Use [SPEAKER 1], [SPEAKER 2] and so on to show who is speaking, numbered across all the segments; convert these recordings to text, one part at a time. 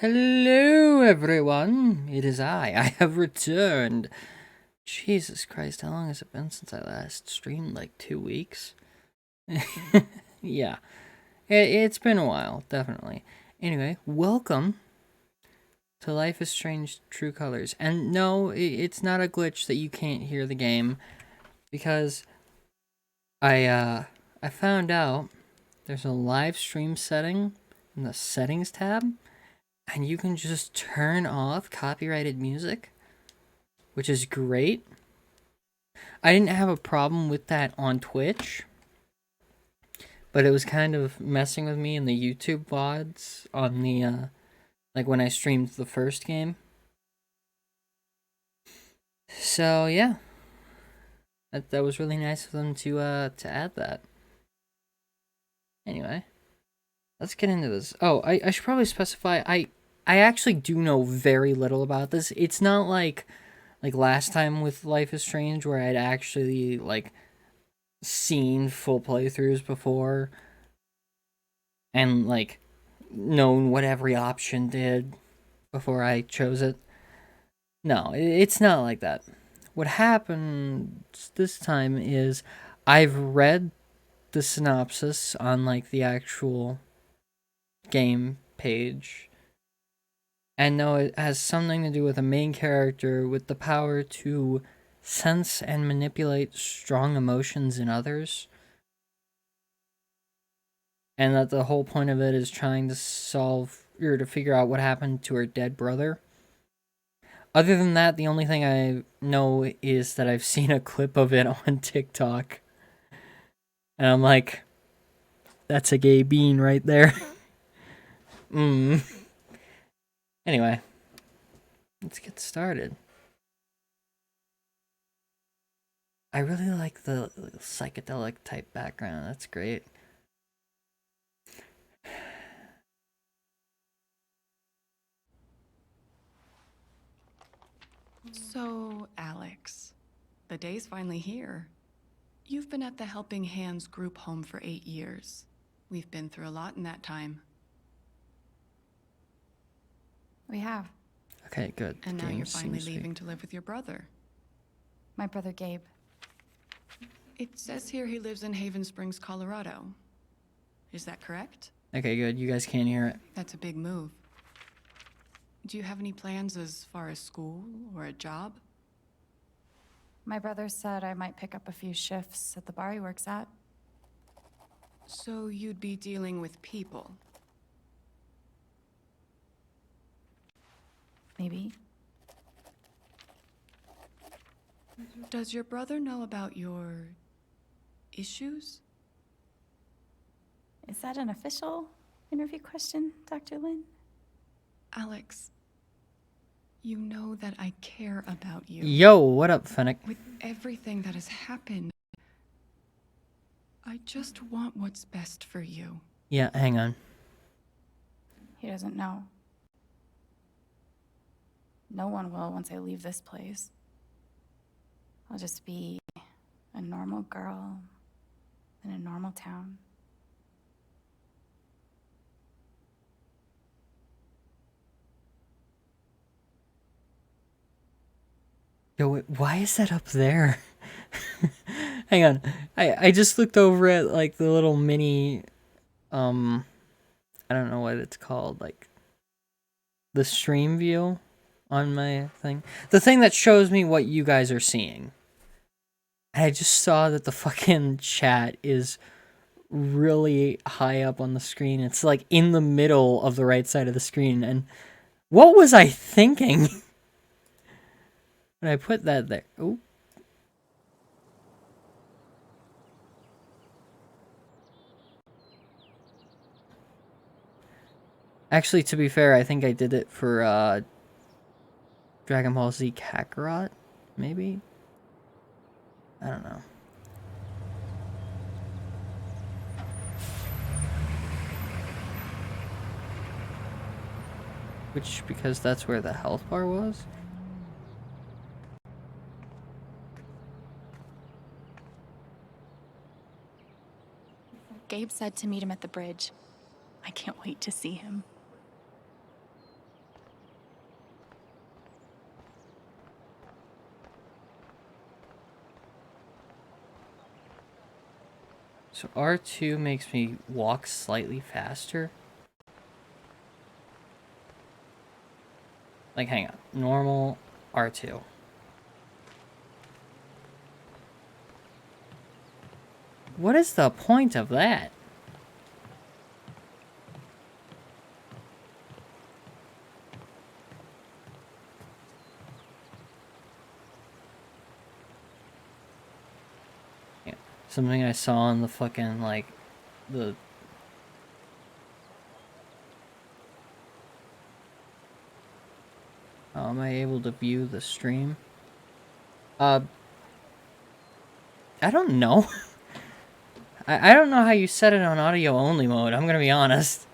[SPEAKER 1] Hello, everyone. It is I. I have returned. Jesus Christ, how long has it been since I last streamed? Like 2 weeks? Yeah, it's been a while, definitely. Anyway, welcome to Life is Strange True Colors. And no, it's not a glitch that you can't hear the game, because I found out there's a live stream setting in the settings tab, and you can just turn off copyrighted music, which is great. I didn't have a problem with that on Twitch, but it was kind of messing with me in the YouTube VODs on the, like when I streamed the first game. So yeah, that was really nice of them to add that. Anyway, let's get into this. Oh, I should probably specify, I actually do know very little about this. It's not like last time with Life is Strange where I'd actually seen full playthroughs before and known what every option did before I chose it. No, it's not like that. What happened this time is I've read the synopsis on the actual game page, and know it has something to do with a main character with the power to sense and manipulate strong emotions in others, and that the whole point of it is trying to solve or to figure out what happened to her dead brother. Other than that, the only thing I know is that I've seen a clip of it on TikTok. And I'm like, that's a gay bean right there. Anyway, let's get started. I really like the psychedelic type background. That's great.
[SPEAKER 2] So, Alex, the day's finally here. You've been at the Helping Hands group home for 8 years. We've been through a lot in that time.
[SPEAKER 3] We have.
[SPEAKER 1] Okay, good.
[SPEAKER 2] And now you're finally leaving to live with your brother.
[SPEAKER 3] My brother Gabe.
[SPEAKER 2] It says here he lives in Haven Springs, Colorado. Is that correct?
[SPEAKER 1] Okay, good. You guys can't hear it.
[SPEAKER 2] That's a big move. Do you have any plans as far as school or a job?
[SPEAKER 3] My brother said I might pick up a few shifts at the bar he works at.
[SPEAKER 2] So you'd be dealing with people?
[SPEAKER 3] Maybe.
[SPEAKER 2] Does your brother know about your issues?
[SPEAKER 3] Is that an official interview question, Dr. Lin?
[SPEAKER 2] Alex, you know that I care about you.
[SPEAKER 1] Yo, what up, Fennec?
[SPEAKER 2] With everything that has happened, I just want what's best for you.
[SPEAKER 1] Yeah, hang on.
[SPEAKER 3] He doesn't know. No one will once I leave this place. I'll just be a normal girl in a normal town.
[SPEAKER 1] Yo, wait, why is that up there? Hang on. I just looked over at the little mini I don't know what it's called, the stream view on my thing. The thing that shows me what you guys are seeing. And I just saw that the fucking chat is really high up on the screen. It's in the middle of the right side of the screen. And what was I thinking when I put that there? Oh. Actually, to be fair, I think I did it for Dragon Ball Z Kakarot, maybe? I don't know. Which, because that's where the health bar was?
[SPEAKER 3] Gabe said to meet him at the bridge. I can't wait to see him.
[SPEAKER 1] So R2 makes me walk slightly faster. Like, hang on. Normal R2. What is the point of that? Yeah. Something I saw in the fucking, like, the... How am I able to view the stream? I don't know. I don't know how you set it on audio only mode, I'm gonna be honest.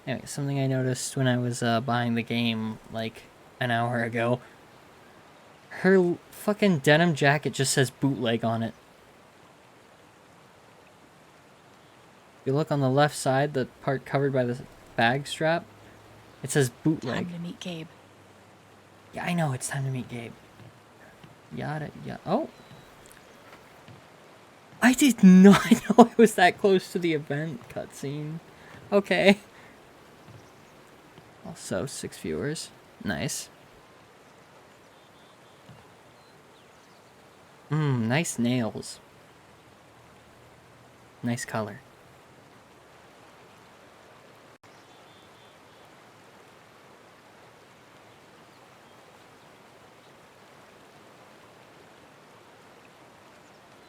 [SPEAKER 1] Anyway, something I noticed when I was buying the game like an hour ago. Her fucking denim jacket just says bootleg on it. If you look on the left side, the part covered by the bag strap, it says bootleg.
[SPEAKER 3] Time to meet Gabe.
[SPEAKER 1] Yeah, I know, it's time to meet Gabe. Yada, yada. Oh! I did not know I was that close to the event cutscene. Okay. Also, 6 viewers. Nice. Nice nails. Nice color.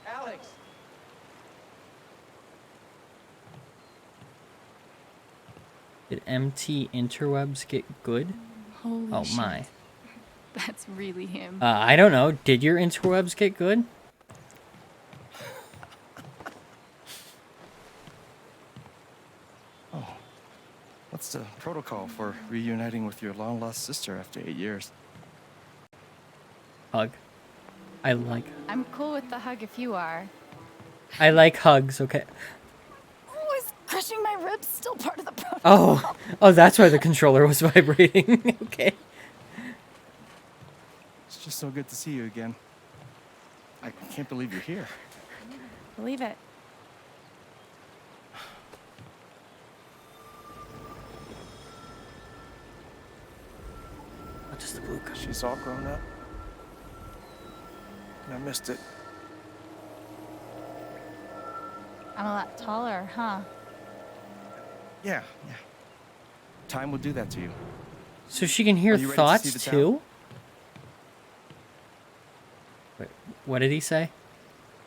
[SPEAKER 4] Alex!
[SPEAKER 1] Did MT interwebs get good?
[SPEAKER 3] Holy
[SPEAKER 1] Oh
[SPEAKER 3] shit.
[SPEAKER 1] my.
[SPEAKER 3] That's really him.
[SPEAKER 1] I don't know. Did your interwebs get good?
[SPEAKER 4] Oh, what's the protocol for reuniting with your long-lost sister after 8 years?
[SPEAKER 1] Hug. I like
[SPEAKER 3] cool with the hug if you are.
[SPEAKER 1] hugs, okay.
[SPEAKER 3] Oh, is crushing my ribs still part of the protocol?
[SPEAKER 1] Oh, that's why the controller was vibrating. Okay.
[SPEAKER 4] It's just so good to see you again. I can't believe you're here.
[SPEAKER 3] Believe it.
[SPEAKER 1] What does the blue color?
[SPEAKER 4] She's all grown up. And I missed it.
[SPEAKER 3] I'm a lot taller, huh?
[SPEAKER 4] Yeah. Time will do that to you.
[SPEAKER 1] So she can hear
[SPEAKER 4] Are you ready to see
[SPEAKER 1] thoughts
[SPEAKER 4] the
[SPEAKER 1] too?
[SPEAKER 4] town?
[SPEAKER 1] Wait, what did he say?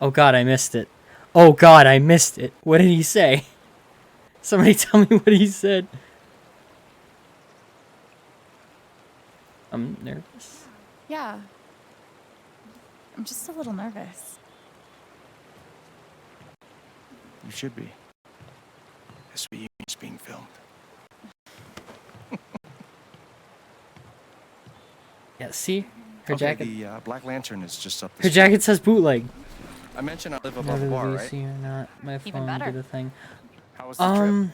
[SPEAKER 1] Oh god, I missed it. Oh god, I missed it. What did he say? Somebody tell me what he said. I'm nervous.
[SPEAKER 3] Yeah. I'm just a little nervous.
[SPEAKER 4] You should be. This reunion is being filmed.
[SPEAKER 1] Yeah, see? Her
[SPEAKER 4] Okay,
[SPEAKER 1] jacket.
[SPEAKER 4] the Black Lantern is just up the
[SPEAKER 1] Her
[SPEAKER 4] street.
[SPEAKER 1] jacket says bootleg.
[SPEAKER 4] I mentioned I live above
[SPEAKER 1] Whether
[SPEAKER 4] the
[SPEAKER 1] the
[SPEAKER 4] bar,
[SPEAKER 1] VC
[SPEAKER 4] right?
[SPEAKER 1] or not, my
[SPEAKER 3] Even
[SPEAKER 1] phone
[SPEAKER 3] better.
[SPEAKER 1] did a thing.
[SPEAKER 4] How was the trip?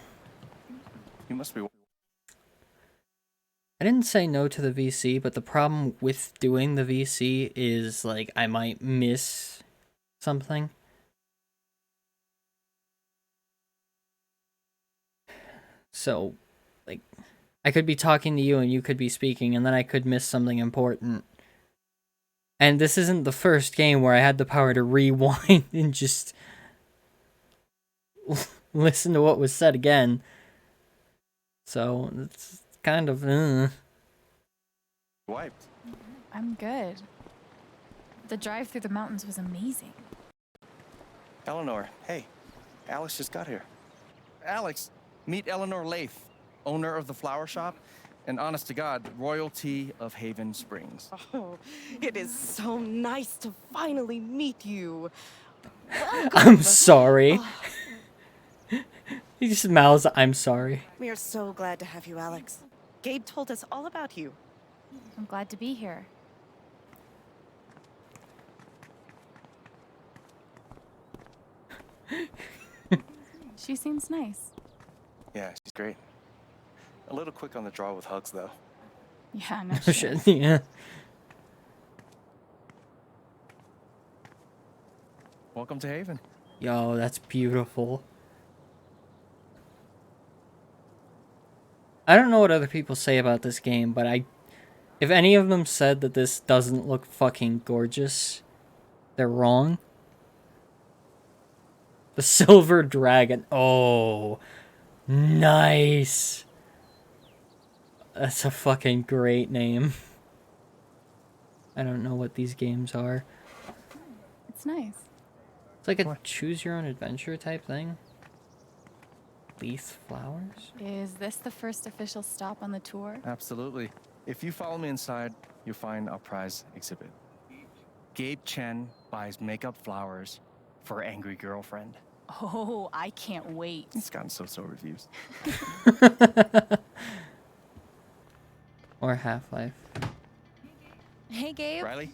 [SPEAKER 4] You must be...
[SPEAKER 1] I didn't say no to the VC, but the problem with doing the VC is, like, I might miss something. So, like, I could be talking to you and you could be speaking, and then I could miss something important. And this isn't the first game where I had the power to rewind and just listen to what was said again. So, it's kind of...
[SPEAKER 4] Wiped.
[SPEAKER 3] I'm good. The drive through the mountains was amazing.
[SPEAKER 4] Eleanor, hey. Alex just got here. Alex, meet Eleanor Lath, owner of the flower shop, and honest to God, royalty of Haven Springs.
[SPEAKER 5] Oh, it is so nice to finally meet you.
[SPEAKER 1] I'm sorry. He just mouths, I'm sorry.
[SPEAKER 5] We are so glad to have you, Alex. Gabe told us all about you.
[SPEAKER 3] I'm glad to be here. She seems nice.
[SPEAKER 4] Yeah, she's great. A little quick on the draw with hugs, though.
[SPEAKER 3] Yeah, no
[SPEAKER 1] Oh,
[SPEAKER 3] shit.
[SPEAKER 1] shit, yeah.
[SPEAKER 4] Welcome to Haven.
[SPEAKER 1] Yo, that's beautiful. I don't know what other people say about this game, but if any of them said that this doesn't look fucking gorgeous, they're wrong. The Silver Dragon. Oh, nice. That's a fucking great name. I don't know what these games are.
[SPEAKER 3] It's nice.
[SPEAKER 1] It's like a
[SPEAKER 4] What?
[SPEAKER 1] choose your own adventure type thing. Leaf flowers?
[SPEAKER 3] Is this the first official stop on the tour?
[SPEAKER 4] Absolutely. If you follow me inside, you'll find our prize exhibit. Gabe Chen buys makeup flowers for angry girlfriend.
[SPEAKER 3] Oh, I can't wait.
[SPEAKER 4] It's gotten so-so reviews.
[SPEAKER 1] Or Half-Life.
[SPEAKER 3] Hey, Gabe.
[SPEAKER 4] Riley,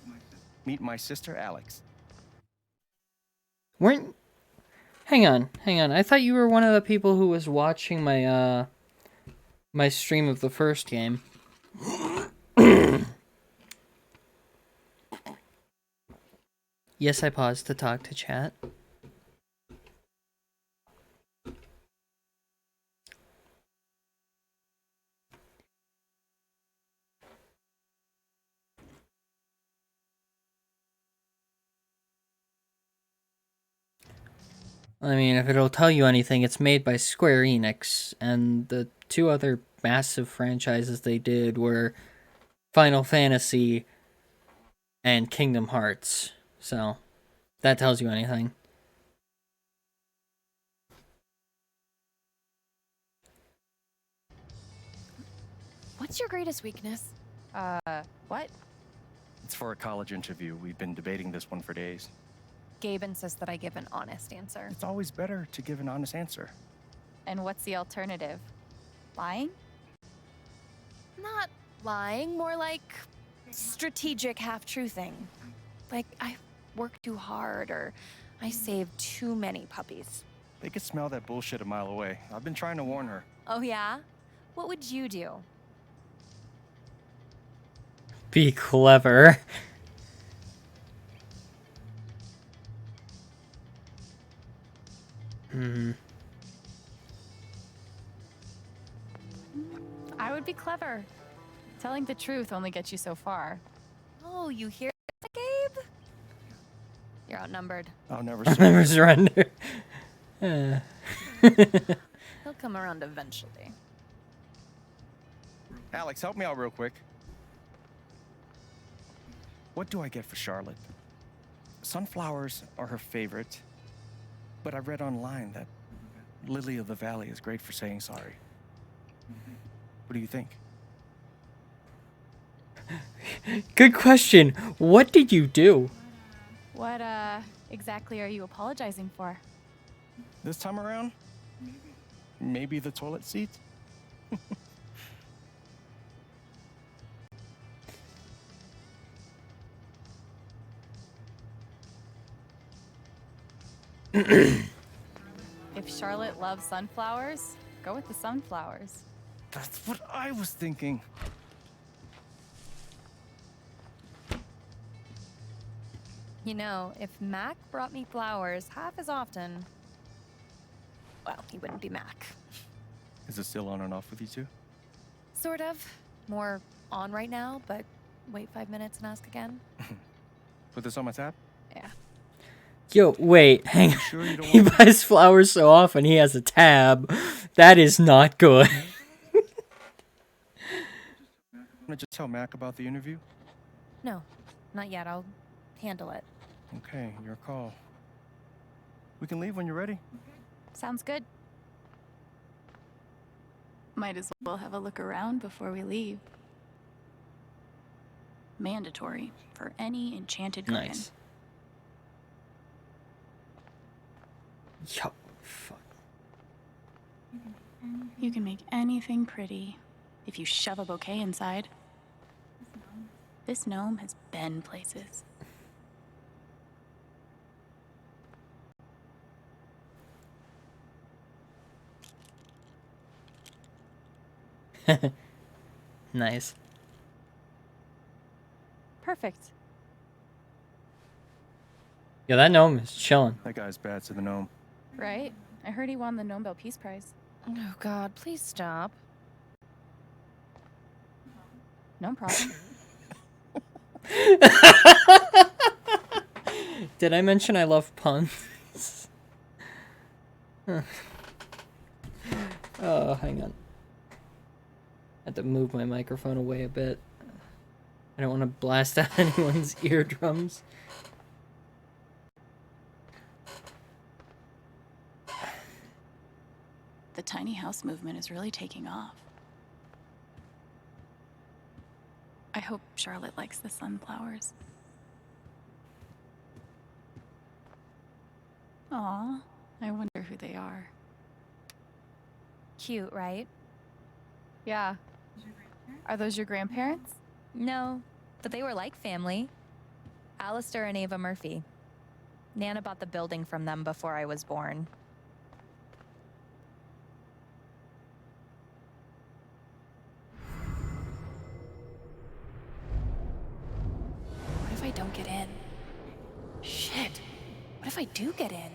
[SPEAKER 4] meet my sister Alex.
[SPEAKER 1] Weren't... Hang on. I thought you were one of the people who was watching my, my stream of the first game. Yes, I paused to talk to chat. I mean, if it'll tell you anything, it's made by Square Enix, and the two other massive franchises they did were Final Fantasy and Kingdom Hearts. So, that tells you anything.
[SPEAKER 6] What's your greatest weakness?
[SPEAKER 3] What?
[SPEAKER 4] It's for a college interview. We've been debating this one for days.
[SPEAKER 6] Gabe insists that I give an honest answer.
[SPEAKER 4] It's always better to give an honest answer.
[SPEAKER 3] And what's the alternative? Lying?
[SPEAKER 6] Not lying, more like strategic half-truthing. Like, I work too hard or I saved too many puppies.
[SPEAKER 4] They could smell that bullshit a mile away. I've been trying to warn her.
[SPEAKER 6] Oh yeah? What would you do?
[SPEAKER 1] Be clever.
[SPEAKER 3] I would be clever. Telling the truth only gets you so far.
[SPEAKER 6] Oh, you hear that, Gabe? You're outnumbered.
[SPEAKER 4] I'll never
[SPEAKER 1] Never
[SPEAKER 4] surrender.
[SPEAKER 1] surrender.
[SPEAKER 6] He'll come around eventually.
[SPEAKER 4] Alex, help me out real quick. What do I get for Charlotte? Sunflowers are her favorite, but I read online that Lily of the Valley is great for saying sorry. What do you think?
[SPEAKER 1] Good question. What did you do?
[SPEAKER 3] What, exactly are you apologizing for?
[SPEAKER 4] This time around? Maybe the toilet seat?
[SPEAKER 3] If Charlotte loves sunflowers, go with the sunflowers.
[SPEAKER 4] That's what I was thinking.
[SPEAKER 6] You know, if Mac brought me flowers half as often, well, he wouldn't be Mac.
[SPEAKER 4] Is it still on and off with you two?
[SPEAKER 6] Sort of. More on right now, but wait 5 minutes and ask again.
[SPEAKER 4] Put this on my tab?
[SPEAKER 6] Yeah.
[SPEAKER 1] Yo, wait, hang on.
[SPEAKER 4] Sure you don't
[SPEAKER 1] He
[SPEAKER 4] want
[SPEAKER 1] buys flowers so often he has a tab. That is not good.
[SPEAKER 4] to just tell Mac about the interview?
[SPEAKER 6] No, not yet. I'll handle it.
[SPEAKER 4] Okay, your call. We can leave when you're ready.
[SPEAKER 3] Sounds good. Might as well have a look around before we leave. Mandatory for any enchanted garden.
[SPEAKER 1] Nice. Yo, fuck.
[SPEAKER 3] You can make anything pretty if you shove a bouquet inside. This gnome has been places.
[SPEAKER 1] Nice. Yeah, that gnome is chilling.
[SPEAKER 4] That guy's bad to the gnome.
[SPEAKER 3] Right? I heard he won the Nobel Peace Prize.
[SPEAKER 6] Oh, God, please stop.
[SPEAKER 3] No problem.
[SPEAKER 1] Did I mention I love puns? Oh, hang on. I had to move my microphone away a bit. I don't want to blast out anyone's eardrums.
[SPEAKER 3] The tiny house movement is really taking off. I hope Charlotte likes the sunflowers. Aw, I wonder who they are.
[SPEAKER 6] Cute, right?
[SPEAKER 3] Yeah. Are those your grandparents?
[SPEAKER 6] No, but they were like family. Alistair and Ava Murphy. Nana bought the building from them before I was born.
[SPEAKER 3] What if I don't get in? Shit. What if I do get in?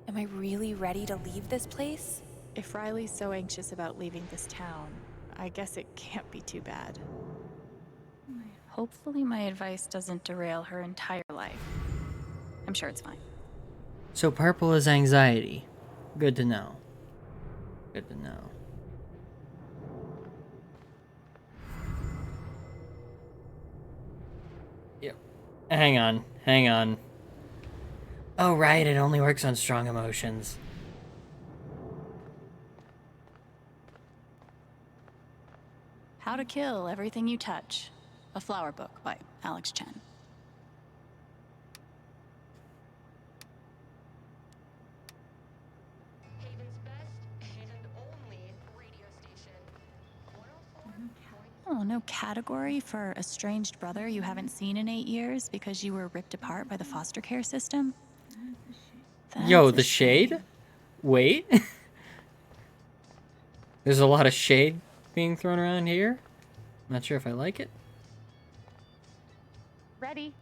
[SPEAKER 6] Am I really ready to leave this place?
[SPEAKER 3] If Riley's so anxious about leaving this town, I guess it can't be too bad. Hopefully my advice doesn't derail her entire life. I'm sure it's fine.
[SPEAKER 1] So purple is anxiety. Good to know. Good to know. Yep. Hang on. Hang on. Oh, right. It only works on strong emotions.
[SPEAKER 3] How to Kill Everything You Touch. A Flower Book by Alex Chen.
[SPEAKER 7] Haven's best and only radio station. 104.0.
[SPEAKER 3] Oh, no category for estranged brother you haven't seen in 8 years because you were ripped apart by the foster care system?
[SPEAKER 1] Yo,
[SPEAKER 3] That's
[SPEAKER 1] the
[SPEAKER 3] a shame.
[SPEAKER 1] shade? Wait. There's a lot of shade being thrown around here. Not sure if I like it.
[SPEAKER 3] Ready?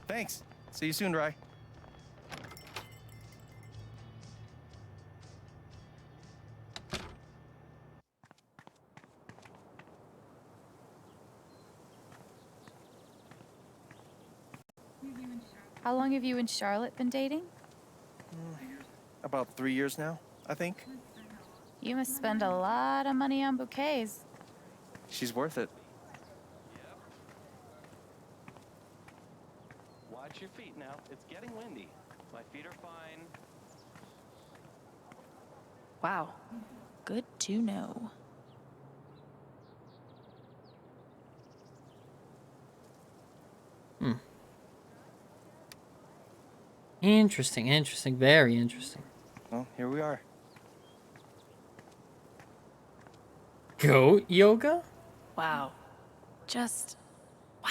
[SPEAKER 4] Thanks. See you soon, Rye.
[SPEAKER 3] How long have you and Charlotte been dating?
[SPEAKER 4] About 3 years now, I think.
[SPEAKER 3] You must spend a lot of money on bouquets.
[SPEAKER 4] She's worth it. Watch your feet now. It's getting windy. My feet are fine.
[SPEAKER 3] Wow. Good to know.
[SPEAKER 1] Interesting, interesting, very interesting.
[SPEAKER 4] Well, here we are.
[SPEAKER 1] Goat yoga?
[SPEAKER 3] Wow. Just wow.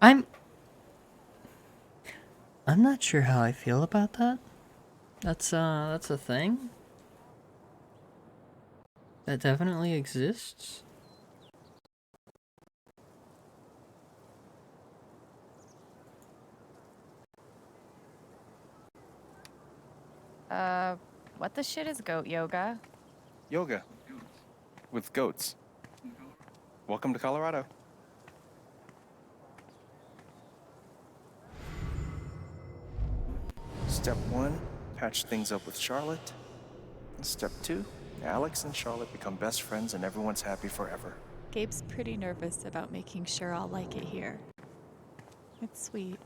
[SPEAKER 1] I'm not sure how I feel about that. That's a thing. That definitely exists.
[SPEAKER 3] What the shit is goat yoga?
[SPEAKER 4] Yoga. With goats. Welcome to Colorado. Step 1, patch things up with Charlotte. Step 2, Alex and Charlotte become best friends and everyone's happy forever.
[SPEAKER 3] Gabe's pretty nervous about making sure I'll like it here. It's sweet.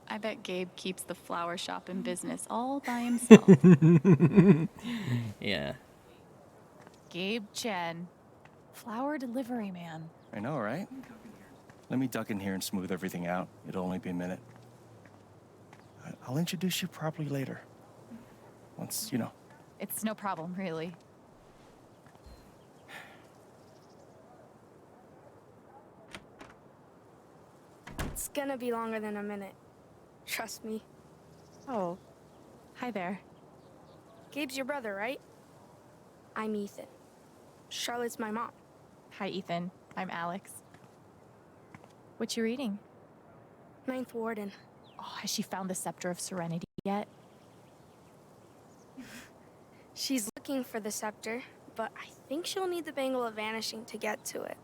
[SPEAKER 3] I bet Gabe keeps the flower shop in business all by himself.
[SPEAKER 1] Yeah.
[SPEAKER 3] Gabe Chen. Flower delivery man.
[SPEAKER 4] I know, right? Let me duck in here and smooth everything out. It'll only be a minute. I'll introduce you properly later. Once, you know.
[SPEAKER 3] It's no problem, really.
[SPEAKER 8] It's gonna be longer than a minute. Trust me.
[SPEAKER 3] Oh, hi there.
[SPEAKER 8] Gabe's your brother, right? I'm Ethan. Charlotte's my mom.
[SPEAKER 3] Hi, Ethan. I'm Alex. What you reading?
[SPEAKER 8] Ninth Warden.
[SPEAKER 3] Oh, has she found the Scepter of Serenity yet?
[SPEAKER 8] She's looking for the scepter, but I think she'll need the Bangle of Vanishing to get to it.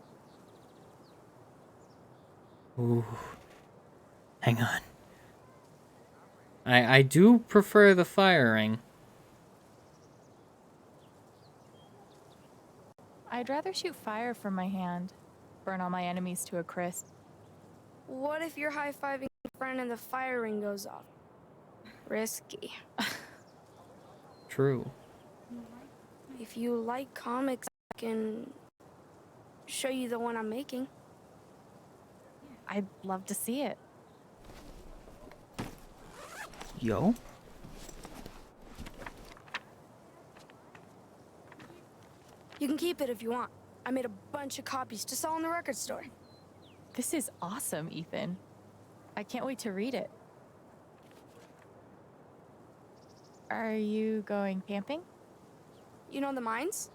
[SPEAKER 1] Ooh. Hang on. I do prefer the fire ring.
[SPEAKER 3] I'd rather shoot fire from my hand. Burn all my enemies to a crisp.
[SPEAKER 8] What if you're high-fiving a friend and the fire ring goes off? Risky.
[SPEAKER 1] True.
[SPEAKER 8] If you like comics, I can show you the one I'm making.
[SPEAKER 3] I'd love to see it.
[SPEAKER 1] Yo.
[SPEAKER 8] You can keep it if you want. I made a bunch of copies to sell in the record store.
[SPEAKER 3] This is awesome, Ethan. I can't wait to read it. Are you going camping?
[SPEAKER 8] You know the mines?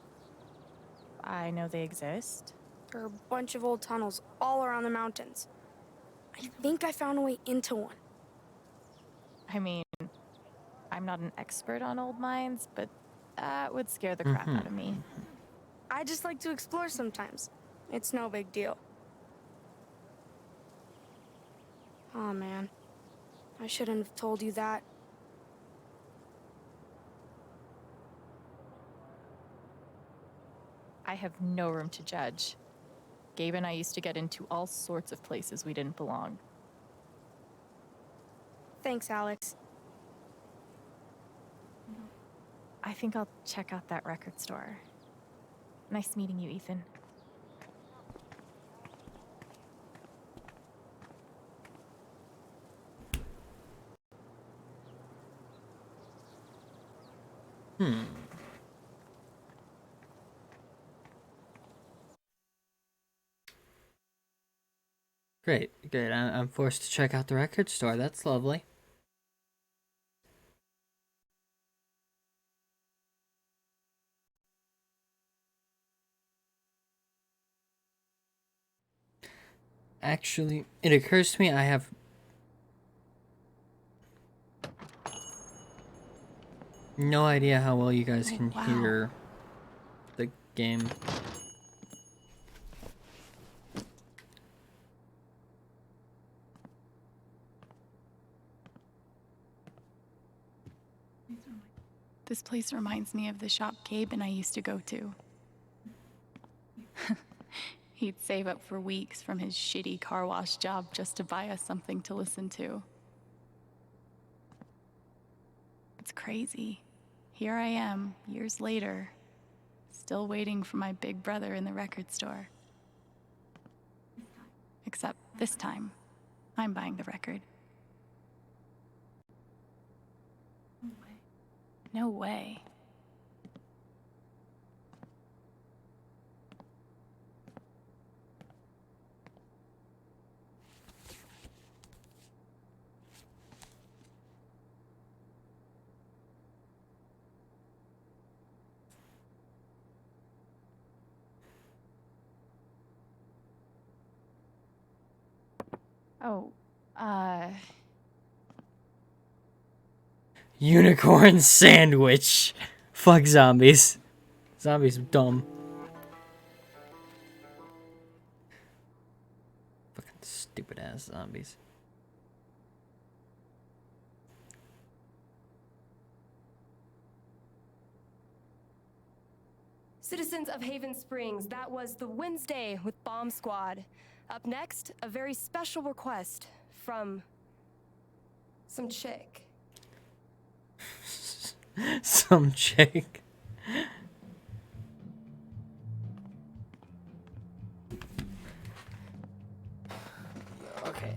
[SPEAKER 3] I know they exist.
[SPEAKER 8] There are a bunch of old tunnels all around the mountains. I think I found a way into one.
[SPEAKER 3] I mean, I'm not an expert on old mines, but that would scare the crap out of me.
[SPEAKER 8] I just like to explore sometimes. It's no big deal. Oh man, I shouldn't have told you that.
[SPEAKER 3] I have no room to judge. Gabe and I used to get into all sorts of places we didn't belong.
[SPEAKER 8] Thanks, Alex.
[SPEAKER 3] I think I'll check out that record store. Nice meeting you, Ethan.
[SPEAKER 1] Great, great. I'm forced to check out the record store. That's lovely. Actually, it occurs to me I have no idea how well you guys can hear the game.
[SPEAKER 2] This place reminds me of the shop Gabe and I used to go to. He'd save up for weeks from his shitty car wash job just to buy us something to listen to. It's crazy. Here I am, years later, still waiting for my big brother in the record store. Except this time, I'm buying the record. No way.
[SPEAKER 3] Oh,
[SPEAKER 1] Unicorn sandwich. Fuck zombies. Zombies are dumb. Fucking stupid ass zombies.
[SPEAKER 5] Citizens of Haven Springs, that was the Wednesday with Bomb Squad. Up next, a very special request from some chick.
[SPEAKER 1] Some chick. Okay.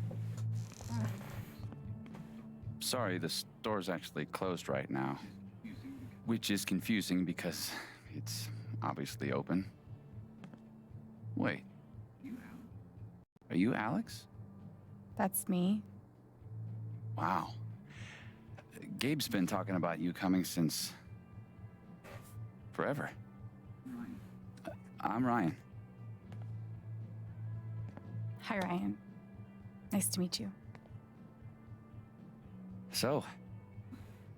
[SPEAKER 9] Sorry, the store's actually closed right now. Which is confusing because it's obviously open. Wait. Are you Alex?
[SPEAKER 3] that's me.
[SPEAKER 9] Wow. Gabe's been talking about you coming since forever. I'm Ryan.
[SPEAKER 3] Hi, Ryan. Nice to meet you.
[SPEAKER 9] So,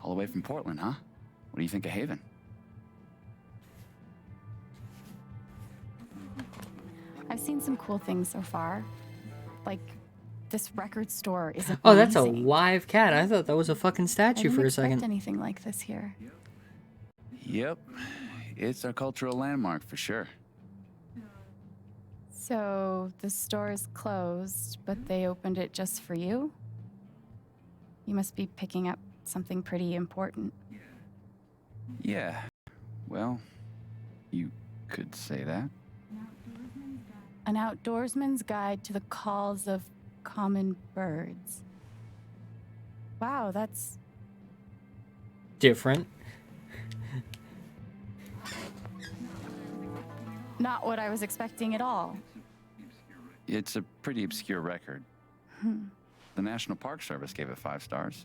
[SPEAKER 9] all the way from Portland, huh? What do you think of Haven?
[SPEAKER 3] I've seen some cool things so far. Like, this record store is amazing.
[SPEAKER 1] Oh, that's a live cat. I thought that was a fucking
[SPEAKER 3] I
[SPEAKER 1] statue
[SPEAKER 3] didn't
[SPEAKER 1] for a
[SPEAKER 3] expect
[SPEAKER 1] second.
[SPEAKER 3] anything like this here.
[SPEAKER 9] Yep. It's our cultural landmark for sure.
[SPEAKER 3] So, the store is closed, but they opened it just for you? You must be picking up something pretty important.
[SPEAKER 9] Yeah. Well, you could say that.
[SPEAKER 3] An outdoorsman's guide to the calls of common birds. Wow, that's
[SPEAKER 1] Different.
[SPEAKER 3] not what I was expecting at all.
[SPEAKER 9] It's a pretty obscure record. The National Park Service gave it 5 stars.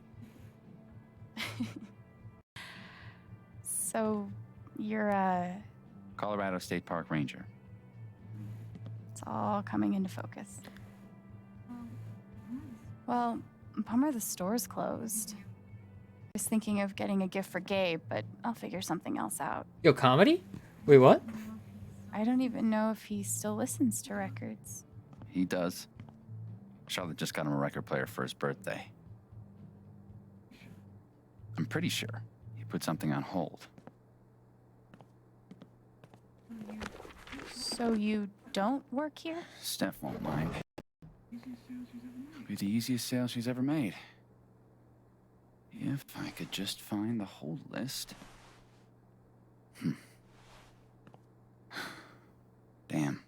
[SPEAKER 3] So, you're,
[SPEAKER 9] Colorado State Park Ranger.
[SPEAKER 3] it's all coming into focus. Well, bummer the store's closed. I was thinking of getting a gift for Gabe, but I'll figure something else out.
[SPEAKER 1] Yo, comedy? Wait, what?
[SPEAKER 3] I don't even know if he still listens to records.
[SPEAKER 9] He does. Charlotte just got him a record player for his birthday. I'm pretty sure he put something on hold.
[SPEAKER 3] So you don't work here?
[SPEAKER 9] Steph won't mind. Be the easiest sale she's ever made. If I could just find the hold list. Damn.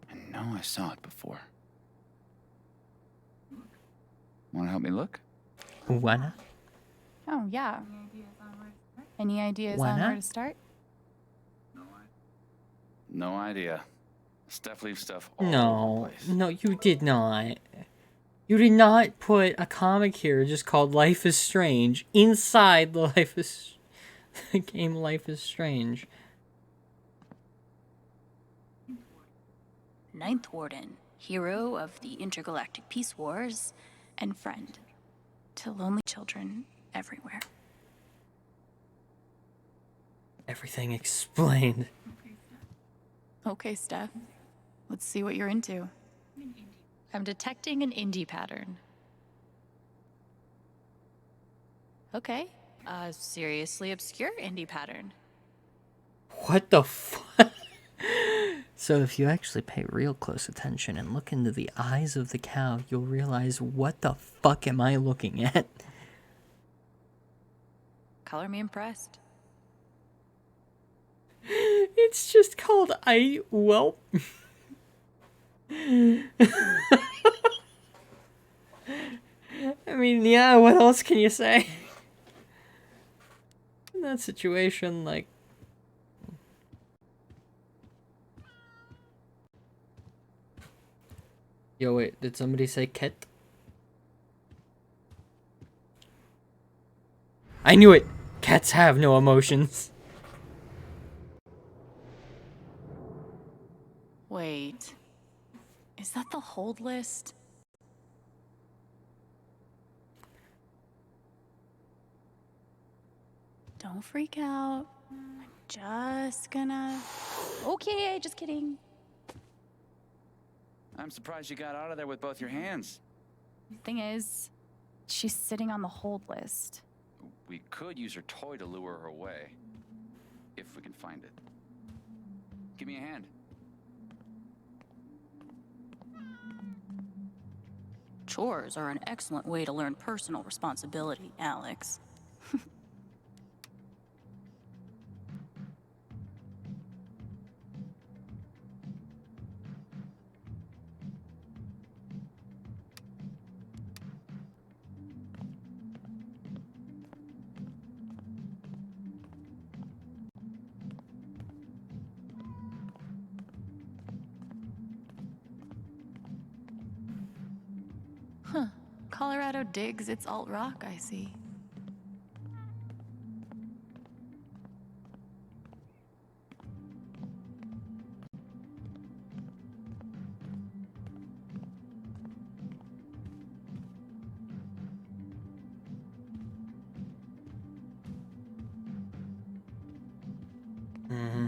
[SPEAKER 9] I know I saw it before. Want to help me look?
[SPEAKER 1] Wanna?
[SPEAKER 3] Oh, yeah. Any ideas
[SPEAKER 1] Why
[SPEAKER 3] on
[SPEAKER 1] not?
[SPEAKER 3] where to start?
[SPEAKER 9] No idea. Steph leaves stuff all over
[SPEAKER 1] No,
[SPEAKER 9] the place.
[SPEAKER 1] no, you did not. You did not put a comic here just called Life is Strange inside the the game Life is Strange.
[SPEAKER 10] Ninth Warden, hero of the intergalactic peace wars,
[SPEAKER 3] And friend to lonely children everywhere.
[SPEAKER 1] Everything explained.
[SPEAKER 3] Okay, Steph. Let's see what you're into.
[SPEAKER 10] I'm detecting an indie pattern. Okay, a seriously obscure indie pattern.
[SPEAKER 1] What the fuck? So if you actually pay real close attention and look into the eyes of the cow, you'll realize, what the fuck am I looking at?
[SPEAKER 10] Color me impressed.
[SPEAKER 1] It's just called Welp. I mean, yeah, what else can you say? In that situation, like... Yo, wait, did somebody say ket? I knew it! Cats have no emotions.
[SPEAKER 3] Wait. Is that the hold list? Don't freak out. I'm just gonna... Okay, just kidding.
[SPEAKER 9] I'm surprised you got out of there with both your hands.
[SPEAKER 3] Thing is, she's sitting on the hold list.
[SPEAKER 9] We could use her toy to lure her away. If we can find it. Give me a hand.
[SPEAKER 10] Chores are an excellent way to learn personal responsibility, Alex.
[SPEAKER 3] Huh. Colorado digs its alt rock, I see.
[SPEAKER 1] Mm-hmm.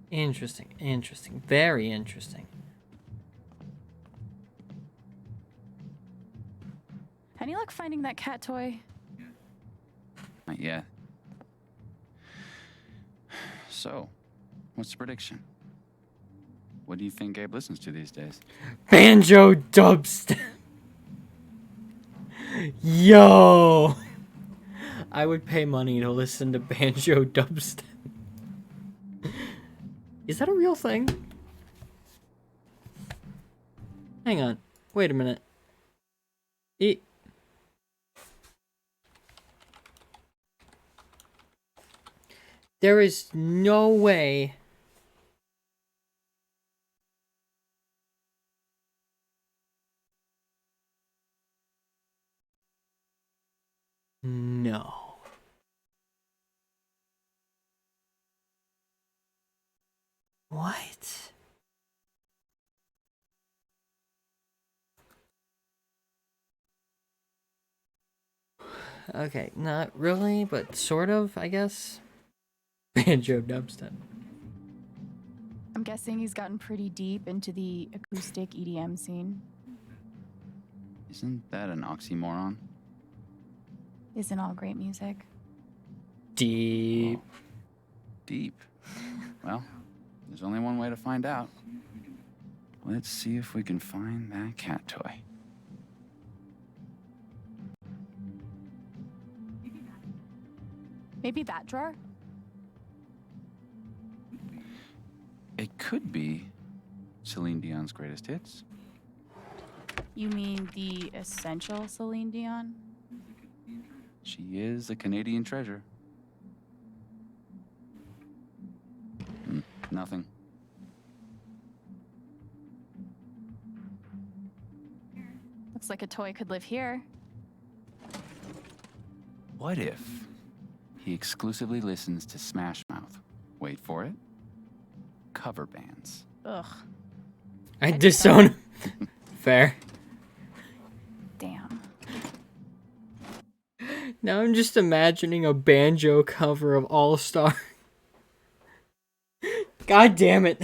[SPEAKER 1] Interesting, interesting, very interesting.
[SPEAKER 10] Any luck finding that cat toy?
[SPEAKER 9] Not yet. So, what's the prediction? What do you think Gabe listens to these days?
[SPEAKER 1] Banjo dubstep. Yo, I would pay money to listen to banjo dubstep. Is that a real thing? Hang on. Wait a minute. There is no way. No. What? Okay, not really, but sort of, I guess. Banjo dubstep.
[SPEAKER 3] I'm guessing he's gotten pretty deep into the acoustic EDM scene.
[SPEAKER 9] Isn't that an oxymoron?
[SPEAKER 3] Isn't all great music?
[SPEAKER 1] Deep.
[SPEAKER 9] Whoa. Deep. Well, there's only one way to find out. Let's see if we can find that cat toy.
[SPEAKER 3] Maybe that drawer?
[SPEAKER 9] It could be Celine Dion's greatest hits.
[SPEAKER 3] You mean the essential Celine Dion?
[SPEAKER 9] She is a Canadian treasure. Nothing.
[SPEAKER 3] Looks like a toy could live here.
[SPEAKER 9] What if he exclusively listens to Smash Mouth? Wait for it. Cover bands.
[SPEAKER 3] Ugh.
[SPEAKER 1] I disown. Fair.
[SPEAKER 3] Damn.
[SPEAKER 1] Now I'm just imagining a banjo cover of All Star. God damn it.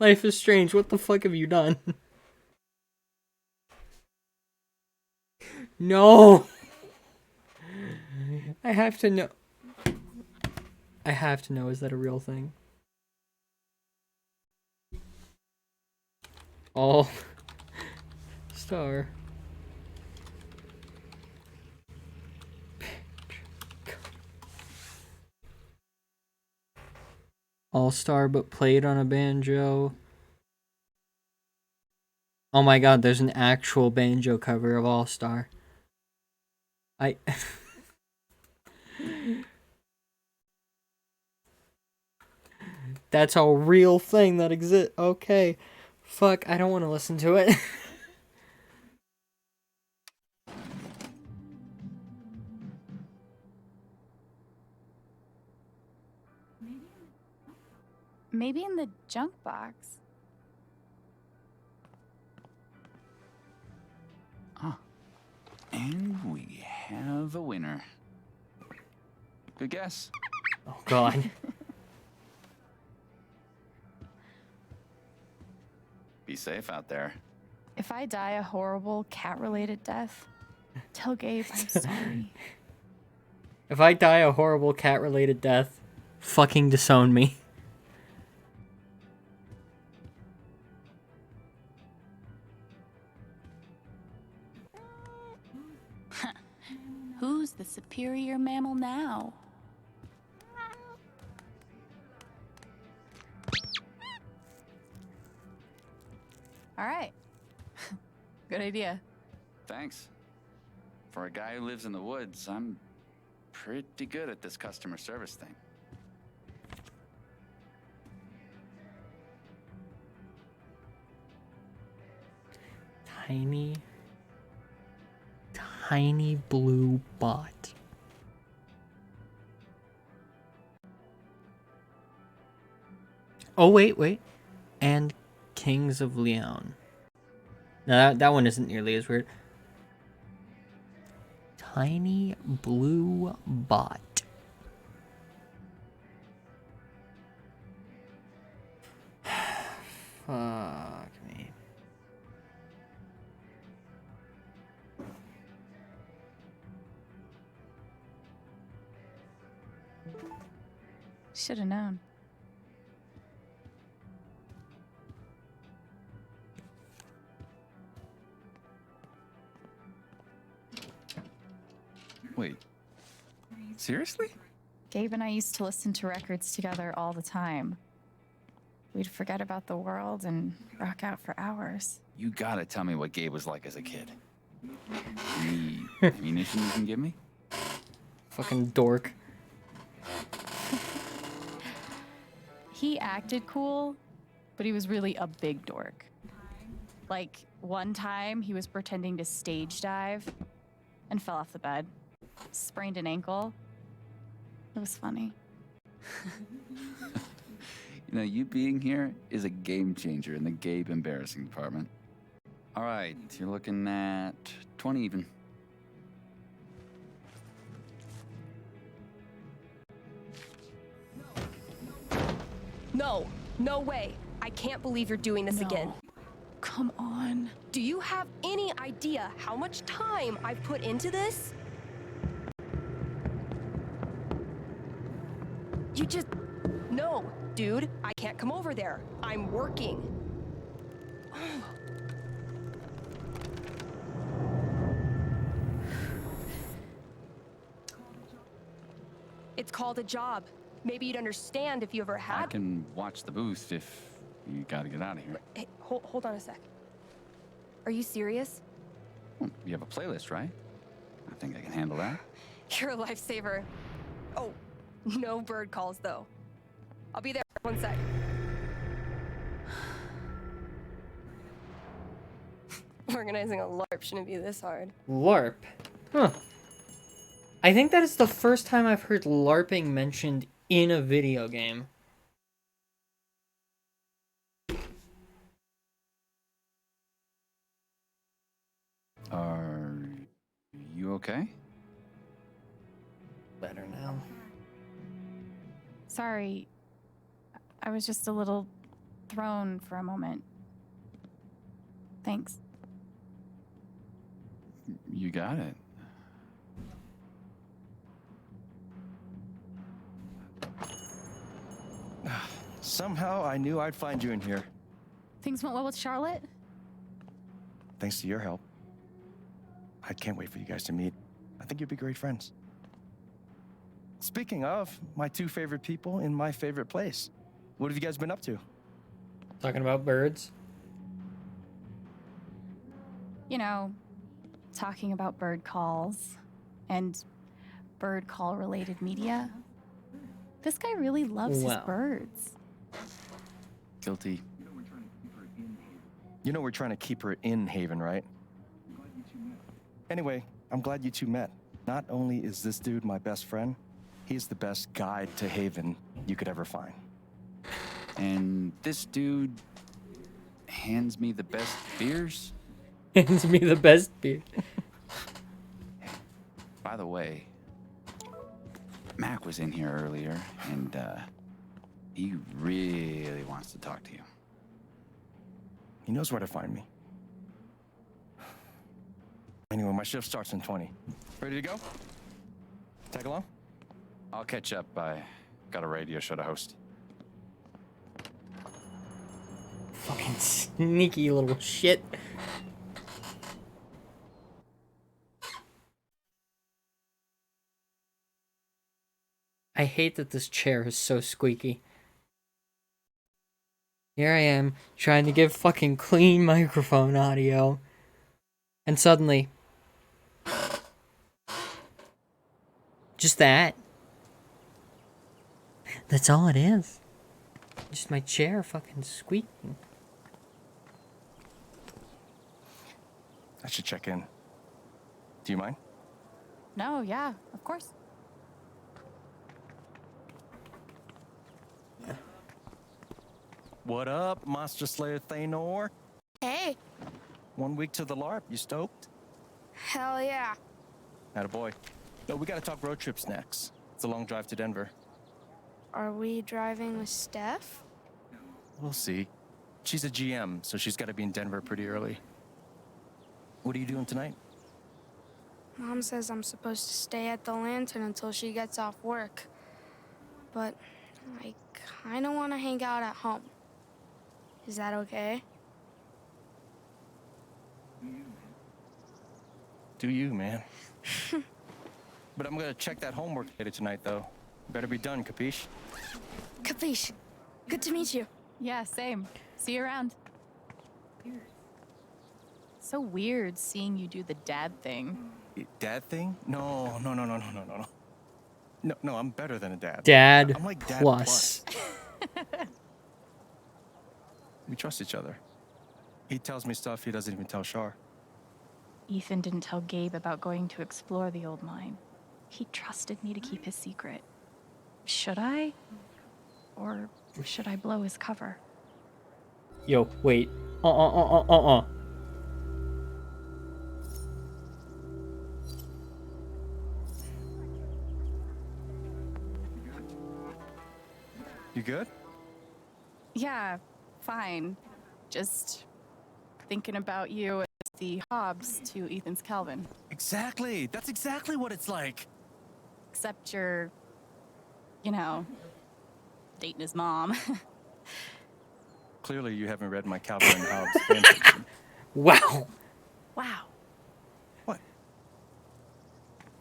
[SPEAKER 1] Life is Strange. What the fuck have you done? No. I have to know. I have to know. Is that a real thing? All Star. All Star, but played on a banjo. Oh my god, there's an actual banjo cover of All Star. That's a real thing that exists. Okay. Fuck, I don't want to listen to it.
[SPEAKER 3] Maybe in the junk box.
[SPEAKER 9] And we have a winner. Good guess.
[SPEAKER 1] Oh god.
[SPEAKER 9] Be safe out there.
[SPEAKER 3] If I die a horrible cat-related death, tell Gabe I'm sorry.
[SPEAKER 1] If I die a horrible cat-related death, fucking disown me.
[SPEAKER 3] Who's the superior mammal now? All right. Good idea.
[SPEAKER 9] Thanks. For a guy who lives in the woods, I'm pretty good at this customer service thing.
[SPEAKER 1] Tiny blue bot. Oh, wait. And Kings of Leon. No, that one isn't nearly as weird. tiny blue bot. Fuck me.
[SPEAKER 3] Should have known.
[SPEAKER 9] Wait. Seriously?
[SPEAKER 3] Gabe and I used to listen to records together all the time. We'd forget about the world and rock out for hours.
[SPEAKER 9] You gotta tell me what Gabe was like as a kid. Any ammunition you can give me?
[SPEAKER 1] Fucking dork.
[SPEAKER 3] He acted cool, but he was really a big dork. Like, one time he was pretending to stage dive and fell off the bed, sprained an ankle. It was funny.
[SPEAKER 9] You know, you being here is a game changer in the Gabe embarrassing department. All right, you're looking at 20 even.
[SPEAKER 5] No, no way. I can't believe you're doing this again.
[SPEAKER 3] Come on.
[SPEAKER 5] Do you have any idea how much time I've put into this? You just... No, dude, I can't come over there. I'm working. It's called a job. Maybe you'd understand if you ever
[SPEAKER 9] I
[SPEAKER 5] had...
[SPEAKER 9] can watch the booth if you gotta get out of here.
[SPEAKER 5] Hey, hold on a sec. Are you serious?
[SPEAKER 9] Well, you have a playlist, right? I think I can handle that.
[SPEAKER 5] You're a lifesaver. Oh, no bird calls, though. I'll be there. One sec. Organizing a LARP shouldn't be this hard.
[SPEAKER 1] LARP? Huh. I think that is the first time I've heard LARPing mentioned in a video game.
[SPEAKER 9] Are you okay?
[SPEAKER 1] Better now.
[SPEAKER 3] Sorry. I was just a little thrown for a moment. Thanks.
[SPEAKER 9] You got it.
[SPEAKER 4] Somehow I knew I'd find you in here.
[SPEAKER 3] Things went well with Charlotte?
[SPEAKER 4] Thanks to your help. I can't wait for you guys to meet. I think you'd be great friends. Speaking of, my two favorite people in my favorite place. What have you guys been up to?
[SPEAKER 1] Talking about birds?
[SPEAKER 3] You know, talking about bird calls and bird call related media. This guy really loves his birds.
[SPEAKER 9] Guilty.
[SPEAKER 4] You know we're trying to keep her in Haven, right? Anyway, I'm glad you two met. Not only is this dude my best friend, he's the best guide to Haven you could ever find.
[SPEAKER 9] And this dude hands me the best beers?
[SPEAKER 1] Hands me the best beer.
[SPEAKER 9] By the way, Mac was in here earlier, and he really wants to talk to you.
[SPEAKER 4] He knows where to find me. Anyway, my shift starts in 20. Ready to go? Tag along?
[SPEAKER 9] I'll catch up. I got a radio show to host.
[SPEAKER 1] Fucking sneaky little shit. I hate that this chair is so squeaky. Here I am, trying to give fucking clean microphone audio. And suddenly... just that. That's all it is. Just my chair fucking squeaking.
[SPEAKER 4] I should check in. Do you mind?
[SPEAKER 3] No, yeah, of course.
[SPEAKER 4] What up, Monster Slayer Thanor?
[SPEAKER 8] Hey,
[SPEAKER 4] 1 week to the LARP, you stoked?
[SPEAKER 8] hell yeah.
[SPEAKER 4] Attaboy. No, we gotta talk road trips next. It's a long drive to Denver.
[SPEAKER 8] Are we driving with Steph?
[SPEAKER 4] We'll see. She's a GM, so she's gotta be in Denver pretty early. What are you doing tonight?
[SPEAKER 8] Mom says I'm supposed to stay at the Lantern until she gets off work. But I kinda wanna hang out at home. Is that okay?
[SPEAKER 4] Do you, man? But I'm gonna check that homework later tonight, though. Better be done, capiche?
[SPEAKER 8] Capiche. Good to meet you.
[SPEAKER 3] Yeah, same. See you around. So weird seeing you do the dad thing.
[SPEAKER 4] Dad thing? No. No, I'm better than a dad.
[SPEAKER 1] Dad
[SPEAKER 4] I'm like dad
[SPEAKER 1] plus.
[SPEAKER 4] We trust each other. He tells me stuff he doesn't even tell Shar.
[SPEAKER 3] Ethan didn't tell Gabe about going to explore the old mine. He trusted me to keep his secret. Should I? Or should I blow his cover?
[SPEAKER 1] Yo, wait.
[SPEAKER 4] You good?
[SPEAKER 3] Yeah, fine. Just thinking about you as the Hobbs to Ethan's Calvin.
[SPEAKER 4] Exactly. That's exactly what it's like.
[SPEAKER 3] Except you're, you know, dating his mom.
[SPEAKER 4] Clearly, you haven't read my Calvin and Hobbes fanfiction.
[SPEAKER 1] Wow.
[SPEAKER 3] Wow.
[SPEAKER 4] What?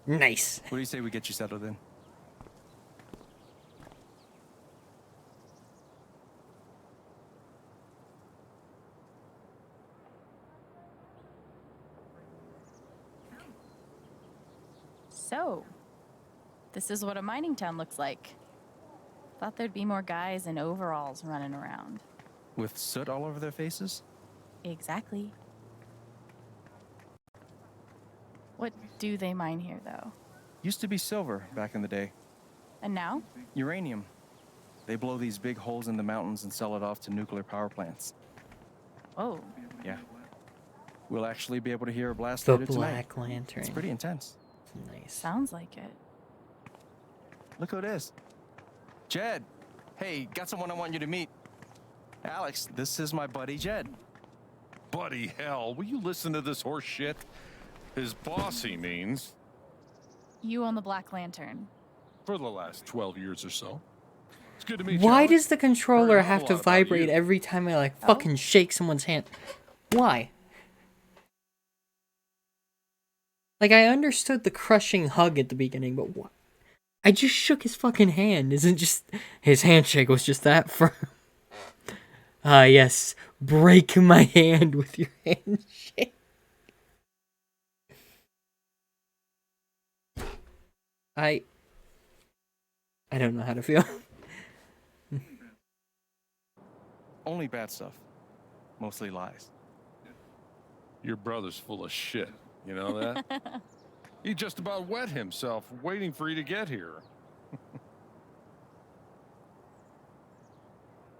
[SPEAKER 1] Nice.
[SPEAKER 4] What do you say we get you settled in?
[SPEAKER 3] So, this is what a mining town looks like. Thought there'd be more guys in overalls running around.
[SPEAKER 4] With soot all over their faces?
[SPEAKER 3] Exactly. What do they mine here, though?
[SPEAKER 4] Used to be silver back in the day.
[SPEAKER 3] And now?
[SPEAKER 4] Uranium. They blow these big holes in the mountains and sell it off to nuclear power plants.
[SPEAKER 3] Oh,
[SPEAKER 4] Yeah. We'll actually be able to hear a blast
[SPEAKER 1] The
[SPEAKER 4] later tonight.
[SPEAKER 1] Black Lantern.
[SPEAKER 4] It's pretty intense.
[SPEAKER 1] Nice.
[SPEAKER 3] sounds like it.
[SPEAKER 4] Look who it is. Jed. Hey, got someone I want you to meet. Alex, this is my buddy Jed.
[SPEAKER 11] Buddy hell, will you listen to this horse shit? His boss, he means.
[SPEAKER 3] You own the Black Lantern.
[SPEAKER 11] For the last 12 years or so. It's good to meet you.
[SPEAKER 1] Why
[SPEAKER 11] Alex.
[SPEAKER 1] does the controller
[SPEAKER 11] Heard a
[SPEAKER 1] have
[SPEAKER 11] whole
[SPEAKER 1] to
[SPEAKER 11] lot about
[SPEAKER 1] vibrate
[SPEAKER 11] you.
[SPEAKER 1] every time I fucking shake someone's hand? Why? Like, I understood the crushing hug at the beginning, but what? I just shook his fucking hand. Isn't just his handshake was just that firm? Ah, yes. Break my hand with your handshake. I don't know how to feel.
[SPEAKER 4] Only bad stuff. Mostly lies.
[SPEAKER 11] Your brother's full of shit. You know that? He just about wet himself waiting for you to get here.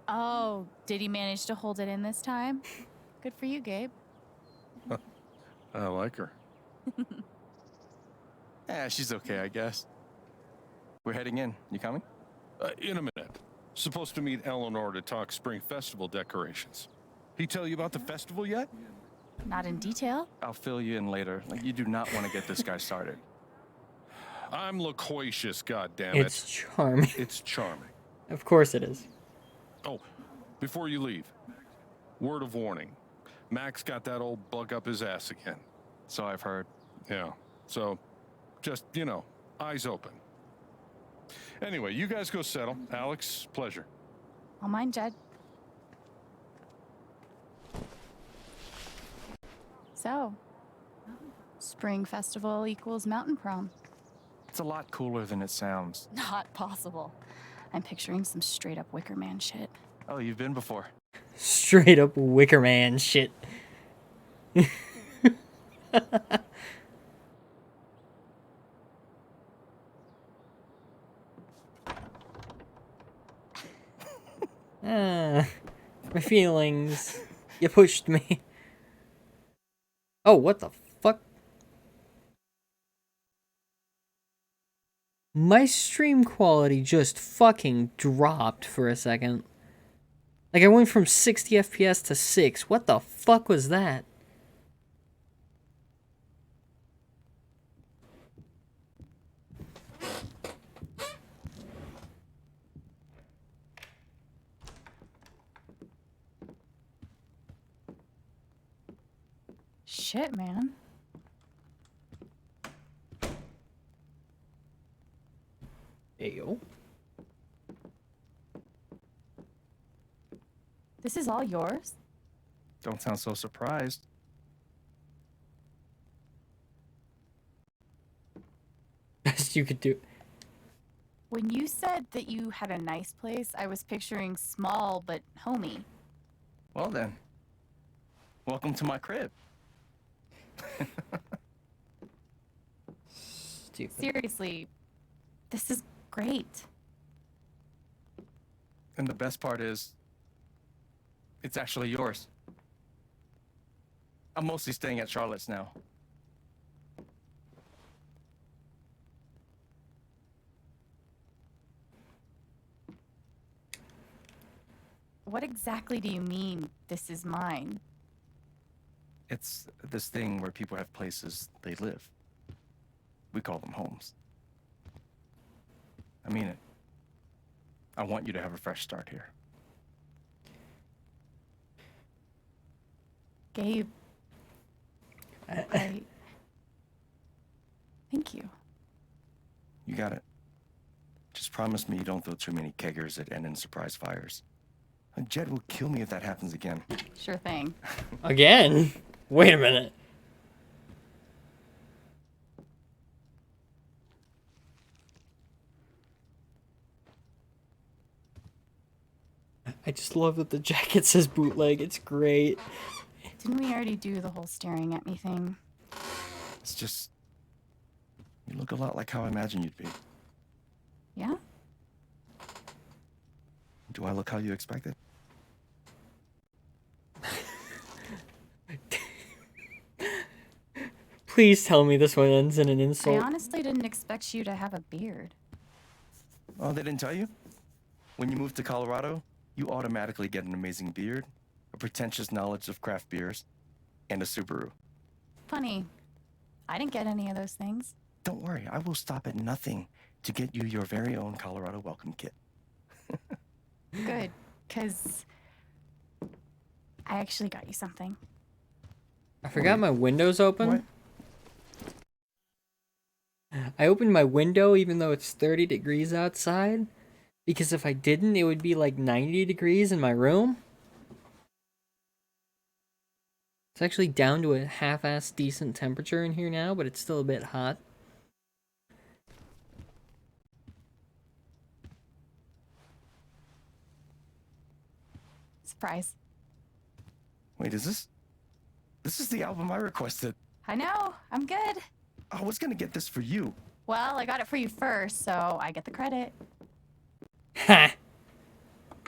[SPEAKER 3] Oh, did he manage to hold it in this time? Good for you, Gabe.
[SPEAKER 11] I like her.
[SPEAKER 4] Yeah, she's okay, I guess. We're heading in. You coming?
[SPEAKER 11] In a minute. Supposed to meet Eleanor to talk Spring Festival decorations. He tell you about the festival yet?
[SPEAKER 3] Not in detail.
[SPEAKER 4] I'll fill you in later. Like, you do not want to get this guy started.
[SPEAKER 11] I'm loquacious, goddammit.
[SPEAKER 1] It's charming.
[SPEAKER 11] It's charming.
[SPEAKER 1] Of course it is.
[SPEAKER 11] Oh, before you leave, word of warning. Max got that old bug up his ass again.
[SPEAKER 4] So I've heard.
[SPEAKER 11] Yeah, so just, you know, eyes open. Anyway, you guys go settle. Alex, pleasure.
[SPEAKER 3] I'll mind Jed. So, Spring Festival equals Mountain Prom.
[SPEAKER 4] It's a lot cooler than it sounds.
[SPEAKER 3] Not possible. I'm picturing some straight up Wicker Man shit.
[SPEAKER 4] Oh, you've been before.
[SPEAKER 1] Straight up Wicker Man shit. My feelings. You pushed me. Oh, what the fuck? My stream quality just fucking dropped for a second. Like, I went from 60 FPS to 6. What the fuck was that?
[SPEAKER 3] Shit, man.
[SPEAKER 1] Ayo.
[SPEAKER 3] This is all yours?
[SPEAKER 4] Don't sound so surprised.
[SPEAKER 1] Best you could do.
[SPEAKER 3] When you said that you had a nice place, I was picturing small but homey.
[SPEAKER 4] Well then, welcome to my crib.
[SPEAKER 1] Stupid.
[SPEAKER 3] Seriously, this is great.
[SPEAKER 4] And the best part is, it's actually yours. I'm mostly staying at Charlotte's now.
[SPEAKER 3] What exactly do you mean, this is mine?
[SPEAKER 4] It's this thing where people have places they live. We call them homes. I mean it. I want you to have a fresh start here.
[SPEAKER 3] Gabe. I... Thank you.
[SPEAKER 4] You got it. Just promise me you don't throw too many keggers that end in surprise fires. Jed will kill me if that happens again.
[SPEAKER 3] Sure thing.
[SPEAKER 1] Again? Wait a minute. I just love that the jacket says bootleg. It's great.
[SPEAKER 3] Didn't we already do the whole staring at me thing?
[SPEAKER 4] It's just... You look a lot like how I imagined you'd be.
[SPEAKER 3] Yeah?
[SPEAKER 4] Do I look how you expected?
[SPEAKER 1] Please tell me this one ends in an
[SPEAKER 3] I
[SPEAKER 1] insult.
[SPEAKER 3] honestly didn't expect you to have a beard.
[SPEAKER 4] Oh, they didn't tell you? When you move to Colorado, you automatically get an amazing beard, a pretentious knowledge of craft beers, and a Subaru.
[SPEAKER 3] Funny. I didn't get any of those things.
[SPEAKER 4] Don't worry, I will stop at nothing to get you your very own Colorado welcome kit.
[SPEAKER 3] Good, because I actually got you something.
[SPEAKER 1] I forgot my window's open.
[SPEAKER 4] What?
[SPEAKER 1] I opened my window even though it's 30 degrees outside, because if I didn't, it would be like 90 degrees in my room. It's actually down to a half-ass decent temperature in here now, but it's still a bit hot.
[SPEAKER 3] Surprise.
[SPEAKER 4] Wait, is this... This is the album I requested.
[SPEAKER 3] I know, I'm good.
[SPEAKER 4] I was gonna get this for you.
[SPEAKER 3] Well, I got it for you first, so I get the credit.
[SPEAKER 1] Ha!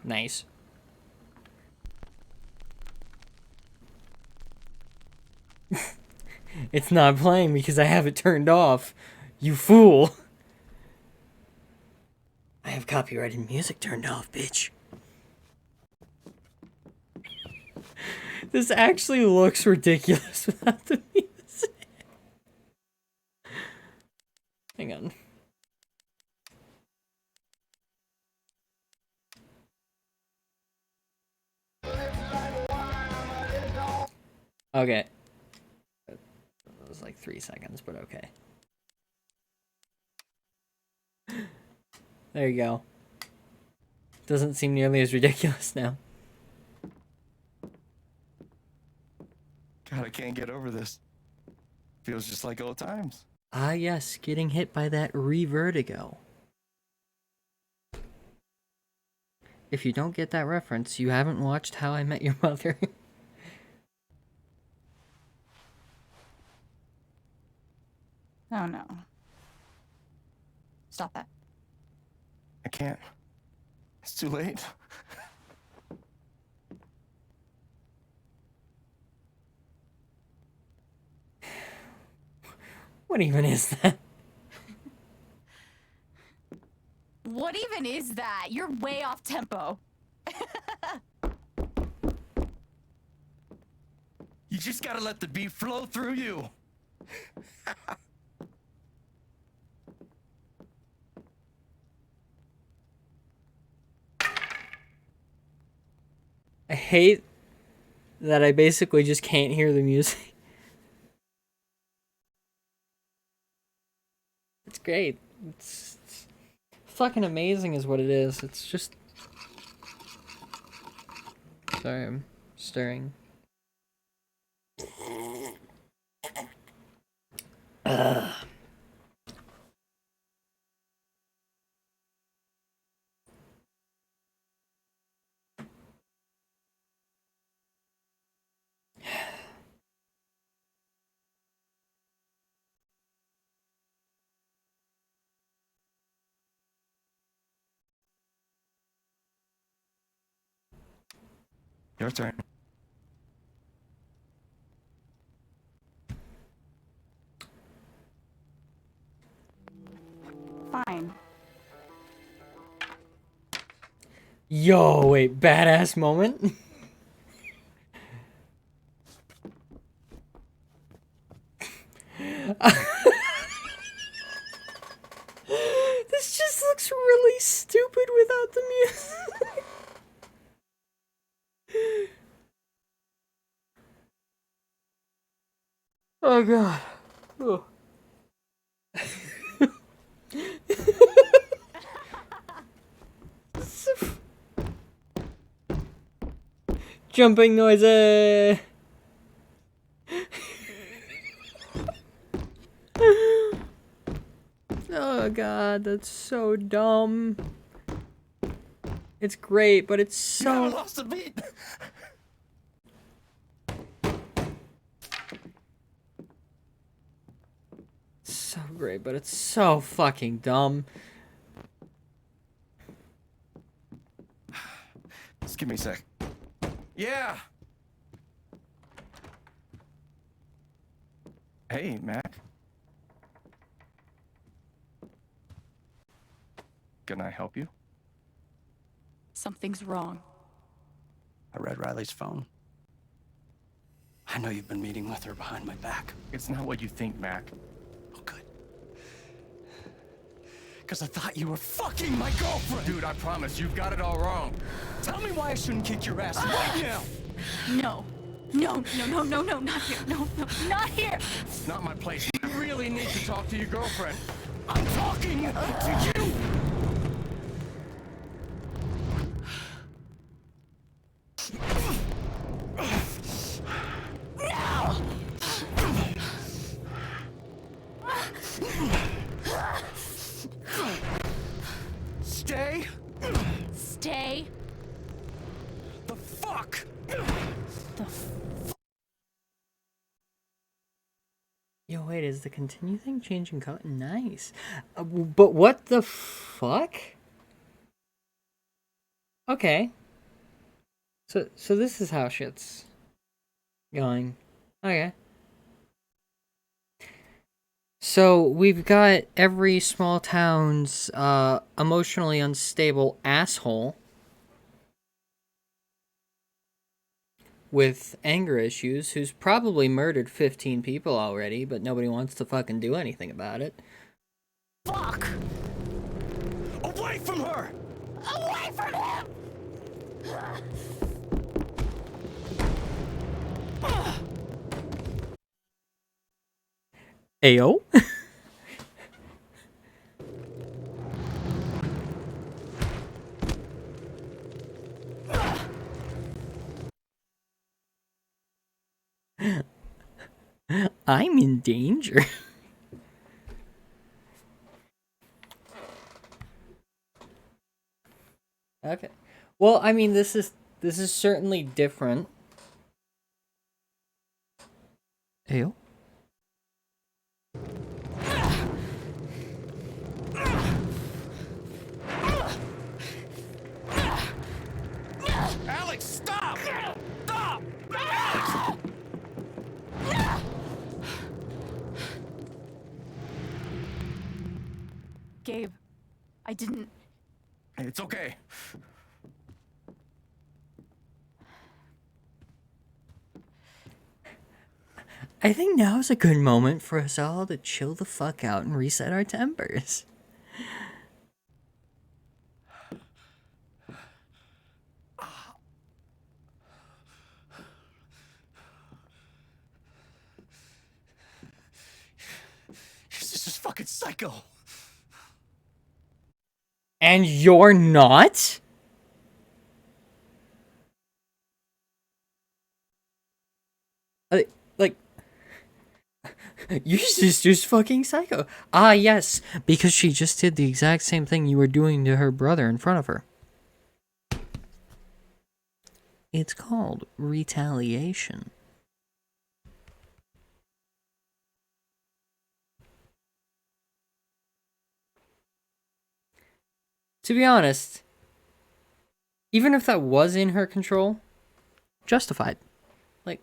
[SPEAKER 1] Nice. It's not playing because I have it turned off. You fool. I have copyrighted music turned off, bitch. This actually looks ridiculous without the music. Hang on. Okay. That was like 3 seconds, but okay. There you go. Doesn't seem nearly as ridiculous now.
[SPEAKER 4] God, I can't get over this. Feels just like old times.
[SPEAKER 1] Ah, yes, getting hit by that re-vertigo. If you don't get that reference, you haven't watched How I Met Your Mother.
[SPEAKER 3] Oh no. Stop that.
[SPEAKER 4] I can't. It's too late.
[SPEAKER 1] What even is that?
[SPEAKER 3] even is that? You're way off tempo.
[SPEAKER 4] You just gotta let the beat flow through you.
[SPEAKER 1] I hate that I basically just can't hear the music. It's great. It's fucking amazing is what it is. It's just... Sorry, I'm stirring. Ugh.
[SPEAKER 4] Your turn.
[SPEAKER 3] Fine.
[SPEAKER 1] Yo, wait, badass moment? This just looks really stupid without the music. Oh god. Oh. Jumping noises. Oh god, that's so dumb. It's great, but it's so...
[SPEAKER 4] I lost the beat.
[SPEAKER 1] So great, but it's so fucking dumb.
[SPEAKER 4] Just give me a sec. Yeah. Hey, Mac. Can I help you?
[SPEAKER 10] Something's wrong.
[SPEAKER 12] I read Riley's phone. I know you've been meeting with her behind my back.
[SPEAKER 4] It's not what you think, Mac.
[SPEAKER 12] Oh, good. Because I thought you were fucking my girlfriend!
[SPEAKER 4] Dude, I promise, you've got it all wrong.
[SPEAKER 12] Tell me why I shouldn't kick your ass right now!
[SPEAKER 3] No. No, no, no, no, no, not here. No, no, not here.
[SPEAKER 4] It's not my place. You really need to talk to your girlfriend.
[SPEAKER 12] I'm talking to you! Stay
[SPEAKER 3] Stay
[SPEAKER 12] the fuck!
[SPEAKER 3] the
[SPEAKER 1] Yo, wait, is the continue thing changing color? Nice. But what the fuck? Okay. So this is how shit's going. Okay. So we've got every small town's emotionally unstable asshole with anger issues who's probably murdered 15 people already, but nobody wants to fucking do anything about it.
[SPEAKER 12] Fuck! Away from her!
[SPEAKER 3] Away from him!
[SPEAKER 1] Ayo? I'm in danger. Okay. Well, I mean, this is certainly different. Ayo?
[SPEAKER 4] Alex, stop! Stop!
[SPEAKER 3] Gabe, I didn't...
[SPEAKER 4] It's okay.
[SPEAKER 1] I think now is a good moment for us all to chill the fuck out and reset our tempers.
[SPEAKER 4] This is fucking psycho.
[SPEAKER 1] And you're not? Like, your sister's fucking psycho. Ah, yes, because she just did the exact same thing you were doing to her brother in front of her. It's called retaliation. To be honest, even if that was in her control, justified. Like,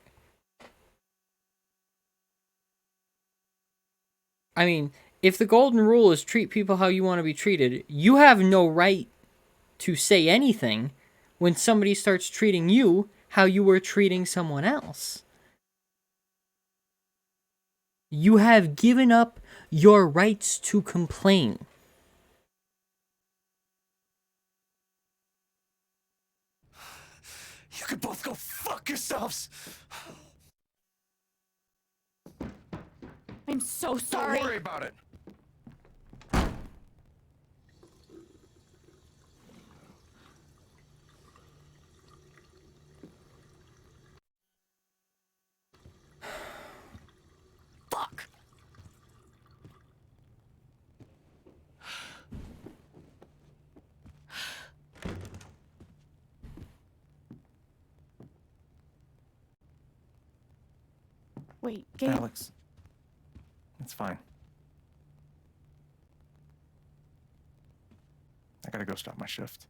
[SPEAKER 1] I mean, if the golden rule is treat people how you want to be treated, you have no right to say anything when somebody starts treating you how you were treating someone else. You have given up your rights to complain.
[SPEAKER 4] You can both go fuck yourselves.
[SPEAKER 3] I'm so sorry.
[SPEAKER 4] Don't worry about it. Fuck.
[SPEAKER 3] Wait, Gabe.
[SPEAKER 4] Alex. It's fine. I gotta go stop my shift.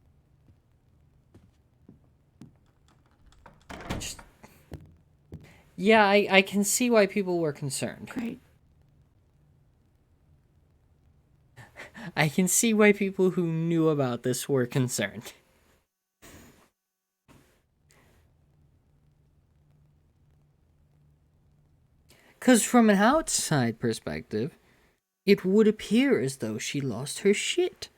[SPEAKER 1] Yeah, I can see why people were concerned.
[SPEAKER 3] Great.
[SPEAKER 1] I can see why people who knew about this were concerned. Because from an outside perspective, it would appear as though she lost her shit.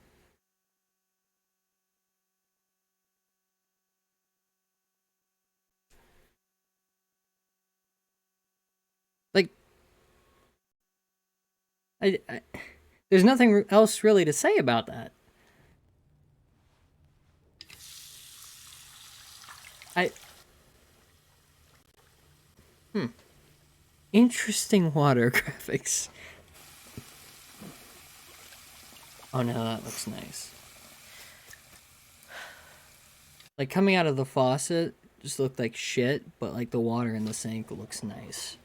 [SPEAKER 1] Like, there's nothing else really to say about that. Interesting water graphics. Oh no, that looks nice. Like, coming out of the faucet just looked like shit, but like the water in the sink looks nice.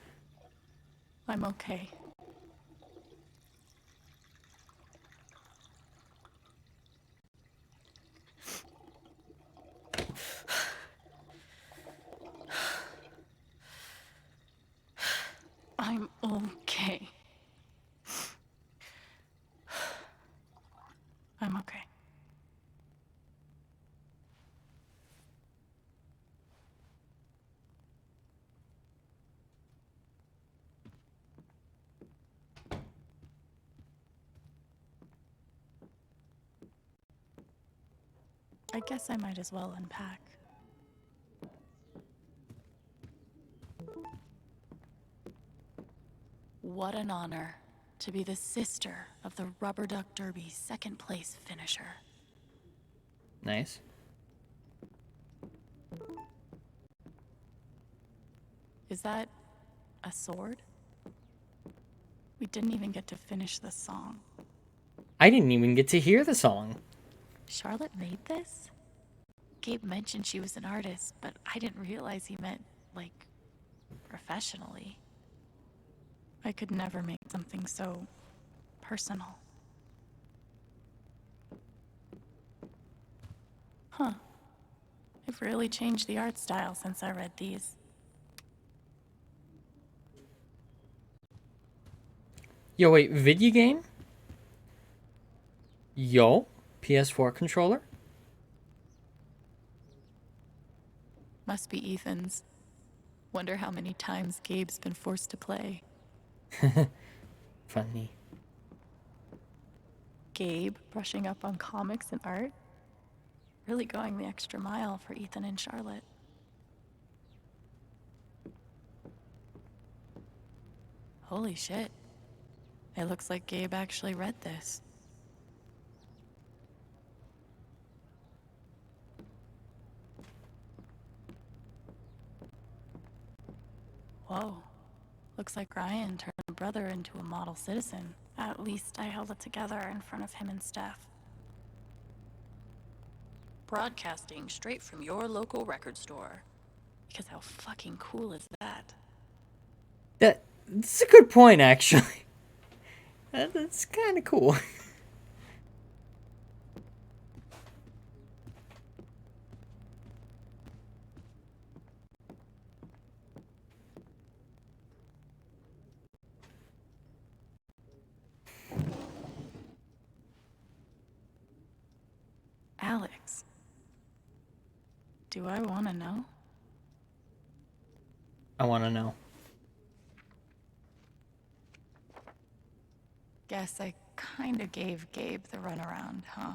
[SPEAKER 3] I'm okay. I'm okay. I'm okay. I guess I might as well unpack. What an honor to be the sister of the Rubber Duck Derby second place finisher.
[SPEAKER 1] Nice.
[SPEAKER 3] Is that a sword? We didn't even get to finish the song.
[SPEAKER 1] I didn't even get to hear the song.
[SPEAKER 3] Charlotte made this? Gabe mentioned she was an artist, but I didn't realize he meant, like, professionally. I could never make something so personal. Huh. I've really changed the art style since I read these.
[SPEAKER 1] Yo, wait, video game? Yo, PS4 controller?
[SPEAKER 2] Must be Ethan's. Wonder how many times Gabe's been forced to play.
[SPEAKER 1] Funny.
[SPEAKER 2] Gabe brushing up on comics and art. Really going the extra mile for Ethan and Charlotte. Holy shit. It looks like Gabe actually read this. Whoa. Looks like Ryan turned brother into a model citizen. At least I held it together in front of him and Steph.
[SPEAKER 10] Broadcasting straight from your local record store.
[SPEAKER 2] Because how fucking cool is that?
[SPEAKER 1] That's a good point, actually. That's kind of cool.
[SPEAKER 2] Alex. Do I want to know?
[SPEAKER 1] I want to know.
[SPEAKER 2] Guess I kinda gave Gabe the runaround, huh?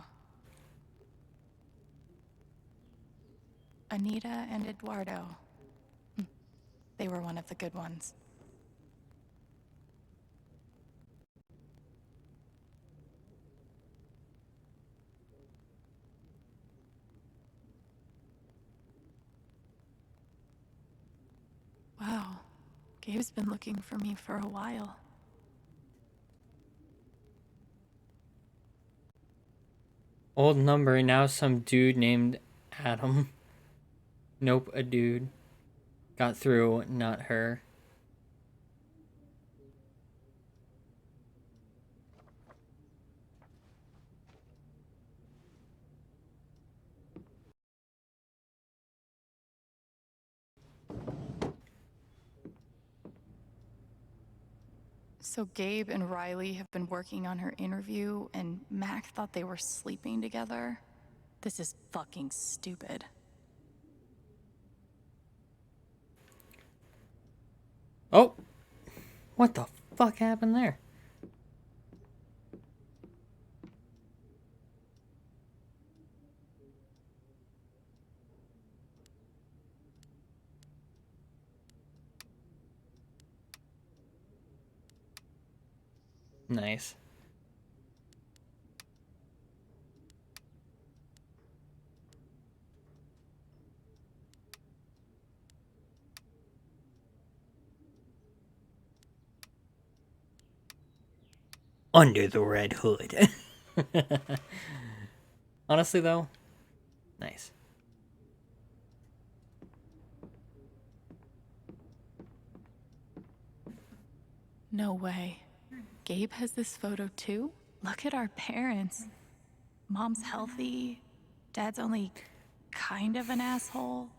[SPEAKER 2] Anita and Eduardo. They were one of the good ones. Wow. Gabe's been looking for me for a while.
[SPEAKER 1] Old number, now some dude named Adam. Nope, a dude. Got through, not her.
[SPEAKER 2] So Gabe and Riley have been working on her interview, and Mac thought they were sleeping together? This is fucking stupid.
[SPEAKER 1] Oh! What the fuck happened there? Nice. Under the red hood. Honestly, though, nice.
[SPEAKER 2] No way. Gabe has this photo too? Look at our parents. Mom's healthy. Dad's only kind of an asshole.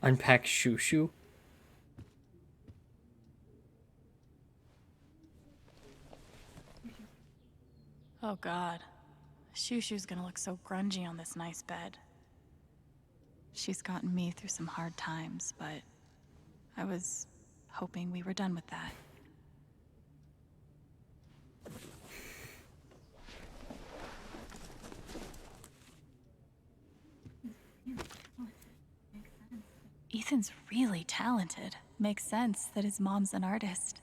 [SPEAKER 1] Unpack Shushu.
[SPEAKER 2] Oh god. Shushu's gonna look so grungy on this nice bed. She's gotten me through some hard times, but I was hoping we were done with that. Ethan's really talented. Makes sense that his mom's an artist.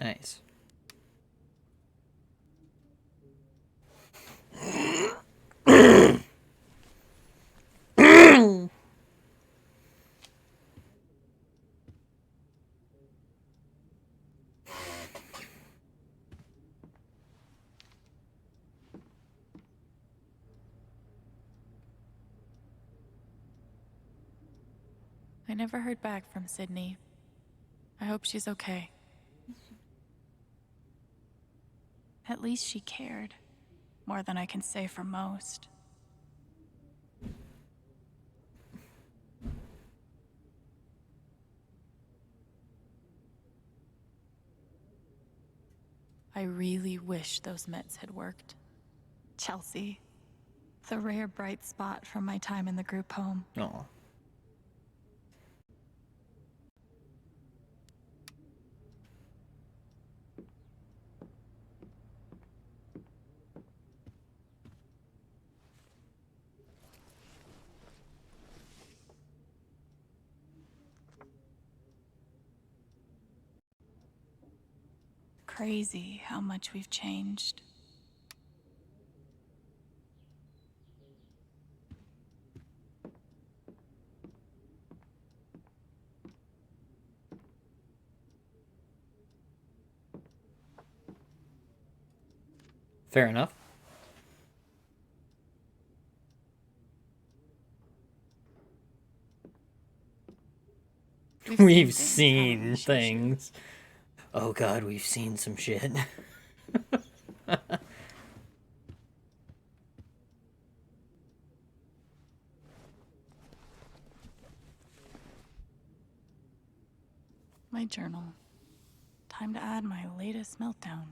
[SPEAKER 1] Nice.
[SPEAKER 2] I never heard back from Sydney. I hope she's okay. At least she cared. More than I can say for most. I really wish those meds had worked. Chelsea. The rare bright spot from my time in the group home.
[SPEAKER 1] Oh.
[SPEAKER 2] Crazy how much we've changed.
[SPEAKER 1] Fair enough. We've seen things. Oh god, we've seen some shit.
[SPEAKER 2] My journal. Time to add my latest meltdown.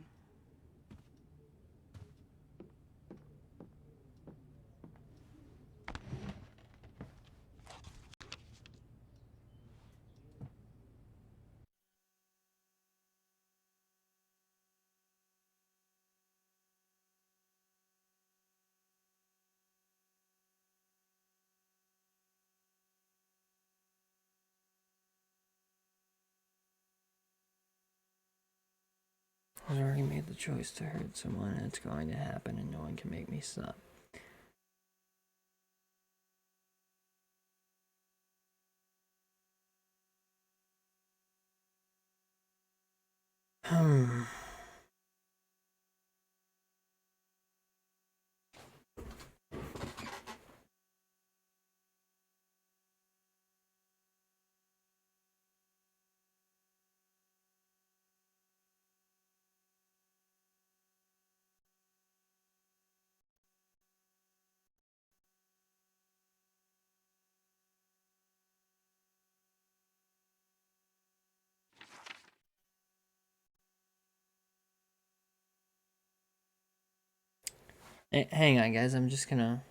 [SPEAKER 1] I've already made the choice to hurt someone, and it's going to happen, and no one can make me stop. Hang on, guys. I'm just gonna...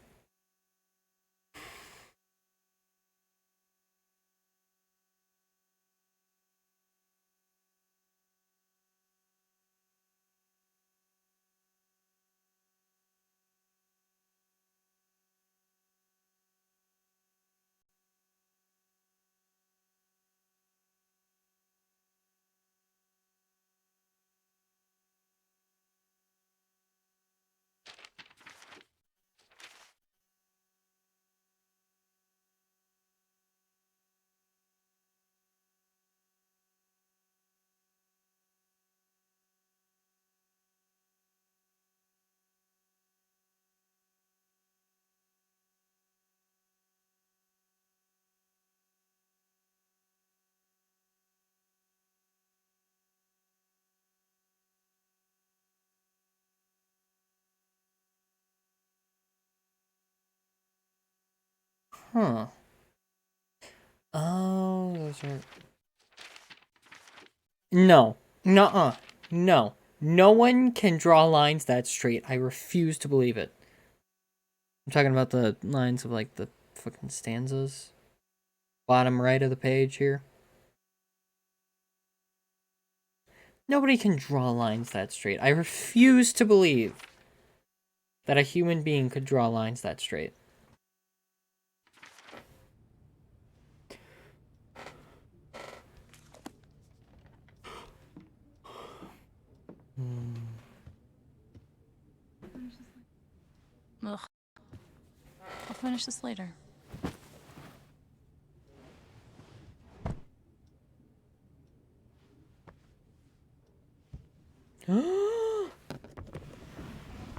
[SPEAKER 1] Huh. Oh, those are... No. Nuh-uh. No. No one can draw lines that straight. I refuse to believe it. I'm talking about the lines of, like, the fucking stanzas. Bottom right of the page here. Nobody can draw lines that straight. I refuse to believe that a human being could draw lines that straight.
[SPEAKER 2] Ugh. I'll finish this later.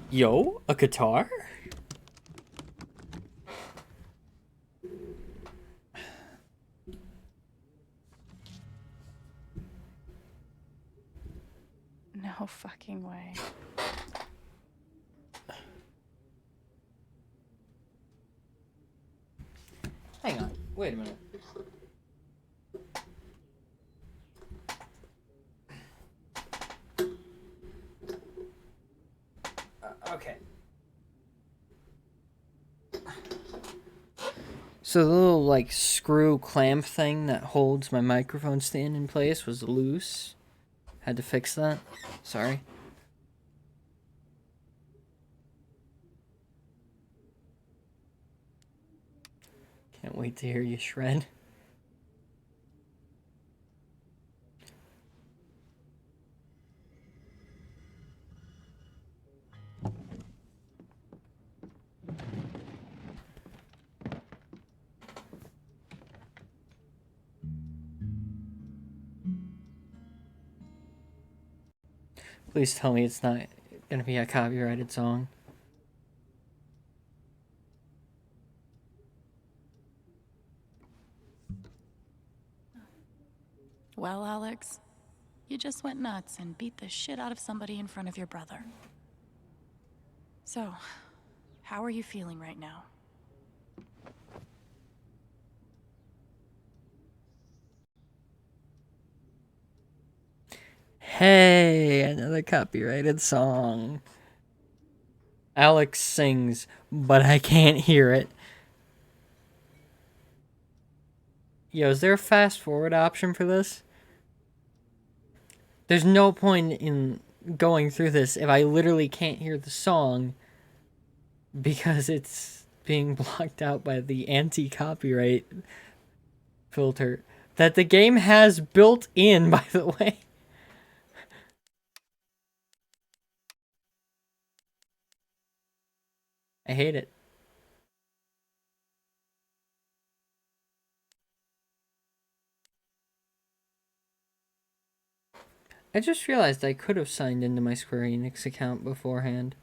[SPEAKER 1] Yo, a guitar?
[SPEAKER 3] No fucking way.
[SPEAKER 1] Hang on. Wait a minute. Okay. So the little, like, screw clamp thing that holds my microphone stand in place was loose. Had to fix that. Sorry. Can't wait to hear you shred. Please tell me it's not gonna be a copyrighted song.
[SPEAKER 2] Well, Alex, you just went nuts and beat the shit out of somebody in front of your brother. So, how are you feeling right now?
[SPEAKER 1] Hey, another copyrighted song. Alex sings, but I can't hear it. Yo, is there a fast forward option for this? There's no point in going through this if I literally can't hear the song because it's being blocked out by the anti-copyright filter that the game has built in, by the way. I hate it. I just realized I could have signed into my Square Enix account beforehand.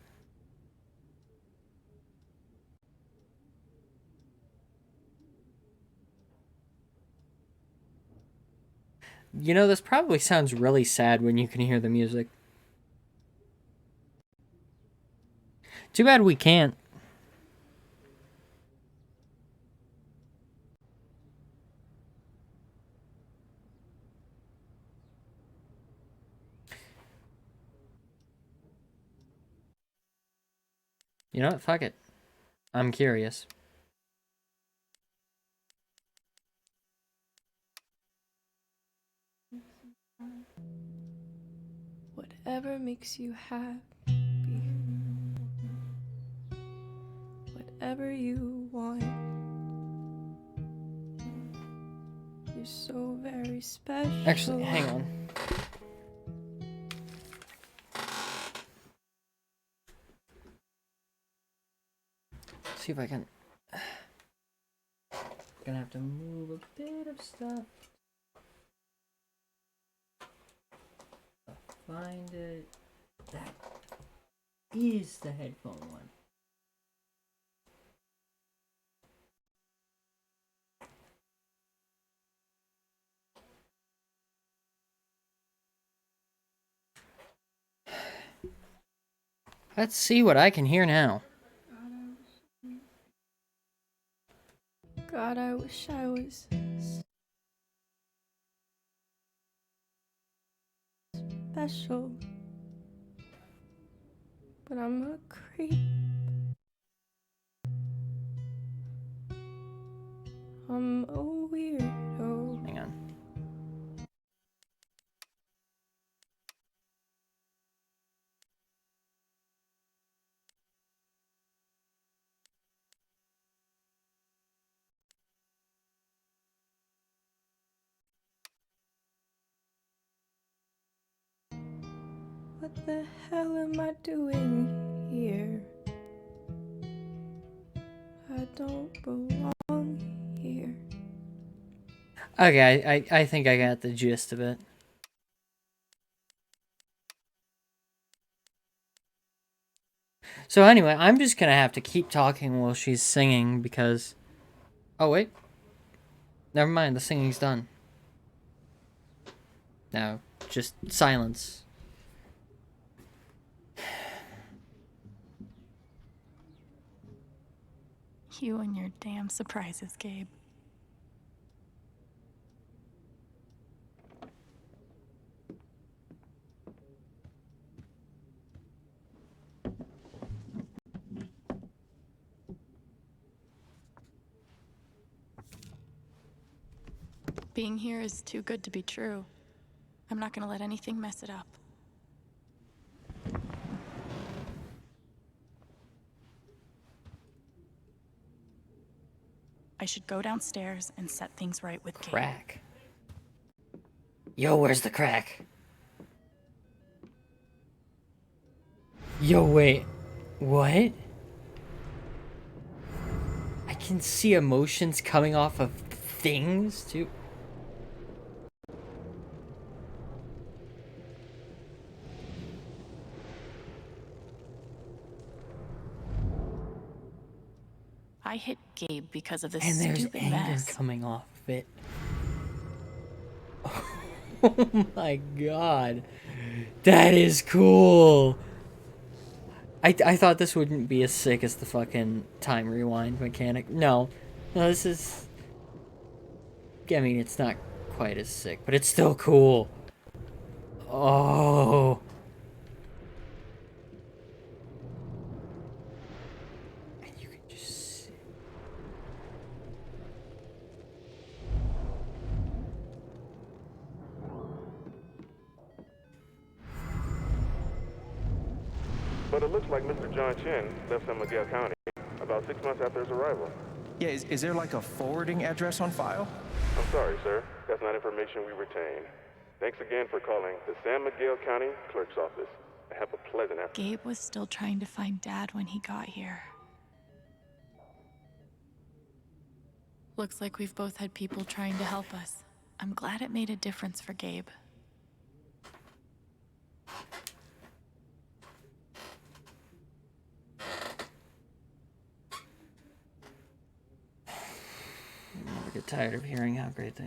[SPEAKER 1] You know, this probably sounds really sad when you can hear the music. Too bad we can't. You know what? Fuck it. I'm curious.
[SPEAKER 13] Whatever makes you happy. Whatever you want. You're so very special.
[SPEAKER 1] Actually, hang on. See if I can. Gonna have to move a bit of stuff. Find it. That is the headphone one. Let's see what I can hear now.
[SPEAKER 13] God, I wish I was special. But I'm a creep. I'm a weirdo.
[SPEAKER 1] Hang on.
[SPEAKER 13] What the hell am I doing here? I don't belong here.
[SPEAKER 1] Okay, I think I got the gist of it. So anyway, I'm just gonna have to keep talking while she's singing because... Oh, wait. Never mind, the singing's done. Now, just silence.
[SPEAKER 2] You and your damn surprises, Gabe. Being here is too good to be true. I'm not gonna let anything mess it up. I should go downstairs and set things right with Gabe.
[SPEAKER 1] Crack. Yo, where's the crack? Yo, wait. What? I can see emotions coming off of things, too.
[SPEAKER 2] I hit Gabe because of this
[SPEAKER 1] And there's
[SPEAKER 2] stupid
[SPEAKER 1] anger
[SPEAKER 2] mess.
[SPEAKER 1] coming off of it. Oh my god. That is cool. I thought this wouldn't be as sick as the fucking time rewind mechanic. No. No, this is... I mean, it's not quite as sick, but it's still cool. Oh. And you can just see...
[SPEAKER 14] But it looks like Mr. John Chen left San Miguel County about 6 months after his arrival.
[SPEAKER 4] Yeah, is there like a forwarding address on file?
[SPEAKER 14] I'm sorry, sir. That's not information we retain. Thanks again for calling the San Miguel County Clerk's Office. Have a pleasant afternoon.
[SPEAKER 2] Gabe was still trying to find Dad when he got here. Looks like we've both had people trying to help us. I'm glad it made a difference for Gabe.
[SPEAKER 1] Never get tired of hearing how great they...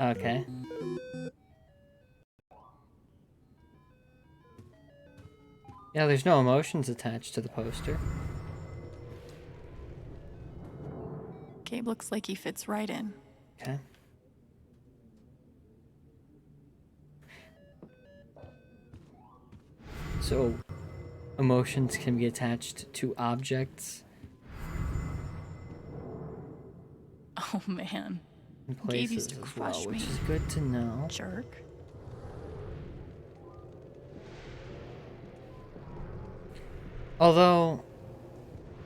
[SPEAKER 1] Okay. Yeah, there's no emotions attached to the poster.
[SPEAKER 2] Gabe looks like he fits right in.
[SPEAKER 1] Okay. So, emotions can be attached to objects
[SPEAKER 2] Oh man.
[SPEAKER 1] and
[SPEAKER 2] Gabe
[SPEAKER 1] places
[SPEAKER 2] used to
[SPEAKER 1] as
[SPEAKER 2] crush
[SPEAKER 1] well, which
[SPEAKER 2] me.
[SPEAKER 1] is good to know.
[SPEAKER 2] Jerk.
[SPEAKER 1] Although,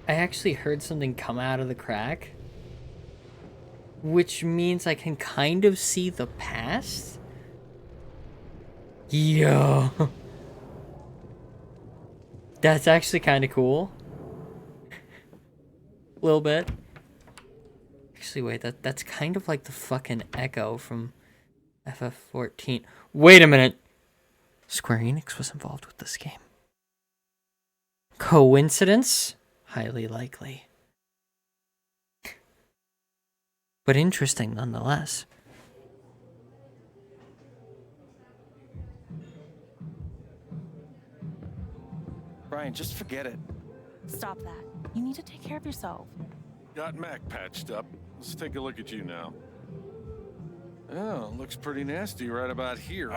[SPEAKER 1] I actually heard something come out of the crack, which means I can kind of see the past. Yo. That's actually kind of cool. A little bit. Actually, wait, that's kind of like the fucking Echo from FF14. Wait a minute. Square Enix was involved with this game. Coincidence? Highly likely. But interesting nonetheless.
[SPEAKER 4] Brian, just forget it.
[SPEAKER 3] Stop that. You need to take care of yourself.
[SPEAKER 11] Got Mac patched up. Let's take a look at you now. Oh, looks pretty nasty right about here.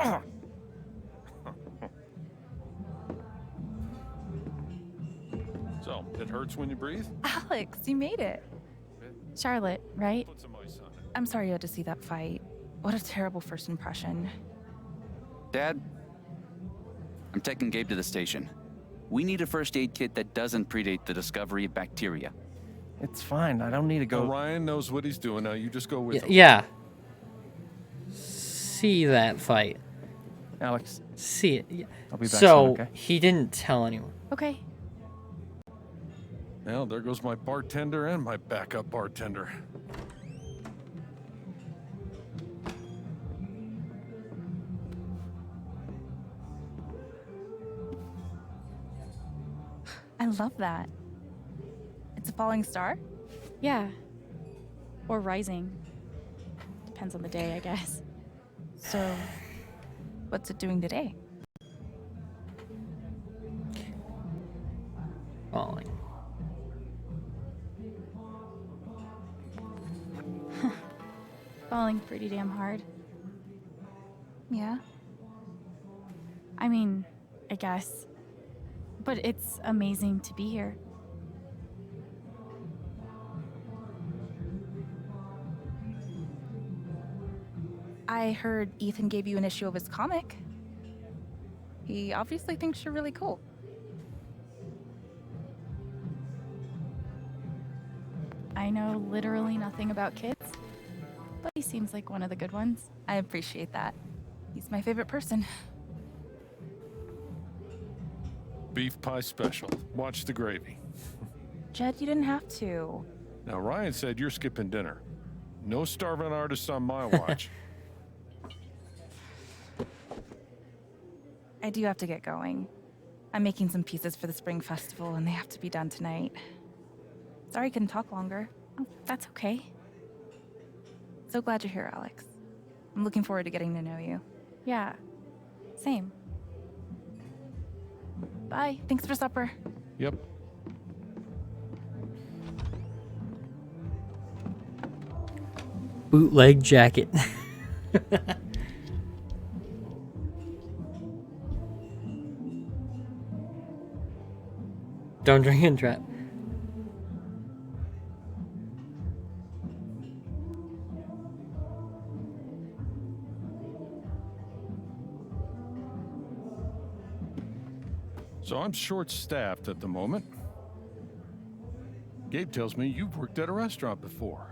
[SPEAKER 11] So, it hurts when you breathe?
[SPEAKER 3] Alex, you made it. Charlotte, right?
[SPEAKER 11] Put some ice on it.
[SPEAKER 3] I'm sorry you had to see that fight. What a terrible first impression.
[SPEAKER 9] Dad, I'm taking Gabe to the station. We need a first aid kit that doesn't predate the discovery of bacteria.
[SPEAKER 4] It's fine. I don't need to go.
[SPEAKER 11] Orion knows what he's doing now. You just go with him.
[SPEAKER 1] Yeah. See that fight.
[SPEAKER 4] Alex.
[SPEAKER 1] See it. Yeah.
[SPEAKER 4] I'll be back
[SPEAKER 1] so
[SPEAKER 4] soon, okay?
[SPEAKER 1] he didn't tell anyone.
[SPEAKER 3] Okay.
[SPEAKER 11] Well, there goes my bartender and my backup bartender.
[SPEAKER 3] I love that. It's a falling star?
[SPEAKER 2] Yeah. Or rising. Depends on the day, I guess.
[SPEAKER 3] So, what's it doing today?
[SPEAKER 1] Falling.
[SPEAKER 2] Falling pretty damn hard.
[SPEAKER 3] Yeah?
[SPEAKER 2] I mean, I guess. But it's amazing to be here.
[SPEAKER 3] I heard Ethan gave you an issue of his comic. He obviously thinks you're really cool.
[SPEAKER 2] I know literally nothing about kids, but he seems like one of the good ones.
[SPEAKER 3] I appreciate that. He's my favorite person.
[SPEAKER 11] Beef pie special. Watch the gravy.
[SPEAKER 3] Jed, you didn't have to.
[SPEAKER 11] Now, Ryan said you're skipping dinner. No starving artists on my watch.
[SPEAKER 3] I do have to get going. I'm making some pieces for the spring festival and they have to be done tonight. Sorry I couldn't talk longer.
[SPEAKER 2] Oh, that's okay.
[SPEAKER 3] So glad you're here, Alex. I'm looking forward to getting to know you.
[SPEAKER 2] Yeah. Same.
[SPEAKER 3] Bye. Thanks for supper.
[SPEAKER 11] Yep.
[SPEAKER 1] Bootleg jacket. Don't drink and trap.
[SPEAKER 11] So I'm short-staffed at the moment. Gabe tells me you've worked at a restaurant before.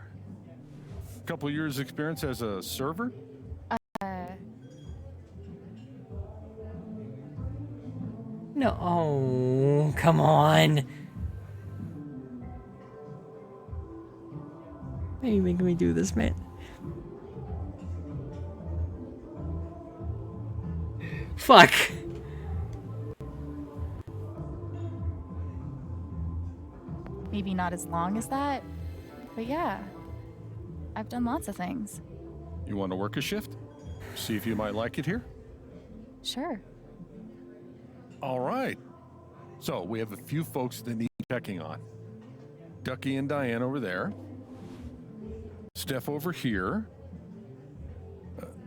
[SPEAKER 11] Couple years experience as a server?
[SPEAKER 1] No, oh, come on. Why are you making me do this, man? Fuck.
[SPEAKER 2] Maybe not as long as that, but yeah. I've done lots of things.
[SPEAKER 11] You want to work a shift? See if you might like it here?
[SPEAKER 2] Sure.
[SPEAKER 11] All right. So we have a few folks that need checking on. Ducky and Diane over there. Steph over here.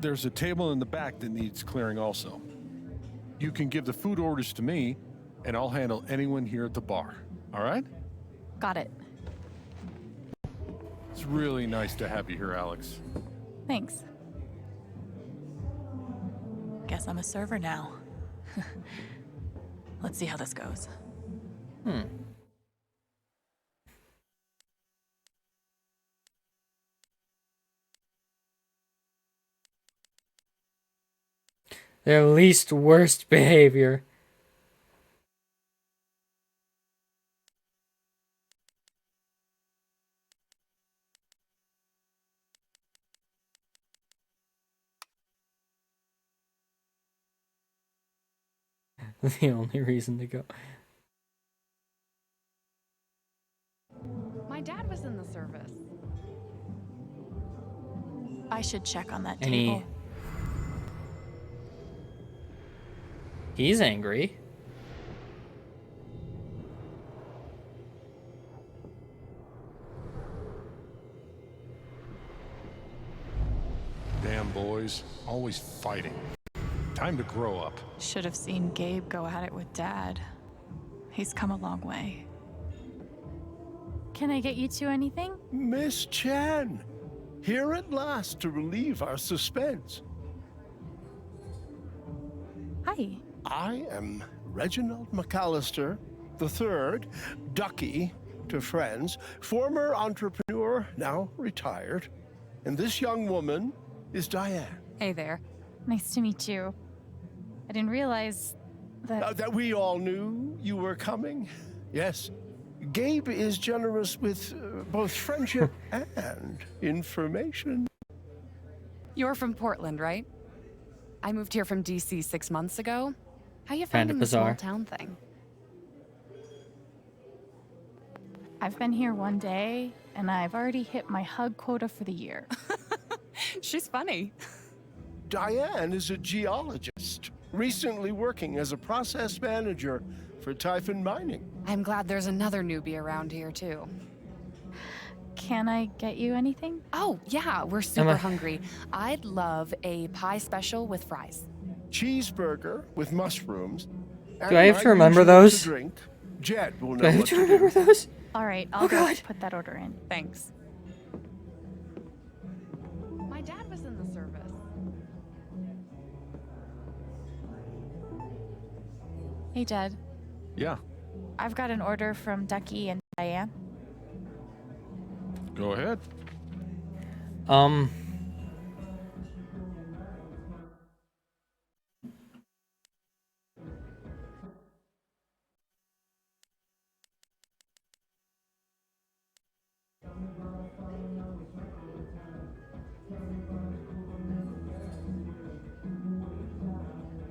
[SPEAKER 11] There's a table in the back that needs clearing also. You can give the food orders to me, and I'll handle anyone here at the bar. All right?
[SPEAKER 2] Got it.
[SPEAKER 11] It's really nice to have you here, Alex.
[SPEAKER 2] Thanks. Guess I'm a server now. Let's see how this goes.
[SPEAKER 1] Their least worst behavior. The only reason to go.
[SPEAKER 15] My dad was in the service.
[SPEAKER 2] I should check on that
[SPEAKER 1] Any...
[SPEAKER 2] table.
[SPEAKER 1] He's angry.
[SPEAKER 11] boys, always fighting. Time to grow up.
[SPEAKER 2] Should have seen Gabe go at it with Dad. He's come a long way.
[SPEAKER 3] Can I get you two anything?
[SPEAKER 15] Miss Chan, here at last to relieve our suspense.
[SPEAKER 3] Hi.
[SPEAKER 15] I am Reginald McAllister III, Ducky to friends, former entrepreneur, now retired. And this young woman is Diane.
[SPEAKER 3] Hey there. Nice to meet you. I didn't realize that...
[SPEAKER 15] That we all knew you were coming. Yes. Gabe is generous with both friendship and information.
[SPEAKER 16] You're from Portland, right? I moved here from DC 6 months ago. How you
[SPEAKER 1] Kinda
[SPEAKER 16] finding the small
[SPEAKER 1] bizarre.
[SPEAKER 16] town thing?
[SPEAKER 3] I've been here one day, and I've already hit my hug quota for the year.
[SPEAKER 16] She's funny.
[SPEAKER 15] Diane is a geologist, recently working as a process manager for Typhon Mining.
[SPEAKER 16] I'm glad there's another newbie around here, too.
[SPEAKER 3] Can I get you anything?
[SPEAKER 16] Oh, yeah, we're super hungry. I'd love a pie special with fries.
[SPEAKER 15] Cheeseburger with mushrooms.
[SPEAKER 1] Do I have to remember those?
[SPEAKER 15] Drink. Jed will know
[SPEAKER 1] Do I have
[SPEAKER 15] what
[SPEAKER 1] to
[SPEAKER 15] to
[SPEAKER 1] remember
[SPEAKER 15] do.
[SPEAKER 1] those?
[SPEAKER 3] All right, I'll go put that order in.
[SPEAKER 16] Thanks. My dad was in the service.
[SPEAKER 3] Hey, Dad.
[SPEAKER 11] Yeah,
[SPEAKER 3] I've got an order from Ducky and Diane.
[SPEAKER 11] go ahead.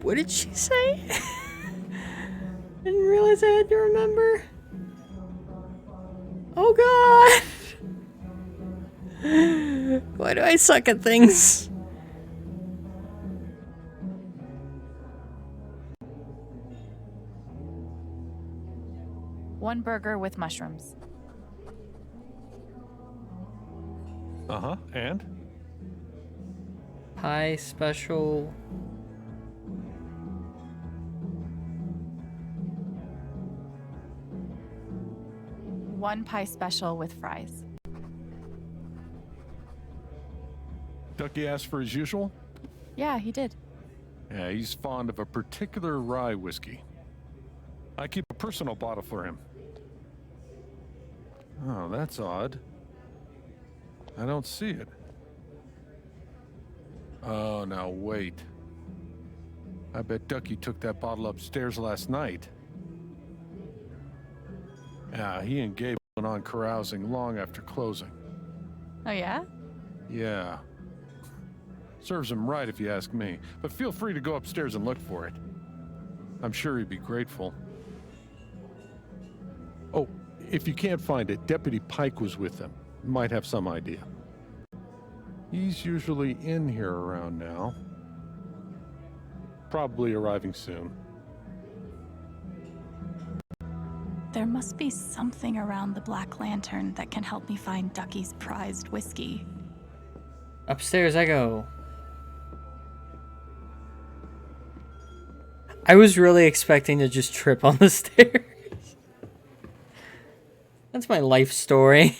[SPEAKER 1] What did she say? Didn't realize I had to remember. Oh god! Why do I suck at things?
[SPEAKER 3] One burger with mushrooms.
[SPEAKER 11] Uh-huh, and?
[SPEAKER 1] Pie special.
[SPEAKER 3] One pie special with fries.
[SPEAKER 11] Ducky asked for his usual?
[SPEAKER 3] Yeah, he did.
[SPEAKER 11] Yeah, he's fond of a particular rye whiskey. I keep a personal bottle for him. Oh, that's odd. I don't see it. Oh, now wait. I bet Ducky took that bottle upstairs last night. Yeah, he and Gabe went on carousing long after closing.
[SPEAKER 3] Oh, yeah?
[SPEAKER 11] Yeah. Serves him right if you ask me, but feel free to go upstairs and look for it. I'm sure he'd be grateful. Oh, if you can't find it, Deputy Pike was with them. Might have some idea. He's usually in here around now. Probably arriving soon.
[SPEAKER 2] There must be something around the Black Lantern that can help me find Ducky's prized whiskey.
[SPEAKER 1] Upstairs I go. I was really expecting to just trip on the stairs. That's my life story.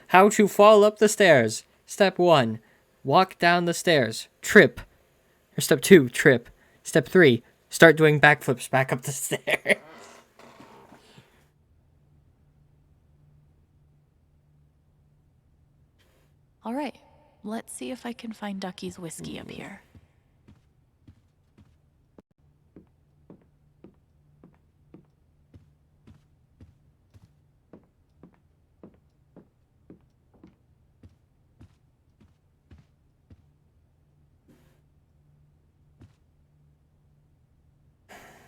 [SPEAKER 1] How to fall up the stairs. Step 1, walk down the stairs. Trip. Or step 2, trip. Step 3, start doing backflips back up the stairs.
[SPEAKER 2] All right, let's see if I can find Ducky's whiskey up here.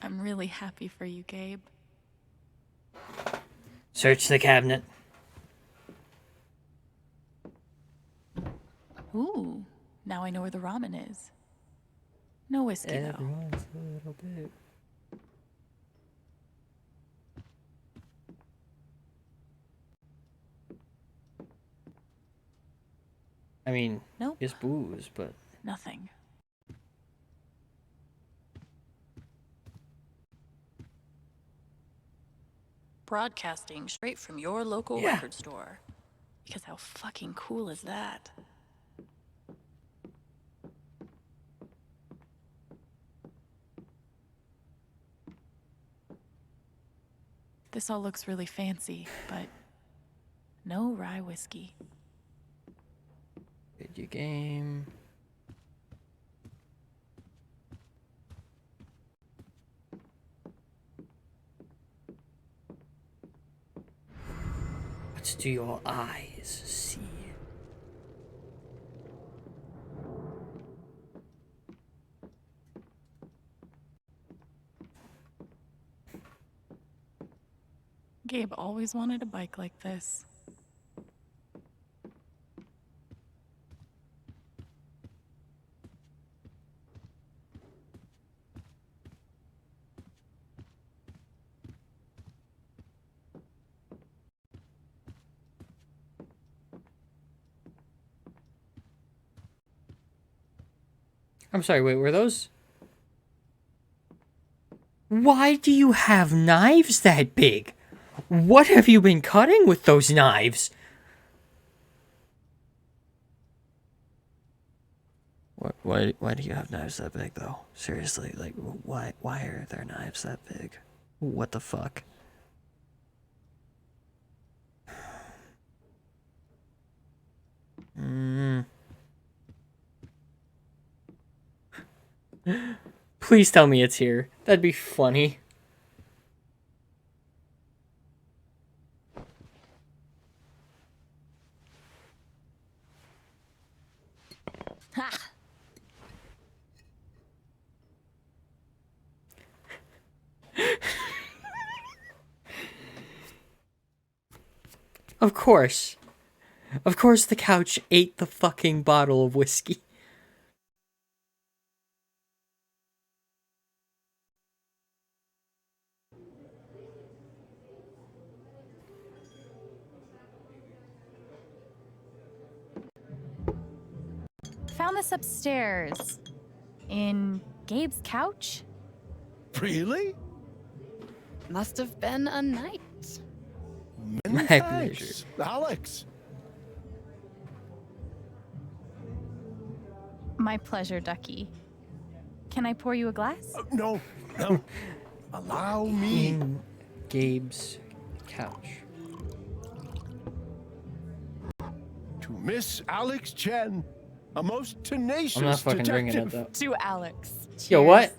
[SPEAKER 2] I'm really happy for you, Gabe.
[SPEAKER 1] Search the cabinet.
[SPEAKER 2] Ooh, now I know where the ramen is. No whiskey, though.
[SPEAKER 1] Everyone's a little bit. I mean,
[SPEAKER 2] Nope.
[SPEAKER 1] it's booze, but
[SPEAKER 2] Nothing.
[SPEAKER 10] Broadcasting straight from your local
[SPEAKER 1] Yeah.
[SPEAKER 10] record store. Because how fucking cool is that?
[SPEAKER 2] This all looks really fancy, but no rye whiskey.
[SPEAKER 1] video game. What do your eyes see?
[SPEAKER 2] Gabe always wanted a bike like this.
[SPEAKER 1] I'm sorry, wait, were those? Why do you have knives that big? What have you been cutting with those knives? Why do you have knives that big, though? Seriously, like, why are there knives that big? What the fuck? Please tell me it's here. That'd be funny.
[SPEAKER 3] Ha!
[SPEAKER 1] Of course. Of course the couch ate the fucking bottle of whiskey.
[SPEAKER 3] Found this upstairs. In Gabe's couch?
[SPEAKER 15] Really?
[SPEAKER 16] Must have been a night.
[SPEAKER 15] Many
[SPEAKER 1] My
[SPEAKER 15] thanks,
[SPEAKER 1] pleasure.
[SPEAKER 15] Alex.
[SPEAKER 3] My pleasure, Ducky. Can I pour you a glass?
[SPEAKER 15] No. Allow me.
[SPEAKER 1] In Gabe's couch.
[SPEAKER 15] To Miss Alex Chen, a most tenacious
[SPEAKER 1] I'm not fucking drinking it,
[SPEAKER 15] detective.
[SPEAKER 1] though.
[SPEAKER 3] To Alex.
[SPEAKER 1] Yo, what?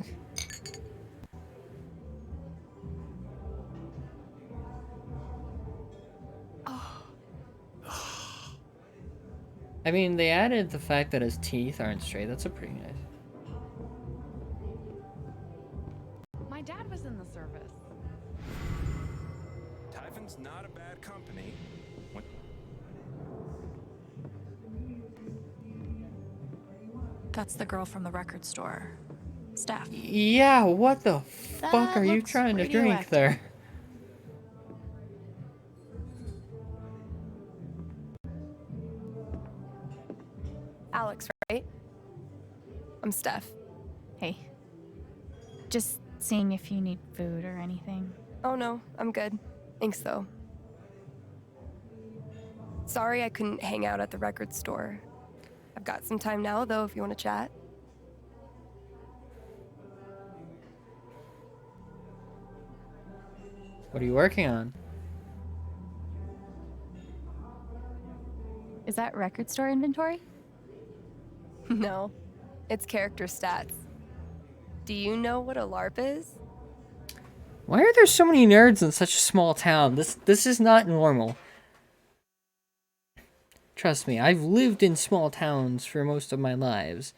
[SPEAKER 1] I mean, they added the fact that his teeth aren't straight. That's a pretty nice.
[SPEAKER 16] My dad was in the service.
[SPEAKER 4] Typhon's not a bad company.
[SPEAKER 2] That's the girl from the record store. Steph.
[SPEAKER 1] Yeah, what the fuck
[SPEAKER 2] That
[SPEAKER 1] are you
[SPEAKER 2] looks
[SPEAKER 1] trying to drink
[SPEAKER 2] radioactive.
[SPEAKER 1] there?
[SPEAKER 5] Alex, right? I'm Steph.
[SPEAKER 3] Hey. Just seeing if you need food or anything.
[SPEAKER 5] Oh no, I'm good. Thanks though. Sorry I couldn't hang out at the record store. I've got some time now though if you want to chat.
[SPEAKER 1] What are you working on?
[SPEAKER 3] Is that record store inventory?
[SPEAKER 5] No, it's character stats. Do you know what a LARP is?
[SPEAKER 1] Why are there so many nerds in such a small town? This is not normal. Trust me, I've lived in small towns for most of my lives.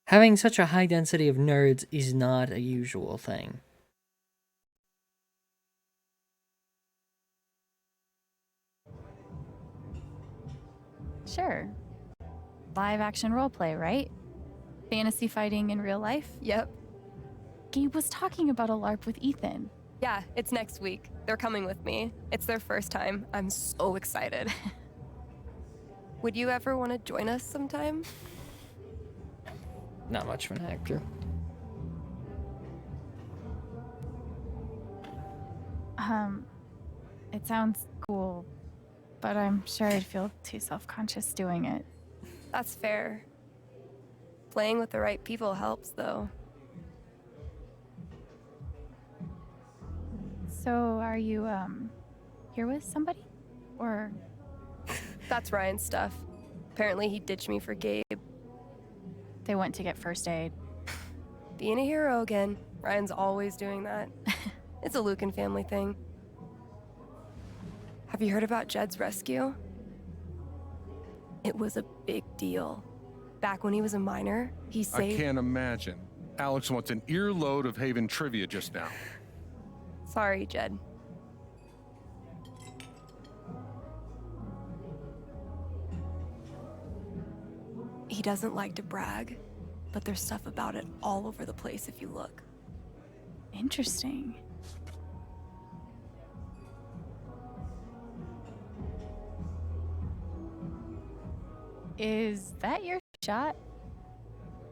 [SPEAKER 1] Having such a high density of nerds is not a usual thing.
[SPEAKER 3] Sure. Live action roleplay, right? Fantasy fighting in real life?
[SPEAKER 5] Yep.
[SPEAKER 3] Gabe was talking about a LARP with Ethan.
[SPEAKER 5] Yeah, it's next week. They're coming with me. It's their first time. I'm so excited. Would you ever want to join us sometime?
[SPEAKER 1] Not much of an actor.
[SPEAKER 3] It sounds cool, but I'm sure I'd feel too self-conscious doing it.
[SPEAKER 5] That's fair. Playing with the right people helps, though.
[SPEAKER 3] So, are you, here with somebody? Or...
[SPEAKER 5] That's Ryan's stuff. Apparently he ditched me for Gabe.
[SPEAKER 3] They went to get first aid.
[SPEAKER 5] Being a hero again. Ryan's always doing that. It's a Lucan family thing. Have you heard about Jed's rescue? It was a big deal. Back when he was a minor, he saved...
[SPEAKER 11] I can't imagine. Alex wants an earload of Haven trivia just now.
[SPEAKER 5] Sorry, Jed. He doesn't like to brag, but there's stuff about it all over the place if you look.
[SPEAKER 3] Interesting. Is that your shot?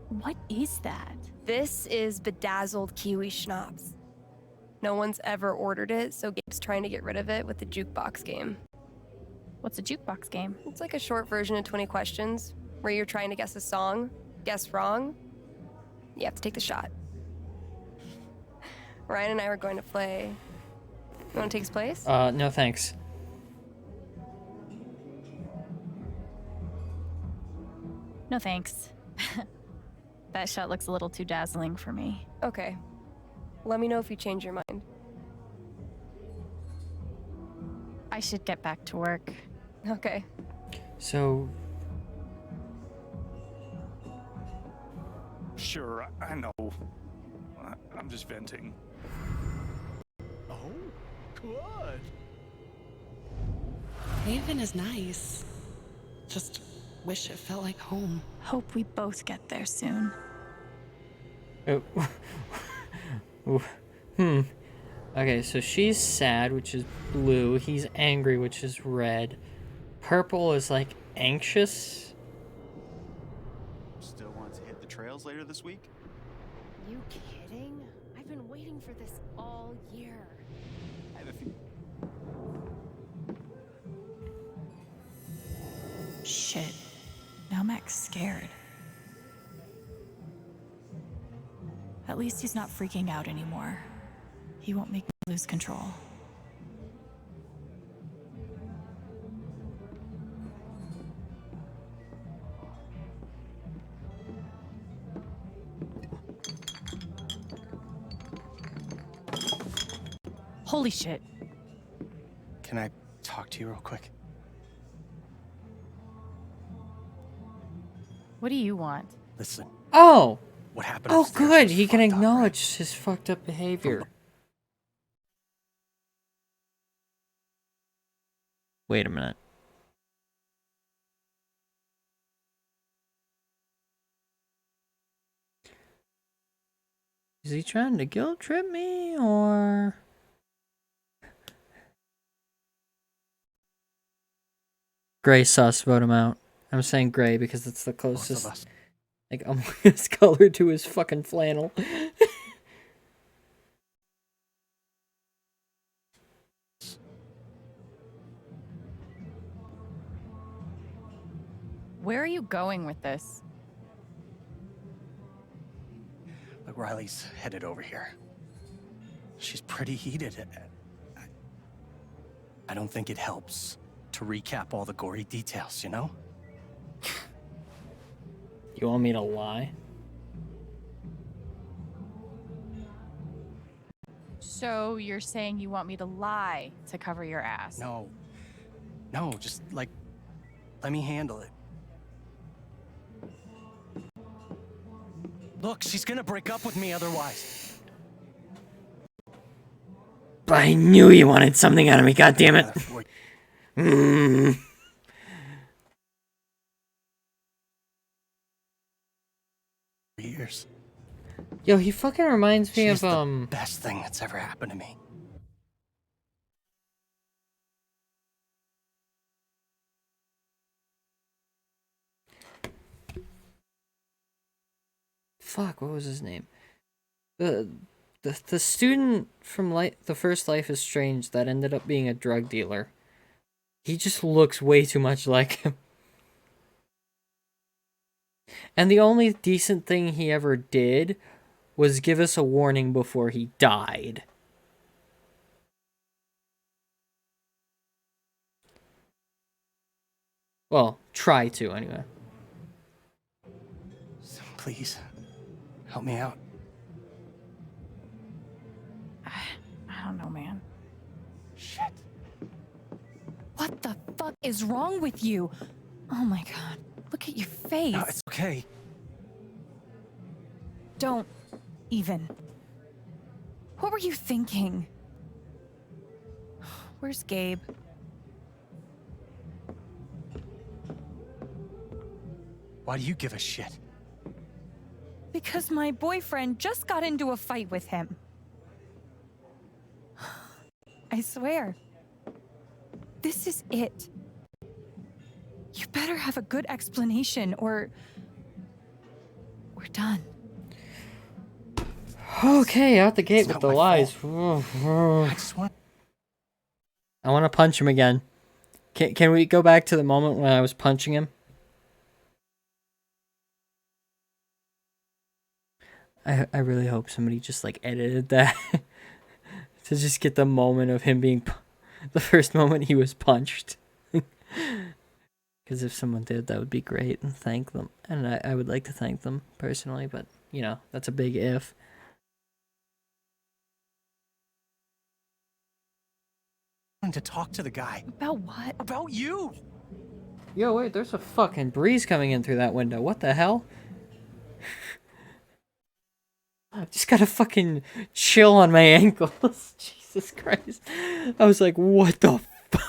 [SPEAKER 3] What is that?
[SPEAKER 5] This is bedazzled kiwi schnapps. No one's ever ordered it, so Gabe's trying to get rid of it with the jukebox game.
[SPEAKER 3] What's a jukebox game?
[SPEAKER 5] It's like a short version of 20 questions, where you're trying to guess a song, guess wrong, you have to take the shot. Ryan and I were going to play. You want to take his place?
[SPEAKER 1] No thanks.
[SPEAKER 3] No thanks. That shot looks a little too dazzling for me.
[SPEAKER 5] Okay. Let me know if you change your mind.
[SPEAKER 3] I should get back to work.
[SPEAKER 5] Okay.
[SPEAKER 1] So...
[SPEAKER 17] Sure, I know. I'm just venting.
[SPEAKER 15] Oh, good.
[SPEAKER 16] Haven is nice. Just wish it felt like home.
[SPEAKER 3] Hope we both get there soon.
[SPEAKER 1] Oh. Okay, so she's sad, which is blue. He's angry, which is red. Purple is like anxious.
[SPEAKER 18] Still want to hit the trails later this week?
[SPEAKER 6] You kidding? I've been waiting for this all year.
[SPEAKER 18] I have a few.
[SPEAKER 3] Shit. Now Mac's scared. At least he's not freaking out anymore. He won't make me lose control. Holy shit.
[SPEAKER 12] Can I talk to you real quick?
[SPEAKER 3] What do you want?
[SPEAKER 12] Listen.
[SPEAKER 1] Oh!
[SPEAKER 12] What happened
[SPEAKER 1] Oh,
[SPEAKER 12] upstairs
[SPEAKER 1] good.
[SPEAKER 12] was
[SPEAKER 1] He can
[SPEAKER 12] fucked up,
[SPEAKER 1] acknowledge his fucked up behavior. Wait a minute. Is he trying to guilt trip me, or... Gray sus, vote him out. I'm saying gray because it's the closest, like, almost color to his fucking flannel.
[SPEAKER 3] Where are you going with this?
[SPEAKER 12] Look, Riley's headed over here. She's pretty heated. I don't think it helps to recap all the gory details, you know?
[SPEAKER 1] You want me to lie?
[SPEAKER 3] So you're saying you want me to lie to cover your ass?
[SPEAKER 12] No. No, just, like, let me handle it. Look, she's gonna break up with me otherwise.
[SPEAKER 1] I knew you wanted something out of me, goddammit.
[SPEAKER 12] Years.
[SPEAKER 1] Yo, he fucking reminds me
[SPEAKER 12] She's
[SPEAKER 1] of,
[SPEAKER 12] the best thing that's ever happened to me.
[SPEAKER 1] fuck, what was his name? The student from the first Life is Strange that ended up being a drug dealer. He just looks way too much like him. And the only decent thing he ever did was give us a warning before he died. Well, try to, anyway.
[SPEAKER 12] Please, help me out.
[SPEAKER 3] I don't know, man.
[SPEAKER 12] Shit.
[SPEAKER 3] What the fuck is wrong with you? Oh my god. Look at your face.
[SPEAKER 12] No, it's okay.
[SPEAKER 3] Don't even. What were you thinking? Where's Gabe?
[SPEAKER 12] Why do you give a shit?
[SPEAKER 3] Because my boyfriend just got into a fight with him. I swear. This is it. You better have a good explanation or we're done.
[SPEAKER 1] Okay, out the gate
[SPEAKER 12] It's
[SPEAKER 1] with
[SPEAKER 12] not
[SPEAKER 1] the
[SPEAKER 12] my
[SPEAKER 1] lies.
[SPEAKER 12] I just want...
[SPEAKER 1] I want to punch him again. Can we go back to the moment when I was punching him? I really hope somebody just like edited that to just get the moment of him being the first moment he was punched. Because if someone did, that would be great, and thank them. And I would like to thank them personally, but you know, that's a big if.
[SPEAKER 12] To talk to the guy.
[SPEAKER 3] About what?
[SPEAKER 12] About you!
[SPEAKER 1] Yo, wait, there's a fucking breeze coming in through that window. What the hell? I just got a fucking chill on my ankles. Jesus Christ. I was like, what the fuck?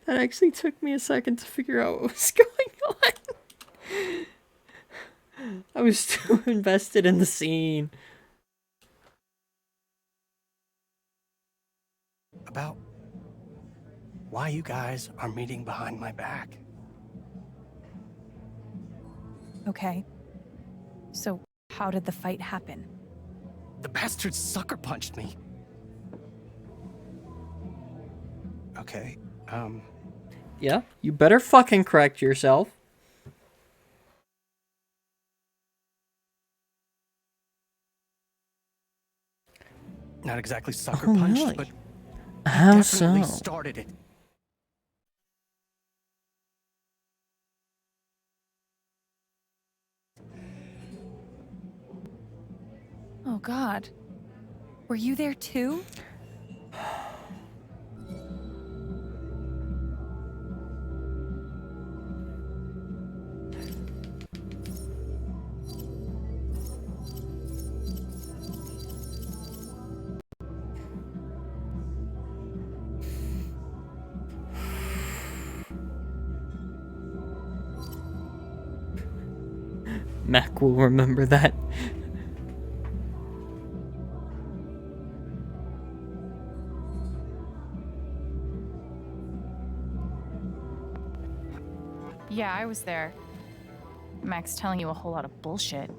[SPEAKER 1] That actually took me a second to figure out what was going on. I was too invested in the scene.
[SPEAKER 12] About why you guys are meeting behind my back.
[SPEAKER 3] Okay. So, how did the fight happen?
[SPEAKER 12] The bastard sucker punched me. Okay,
[SPEAKER 1] Yeah, you better fucking correct yourself.
[SPEAKER 12] not exactly sucker
[SPEAKER 1] Oh,
[SPEAKER 12] punched,
[SPEAKER 1] really?
[SPEAKER 12] but
[SPEAKER 1] How
[SPEAKER 12] definitely
[SPEAKER 1] so?
[SPEAKER 12] started it.
[SPEAKER 3] Oh god. Were you there too?
[SPEAKER 1] Mac will remember that.
[SPEAKER 3] Yeah, I was there. Mac's telling you a whole lot of bullshit.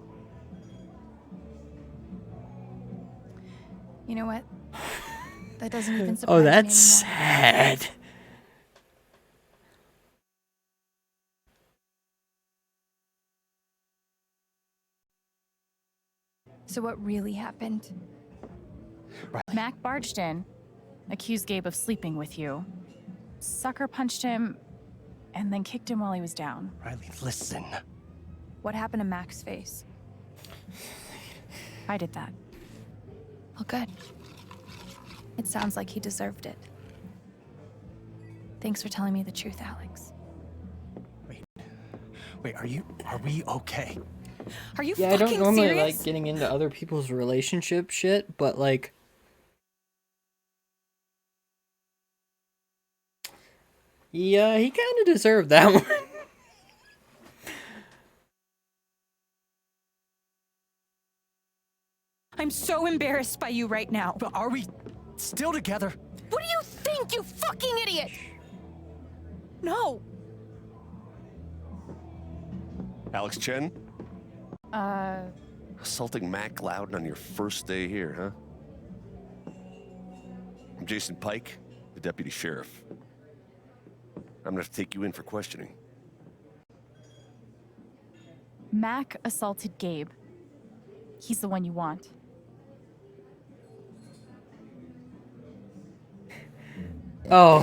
[SPEAKER 6] You know what? That doesn't even surprise
[SPEAKER 1] Oh,
[SPEAKER 6] me
[SPEAKER 1] that's
[SPEAKER 6] anymore.
[SPEAKER 1] sad.
[SPEAKER 6] So what really happened?
[SPEAKER 3] Mac barged in, accused Gabe of sleeping with you, sucker punched him, and then kicked him while he was down.
[SPEAKER 12] Riley, listen.
[SPEAKER 6] What happened to Mac's face?
[SPEAKER 3] I did that.
[SPEAKER 6] Well, good. It sounds like he deserved it. Thanks for telling me the truth, Alex.
[SPEAKER 12] Wait, are we okay?
[SPEAKER 6] Are you
[SPEAKER 1] Yeah, I
[SPEAKER 6] fucking
[SPEAKER 1] don't normally
[SPEAKER 6] serious?
[SPEAKER 1] like getting into other people's relationship shit, but like, yeah, he kind of deserved that one.
[SPEAKER 6] I'm so embarrassed by you right now.
[SPEAKER 12] But are we still together?
[SPEAKER 6] What do you think, you fucking idiot? No.
[SPEAKER 18] Alex Chen,
[SPEAKER 19] Assaulting Mac Loudon on your first day here, huh? I'm Jason Pike, the deputy sheriff. I'm gonna have to take you in for questioning.
[SPEAKER 3] Mac assaulted Gabe. He's the one you want.
[SPEAKER 1] Oh,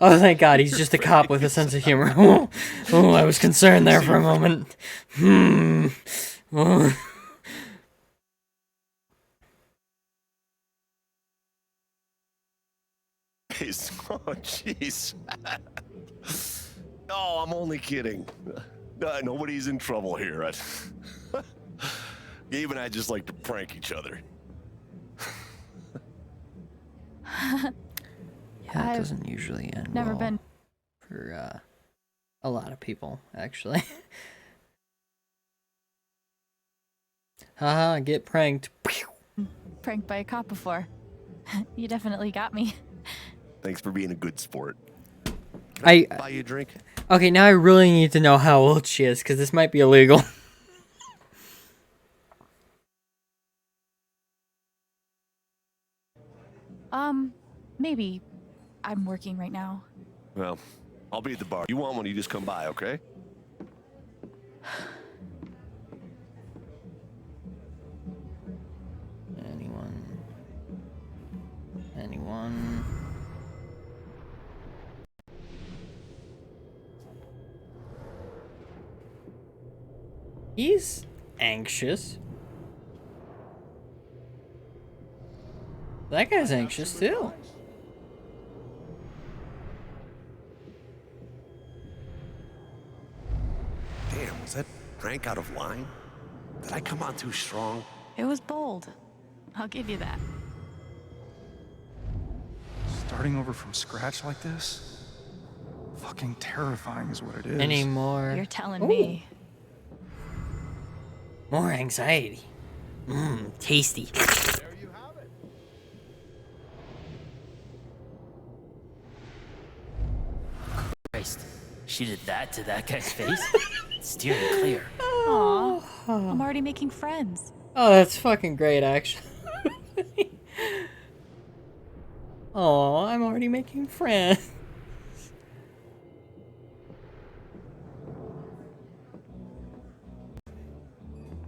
[SPEAKER 1] thank God, he's just a cop with a sense of humor. Oh, I was concerned there for a moment. Oh.
[SPEAKER 19] Oh, jeez. No, I'm only kidding. Nobody's in trouble here. Gabe and I just like to prank each other.
[SPEAKER 1] Yeah, it doesn't usually end
[SPEAKER 3] never
[SPEAKER 1] well
[SPEAKER 3] been
[SPEAKER 1] for a lot of people, actually. Haha, get pranked.
[SPEAKER 3] pranked by a cop before. You definitely got me.
[SPEAKER 19] Thanks for being a good sport. Can
[SPEAKER 1] I
[SPEAKER 19] buy you a drink?
[SPEAKER 1] Okay, now I really need to know how old she is, because this might be illegal.
[SPEAKER 3] Maybe. I'm working right now.
[SPEAKER 19] Well, I'll be at the bar. You want one, you just come by, okay?
[SPEAKER 1] Anyone? He's anxious. That guy's anxious too.
[SPEAKER 19] Damn, was that prank out of line? Did I come on too strong?
[SPEAKER 2] It was bold. I'll give you that.
[SPEAKER 17] Starting over from scratch like this? Fucking terrifying is what it is.
[SPEAKER 1] Anymore.
[SPEAKER 2] You're telling me.
[SPEAKER 1] More anxiety. Tasty.
[SPEAKER 20] Christ, she did that to that guy's face? Steering clear.
[SPEAKER 2] Aw, I'm already making friends.
[SPEAKER 1] Oh, that's fucking great, actually. Oh, I'm already making friends.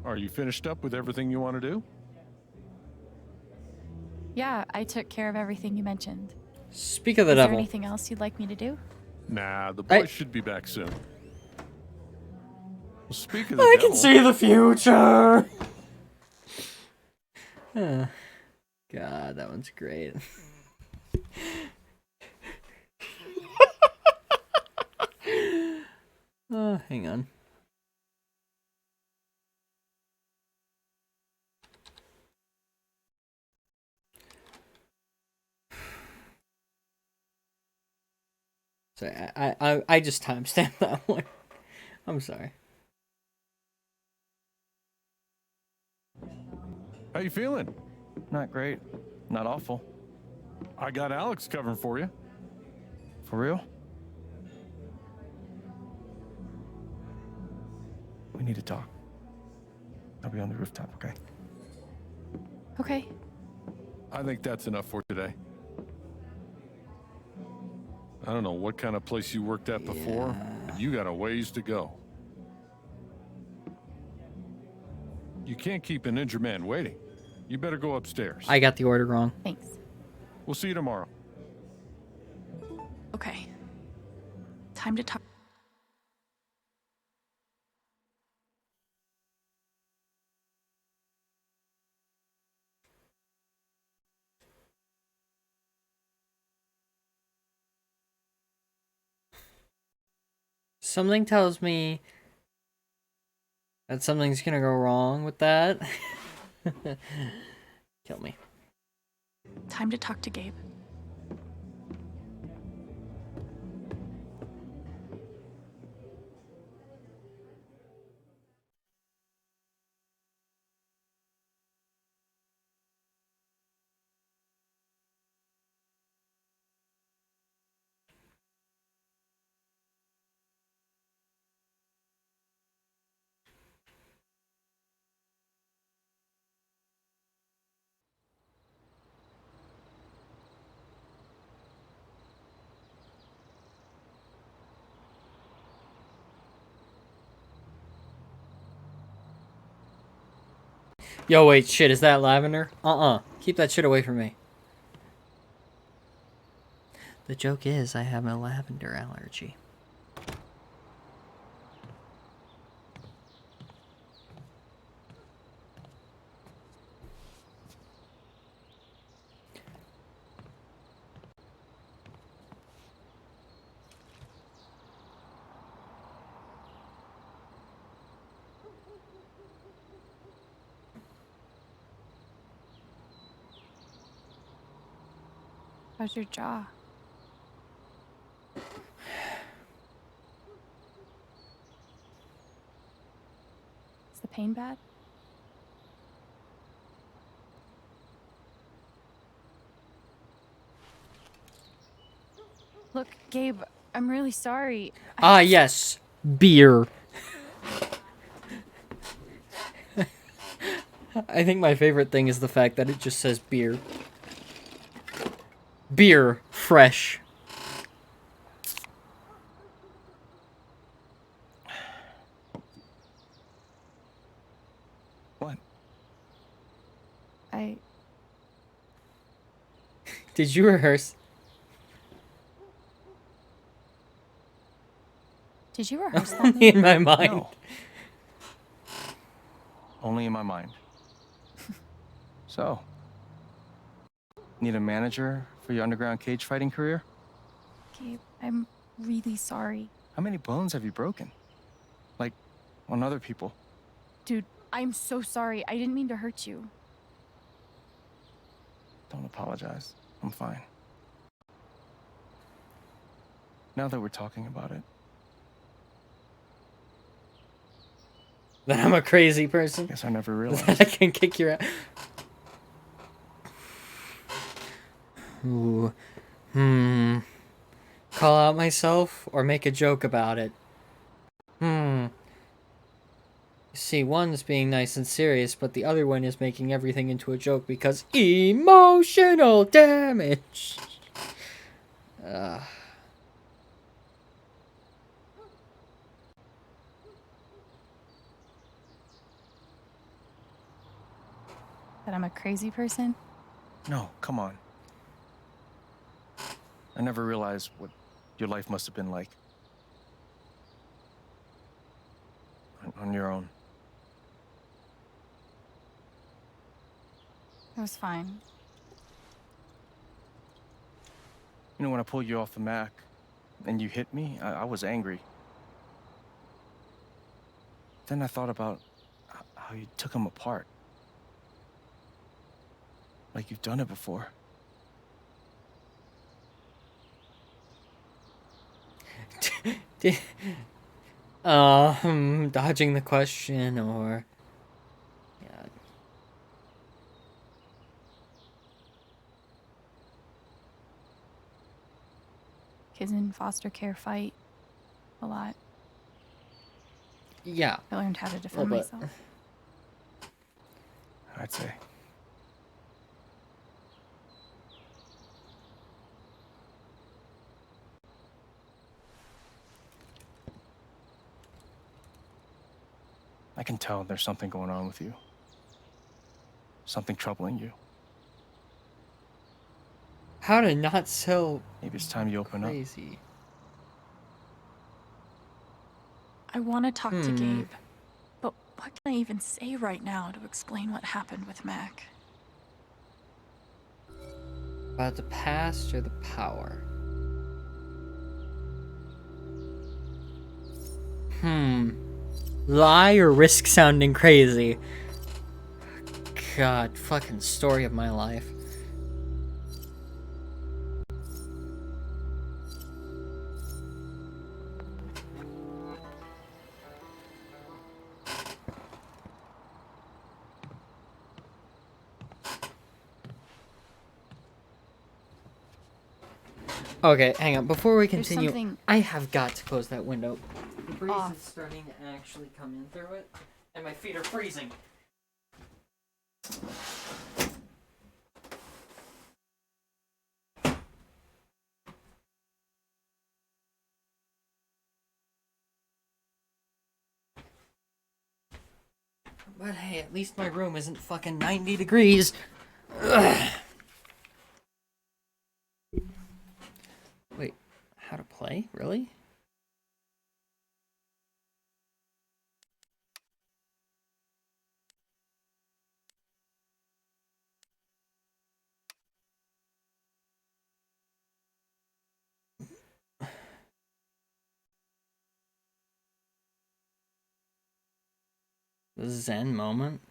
[SPEAKER 11] Are you finished up with everything you want to do?
[SPEAKER 3] Yeah, I took care of everything you mentioned.
[SPEAKER 1] Speak of the
[SPEAKER 3] Is
[SPEAKER 1] devil.
[SPEAKER 3] there anything else you'd like me to do?
[SPEAKER 11] Nah, the boys should be back soon. Well, speak of the
[SPEAKER 1] I
[SPEAKER 11] devil.
[SPEAKER 1] can see the future. God, that one's great. Oh, hang on. Sorry, I just timestamped that one. I'm sorry.
[SPEAKER 11] How you feeling?
[SPEAKER 4] Not great. Not awful.
[SPEAKER 11] I got Alex covering for you.
[SPEAKER 4] For real? We need to talk. I'll be on the rooftop, okay?
[SPEAKER 3] Okay.
[SPEAKER 11] I think that's enough for today. I don't know what kind of place you worked at before, but you got a ways to go. You can't keep an injured man waiting. You better go upstairs.
[SPEAKER 1] I got the order wrong.
[SPEAKER 3] Thanks.
[SPEAKER 11] We'll see you tomorrow.
[SPEAKER 2] Okay. Time to talk.
[SPEAKER 1] Something tells me that something's gonna go wrong with that. Kill me.
[SPEAKER 2] Time to talk to Gabe.
[SPEAKER 1] Yo, wait, shit, is that lavender? Keep that shit away from me. The joke is, I have a lavender allergy.
[SPEAKER 3] How's your jaw? Is the pain bad? Look, Gabe, I'm really sorry.
[SPEAKER 1] Yes. Beer. I think my favorite thing is the fact that it just says beer. Beer. Fresh.
[SPEAKER 4] What?
[SPEAKER 1] Did you rehearse?
[SPEAKER 3] Did you rehearse that?
[SPEAKER 1] Only in my mind.
[SPEAKER 4] No. Only in my mind. So, need a manager for your underground cage fighting career?
[SPEAKER 3] Gabe, I'm really sorry.
[SPEAKER 4] How many bones have you broken? Like, on other people?
[SPEAKER 3] Dude, I'm so sorry. I didn't mean to hurt you.
[SPEAKER 4] Don't apologize. I'm fine. Now that we're talking about it.
[SPEAKER 1] That I'm a crazy person?
[SPEAKER 4] Guess I never realized.
[SPEAKER 1] That I can kick your ass. Ooh. Call out myself or make a joke about it? You see, one's being nice and serious, but the other one is making everything into a joke because emotional damage.
[SPEAKER 3] That I'm a crazy person?
[SPEAKER 4] No, come on. I never realized what your life must have been like. On your own.
[SPEAKER 3] It was fine.
[SPEAKER 4] You know, when I pulled you off the Mac and you hit me, I was angry. Then I thought about how you took him apart. Like you've done it before.
[SPEAKER 1] Dodging the question or... Yeah.
[SPEAKER 3] Kids in foster care fight a lot.
[SPEAKER 1] Yeah.
[SPEAKER 3] I learned how to defend myself.
[SPEAKER 4] I'd say. I can tell there's something going on with you. Something troubling you.
[SPEAKER 1] How to not so...
[SPEAKER 4] Maybe it's time you open up.
[SPEAKER 1] Crazy.
[SPEAKER 2] I want to talk to Gabe, but what can I even say right now to explain what happened with Mac?
[SPEAKER 1] About the past or the power? Lie or risk sounding crazy? God, fucking story of my life. Okay, hang on. Before we continue, I have got to close that window. The breeze is starting to actually come in through it, and my feet are freezing. But hey, at least my room isn't fucking 90 degrees. Ugh. Wait, how to play? Really? The Zen moment?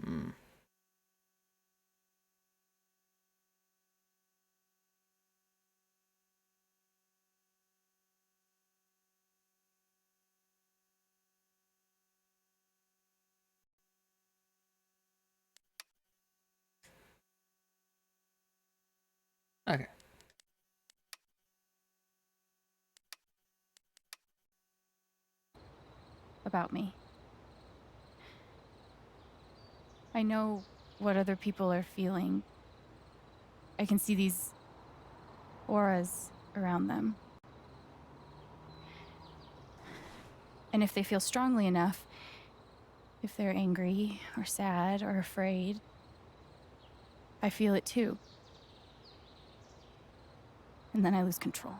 [SPEAKER 1] Hmm. Okay.
[SPEAKER 3] About me. I know what other people are feeling. I can see these auras around them. And if they feel strongly enough, if they're angry or sad or afraid, I feel it too. And then I lose control.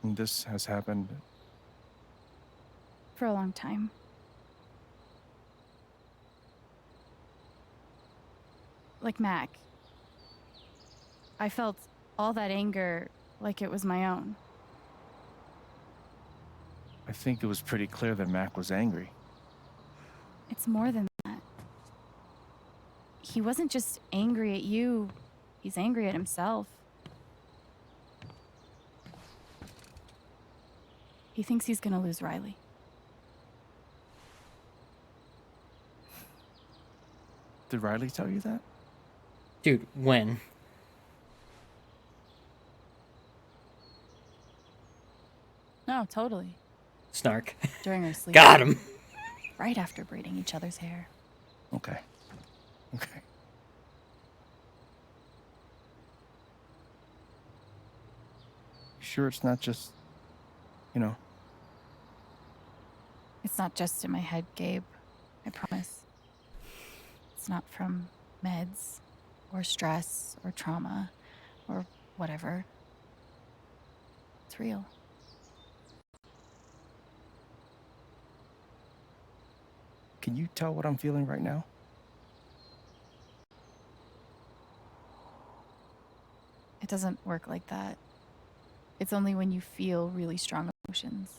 [SPEAKER 4] And this has happened.
[SPEAKER 3] For a long time. Like Mac. I felt all that anger like it was my own.
[SPEAKER 4] I think it was pretty clear that Mac was angry.
[SPEAKER 3] It's more than that. He wasn't just angry at you, he's angry at himself. He thinks he's gonna lose Riley.
[SPEAKER 4] Did Riley tell you that?
[SPEAKER 1] Dude, when?
[SPEAKER 3] No, totally.
[SPEAKER 1] Snark.
[SPEAKER 3] During our sleep.
[SPEAKER 1] Got him.
[SPEAKER 3] Right after braiding each other's hair.
[SPEAKER 4] Okay. Okay. Sure it's not just, you know.
[SPEAKER 3] It's not just in my head, Gabe. I promise. It's not from meds, or stress, or trauma, or whatever. It's real.
[SPEAKER 4] Can you tell what I'm feeling right now?
[SPEAKER 3] It doesn't work like that. It's only when you feel really strong emotions.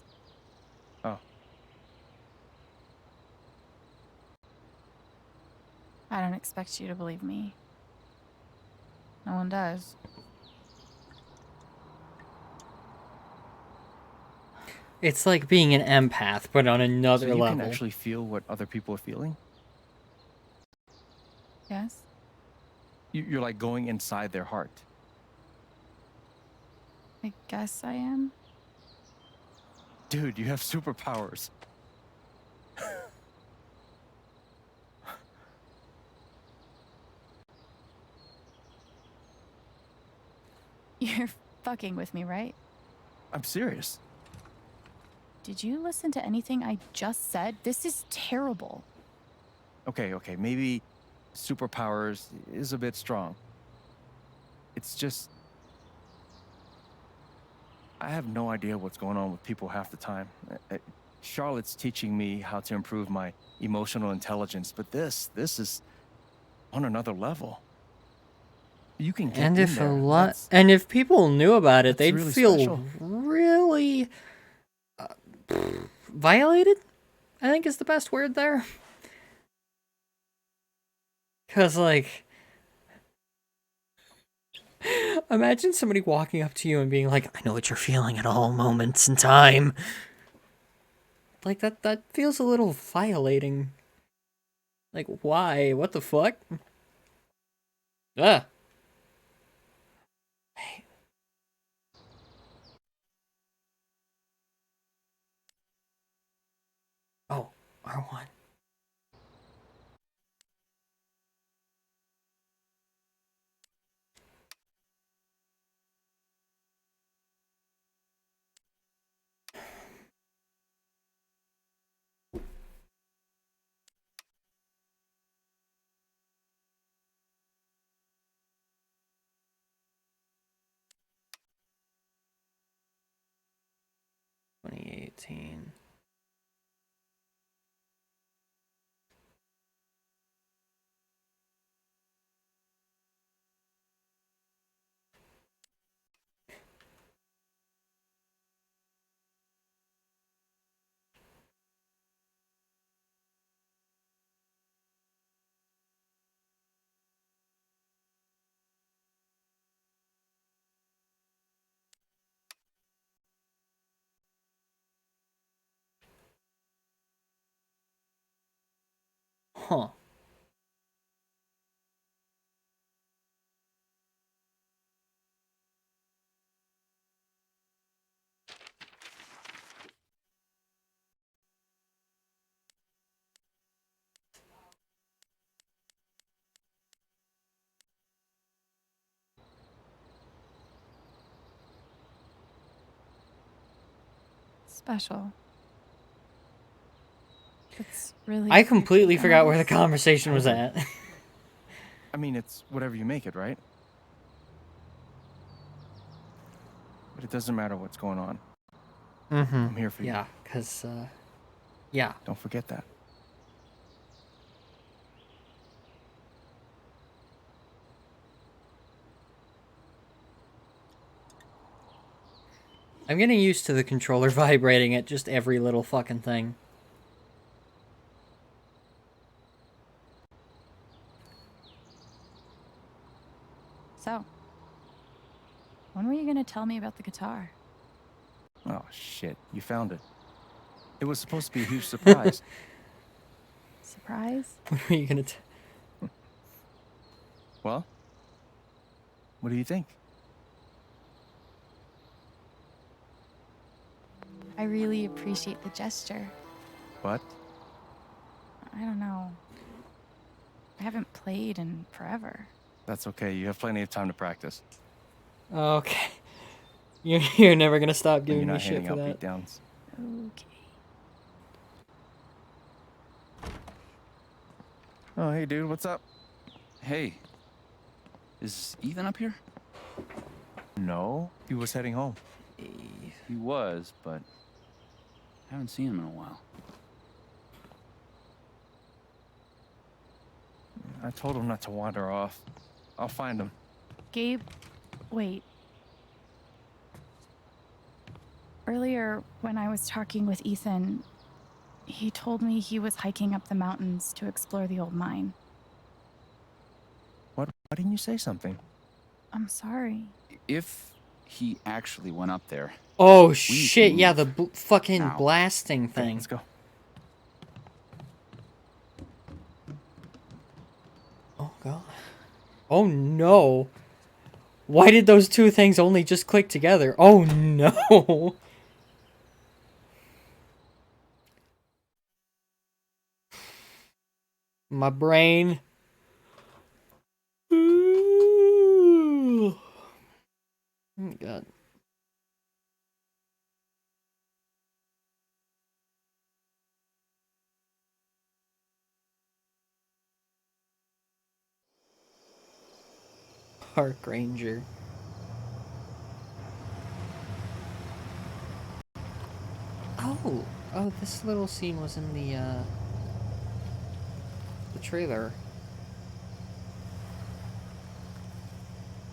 [SPEAKER 4] Oh.
[SPEAKER 3] I don't expect you to believe me. No one does.
[SPEAKER 1] It's like being an empath, but on another
[SPEAKER 4] So you
[SPEAKER 1] level.
[SPEAKER 4] can actually feel what other people are feeling?
[SPEAKER 3] Yes?
[SPEAKER 4] You're like going inside their heart.
[SPEAKER 3] I guess I am.
[SPEAKER 4] Dude, you have superpowers.
[SPEAKER 3] You're fucking with me, right?
[SPEAKER 4] I'm serious.
[SPEAKER 3] Did you listen to anything I just said? This is terrible.
[SPEAKER 4] Okay, maybe superpowers is a bit strong. It's just... I have no idea what's going on with people half the time. Charlotte's teaching me how to improve my emotional intelligence, but this is on another level. You can get
[SPEAKER 1] And
[SPEAKER 4] in
[SPEAKER 1] if
[SPEAKER 4] there.
[SPEAKER 1] and if people knew about it, they'd
[SPEAKER 4] really
[SPEAKER 1] feel
[SPEAKER 4] special.
[SPEAKER 1] really violated, I think is the best word there. Cause like, imagine somebody walking up to you and being like, I know what you're feeling at all moments in time. Like that feels a little violating. Like, why? What the fuck? Ah. Oh, R1. (2018). Huh.
[SPEAKER 2] Special. It's really.
[SPEAKER 1] I completely
[SPEAKER 2] creepy,
[SPEAKER 1] forgot where the
[SPEAKER 2] Alice.
[SPEAKER 1] conversation was at.
[SPEAKER 4] I mean, it's whatever you make it, right? But it doesn't matter what's going on. I'm here for you.
[SPEAKER 1] Yeah, because, yeah.
[SPEAKER 4] Don't forget that.
[SPEAKER 1] I'm getting used to the controller vibrating at just every little fucking thing.
[SPEAKER 2] So, when were you gonna tell me about the guitar?
[SPEAKER 4] Oh, shit. You found it. It was supposed to be a huge surprise.
[SPEAKER 2] Surprise?
[SPEAKER 1] When are you gonna
[SPEAKER 4] Well, what do you think?
[SPEAKER 2] I really appreciate the gesture.
[SPEAKER 4] What?
[SPEAKER 2] I don't know. I haven't played in forever.
[SPEAKER 4] That's okay. You have plenty of time to practice.
[SPEAKER 1] Okay. You're never gonna stop
[SPEAKER 4] And you're
[SPEAKER 1] giving me
[SPEAKER 4] not
[SPEAKER 1] shit
[SPEAKER 4] handing
[SPEAKER 1] for
[SPEAKER 4] out
[SPEAKER 1] that.
[SPEAKER 4] beatdowns.
[SPEAKER 2] Okay.
[SPEAKER 4] Oh, hey, dude. What's up?
[SPEAKER 9] Hey, is Ethan up here?
[SPEAKER 4] No. He was heading home.
[SPEAKER 9] He was, but haven't seen him in a while.
[SPEAKER 4] I told him not to wander off. I'll find him.
[SPEAKER 2] Gabe, wait. Earlier, when I was talking with Ethan, he told me he was hiking up the mountains to explore the old mine.
[SPEAKER 4] What? Why didn't you say something?
[SPEAKER 2] I'm sorry.
[SPEAKER 9] If he actually went up there.
[SPEAKER 1] Oh
[SPEAKER 9] we
[SPEAKER 1] shit,
[SPEAKER 9] can
[SPEAKER 1] yeah,
[SPEAKER 9] move.
[SPEAKER 1] the fucking
[SPEAKER 9] Now.
[SPEAKER 1] blasting
[SPEAKER 4] Okay,
[SPEAKER 1] thing.
[SPEAKER 4] let's go.
[SPEAKER 1] Oh god. Oh no. Why did those two things only just click together? Oh no. My brain. Oh god. Park Ranger. Oh, this little scene was in the trailer.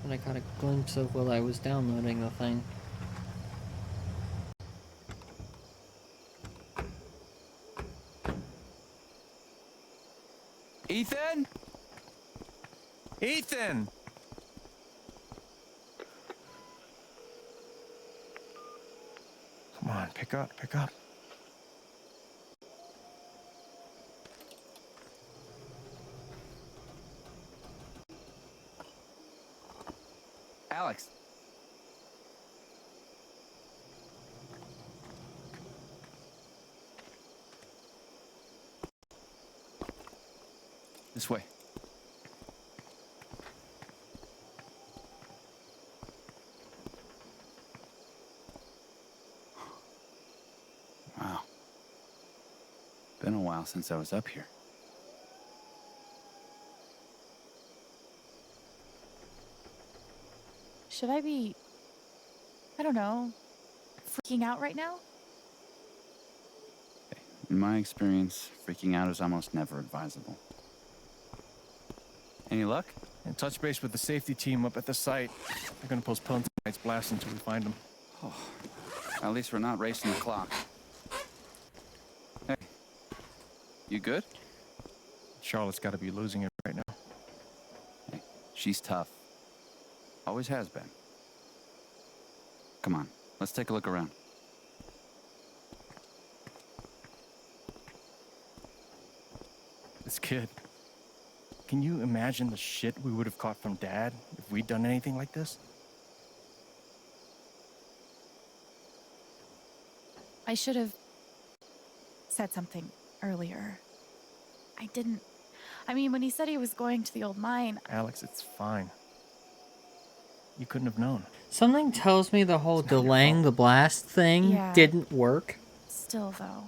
[SPEAKER 1] And I caught a glimpse of while I was downloading the thing.
[SPEAKER 4] Ethan? Ethan! Come on, pick up, pick up. Alex. This way.
[SPEAKER 9] Wow. Been a while since I was up here.
[SPEAKER 3] Should I be, I don't know, freaking out right now?
[SPEAKER 9] In my experience, freaking out is almost never advisable. Any luck?
[SPEAKER 4] And touch base with the safety team up at the site. They're gonna postpone tonight's blast until we find them.
[SPEAKER 9] Oh, at least we're not racing the clock. Hey, you good?
[SPEAKER 4] Charlotte's gotta be losing it right now.
[SPEAKER 9] Hey, she's tough. Always has been. Come on, let's take a look around.
[SPEAKER 4] This kid. Can you imagine the shit we would have caught from Dad if we'd done anything like this?
[SPEAKER 2] I should have said something earlier. I didn't. I mean, when he said he was going to the old mine,
[SPEAKER 4] Alex, it's fine. You couldn't have known.
[SPEAKER 1] Something tells me the whole delaying the blast thing
[SPEAKER 2] Yeah.
[SPEAKER 1] didn't work.
[SPEAKER 2] still though.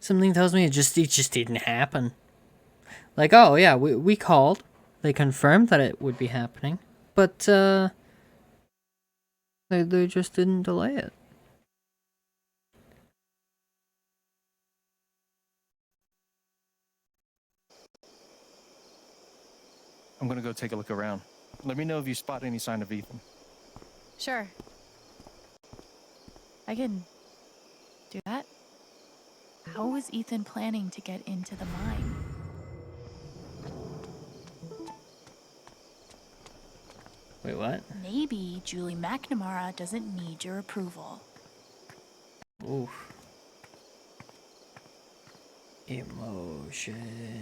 [SPEAKER 1] Something tells me it just didn't happen. Like, oh yeah, we called. They confirmed that it would be happening. But they just didn't delay it.
[SPEAKER 4] I'm gonna go take a look around. Let me know if you spot any sign of Ethan.
[SPEAKER 2] Sure. I can do that. How is Ethan planning to get into the mine?
[SPEAKER 1] Wait, what?
[SPEAKER 10] Maybe Julie McNamara doesn't need your approval.
[SPEAKER 1] Oof. Emotions.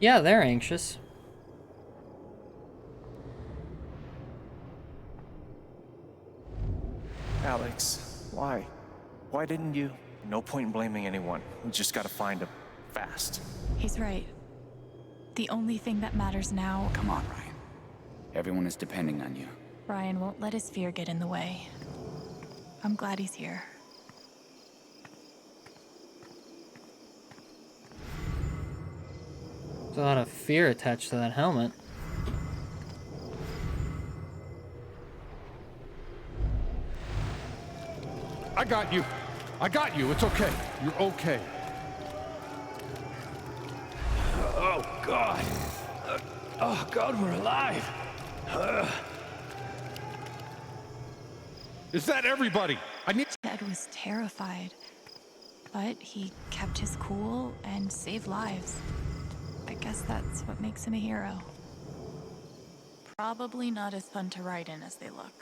[SPEAKER 1] Yeah, they're anxious.
[SPEAKER 4] Alex, why? Why didn't you? No point in blaming anyone. We just gotta find him. Fast.
[SPEAKER 2] He's right. The only thing that matters now.
[SPEAKER 9] Come on, Ryan. Everyone is depending on you.
[SPEAKER 2] Ryan won't let his fear get in the way. I'm glad he's here.
[SPEAKER 1] There's a lot of fear attached to that helmet.
[SPEAKER 11] I got you. I got you. It's okay. You're okay.
[SPEAKER 21] Oh, God. Oh, God, we're alive.
[SPEAKER 11] Is that everybody? I need...
[SPEAKER 2] Ted was terrified, but he kept his cool and saved lives. I guess that's what makes him a hero.
[SPEAKER 10] Probably not as fun to ride in as they look.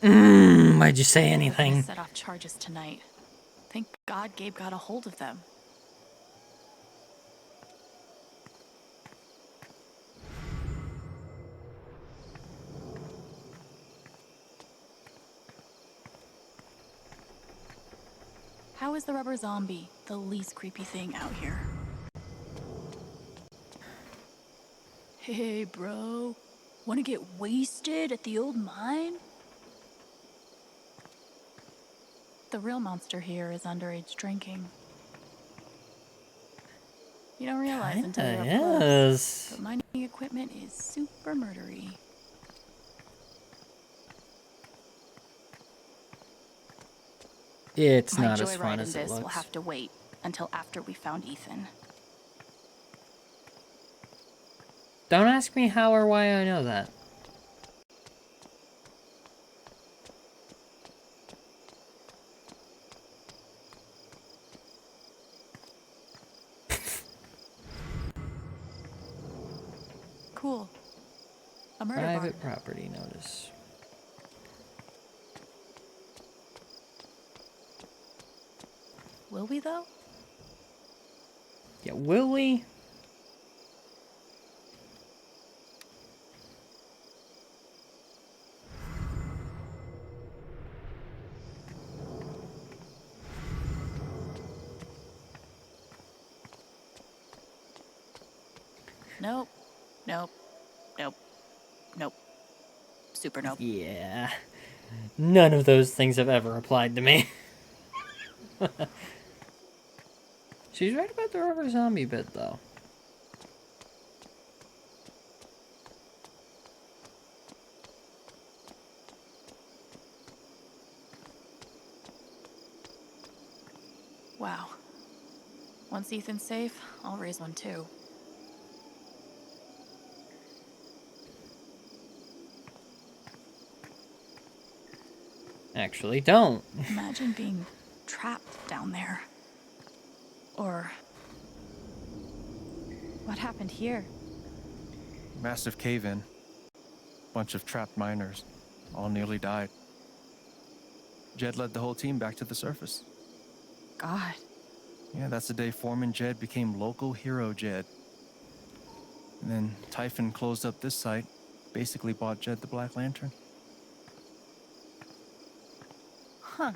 [SPEAKER 1] Why'd you say anything?
[SPEAKER 10] Set off charges tonight. Thank God Gabe got a hold of them. How is the rubber zombie the least creepy thing out here? Hey, bro. Wanna get wasted at the old mine? The real monster here is underage drinking. You don't realize until you're up close,
[SPEAKER 1] Yes.
[SPEAKER 10] but mining equipment is super murdery.
[SPEAKER 1] It's
[SPEAKER 10] My
[SPEAKER 1] not as
[SPEAKER 10] joyride
[SPEAKER 1] fun
[SPEAKER 10] in
[SPEAKER 1] as it
[SPEAKER 10] this will
[SPEAKER 1] looks.
[SPEAKER 10] have to wait until after we found Ethan.
[SPEAKER 1] Don't ask me how or why I know that.
[SPEAKER 2] Cool. A murder
[SPEAKER 1] Private
[SPEAKER 2] barn.
[SPEAKER 1] property notice.
[SPEAKER 2] Will we, though?
[SPEAKER 1] Yeah, will we?
[SPEAKER 2] Nope. Nope. Nope. Nope. Super nope.
[SPEAKER 1] Yeah. None of those things have ever applied to me. She's right about the rubber zombie bit, though.
[SPEAKER 2] Wow. Once Ethan's safe, I'll raise one too.
[SPEAKER 1] Actually, don't.
[SPEAKER 2] Imagine being trapped down there. Or...
[SPEAKER 3] What happened here?
[SPEAKER 4] Massive cave-in. Bunch of trapped miners. All nearly died. Jed led the whole team back to the surface.
[SPEAKER 3] God.
[SPEAKER 4] Yeah, that's the day Foreman Jed became local hero Jed. And then Typhon closed up this site, basically bought Jed the Black Lantern.
[SPEAKER 2] Huh.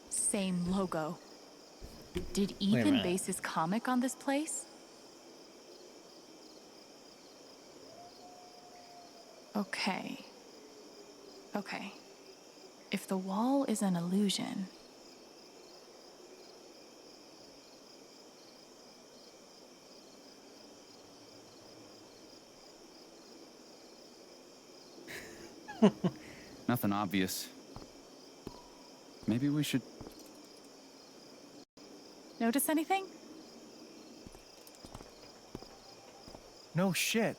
[SPEAKER 2] Same logo. Did Ethan
[SPEAKER 1] minute.
[SPEAKER 2] base his comic on this place? Okay. Okay. If the wall is an illusion...
[SPEAKER 9] Nothing obvious. Maybe we should...
[SPEAKER 2] Notice anything?
[SPEAKER 4] No shit.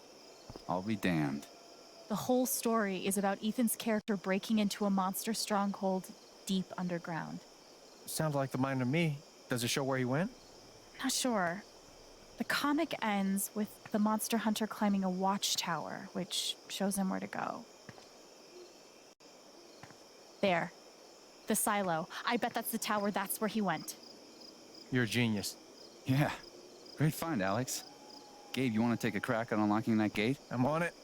[SPEAKER 9] I'll be damned.
[SPEAKER 2] The whole story is about Ethan's character breaking into a monster stronghold deep underground.
[SPEAKER 4] Sounds like the miner to me. Does it show where he went?
[SPEAKER 2] Not sure. The comic ends with the monster hunter climbing a watchtower, which shows him where to go. There. The silo. I bet that's the tower. That's where he went.
[SPEAKER 4] You're a genius.
[SPEAKER 9] Yeah. Great find, Alex. Gabe, you want to take a crack at unlocking that gate?
[SPEAKER 4] I'm on it.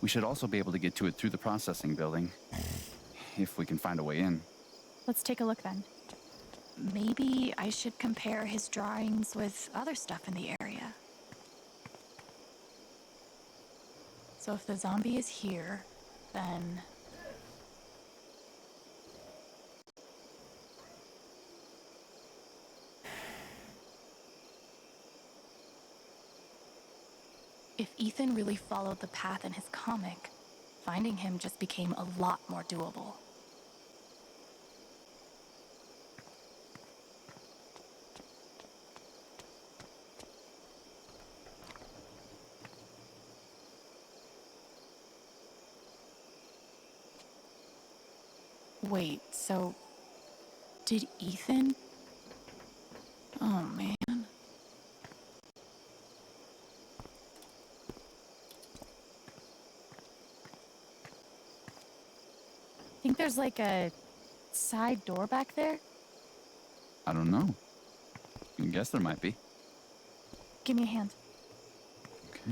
[SPEAKER 9] We should also be able to get to it through the processing building. If we can find a way in.
[SPEAKER 2] Let's take a look then. Maybe I should compare his drawings with other stuff in the area. So if the zombie is here, then... If Ethan really followed the path in his comic, finding him just became a lot more doable. Wait, so... did Ethan... Oh, man. Think there's like a side door back there?
[SPEAKER 9] I don't know. I guess there might be.
[SPEAKER 2] Give me a hand.
[SPEAKER 9] Okay.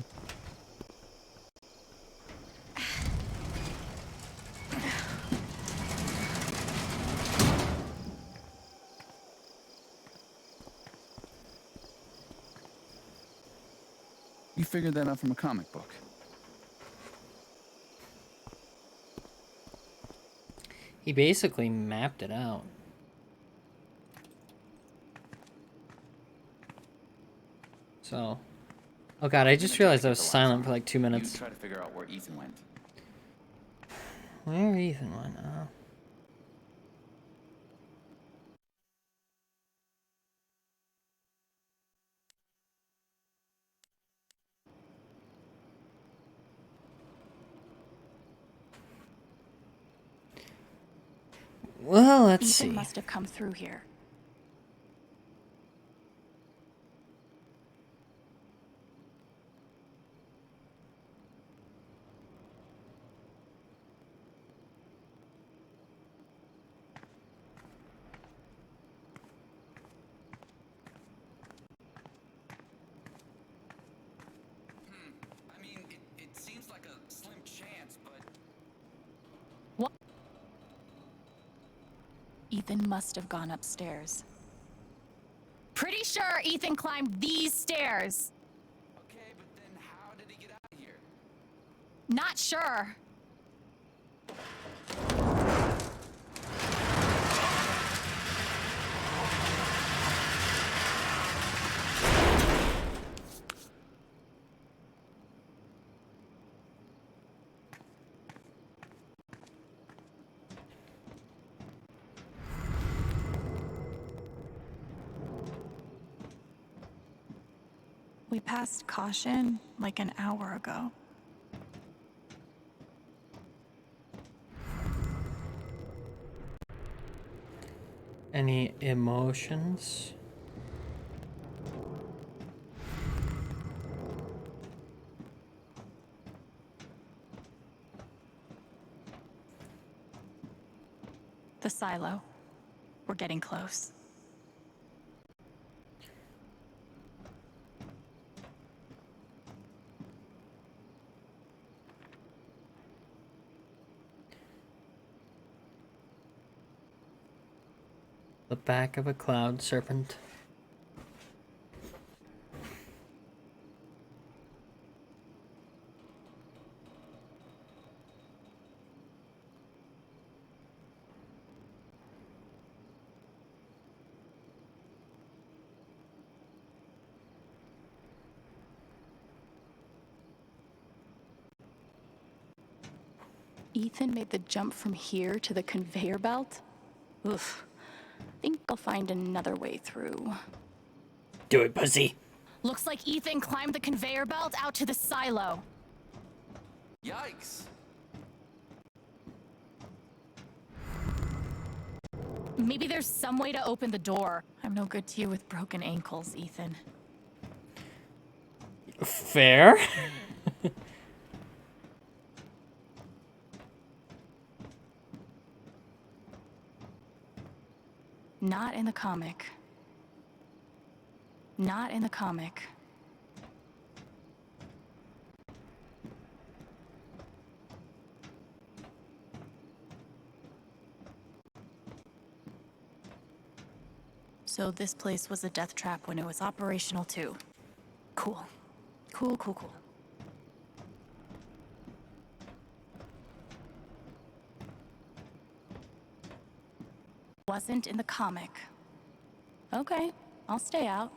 [SPEAKER 9] You figured that out from a comic book.
[SPEAKER 1] He basically mapped it out. So... Oh god, I just realized I was silent for like 2 minutes.
[SPEAKER 9] You try to figure out where Ethan went.
[SPEAKER 1] Where Ethan went? Well, let's see.
[SPEAKER 2] Ethan must have come through here.
[SPEAKER 9] I mean, it seems like a slim chance, but...
[SPEAKER 2] What? Ethan must have gone upstairs.
[SPEAKER 3] Pretty sure Ethan climbed these stairs.
[SPEAKER 9] Okay, but then how did he get out of here?
[SPEAKER 3] Not sure.
[SPEAKER 2] We passed caution like an hour ago.
[SPEAKER 1] Any emotions?
[SPEAKER 2] The silo. We're getting close.
[SPEAKER 1] The back of a cloud serpent.
[SPEAKER 2] Ethan made the jump from here to the conveyor belt? Oof. Think I'll find another way through.
[SPEAKER 1] Do it, pussy.
[SPEAKER 3] Looks like Ethan climbed the conveyor belt out to the silo.
[SPEAKER 9] Yikes!
[SPEAKER 3] Maybe there's some way to open the door.
[SPEAKER 2] I'm no good to you with broken ankles, Ethan.
[SPEAKER 1] Fair.
[SPEAKER 2] Not in the comic. Not in the comic. So this place was a death trap when it was operational too. Cool. Cool, cool, cool. Wasn't in the comic. Okay, I'll stay out.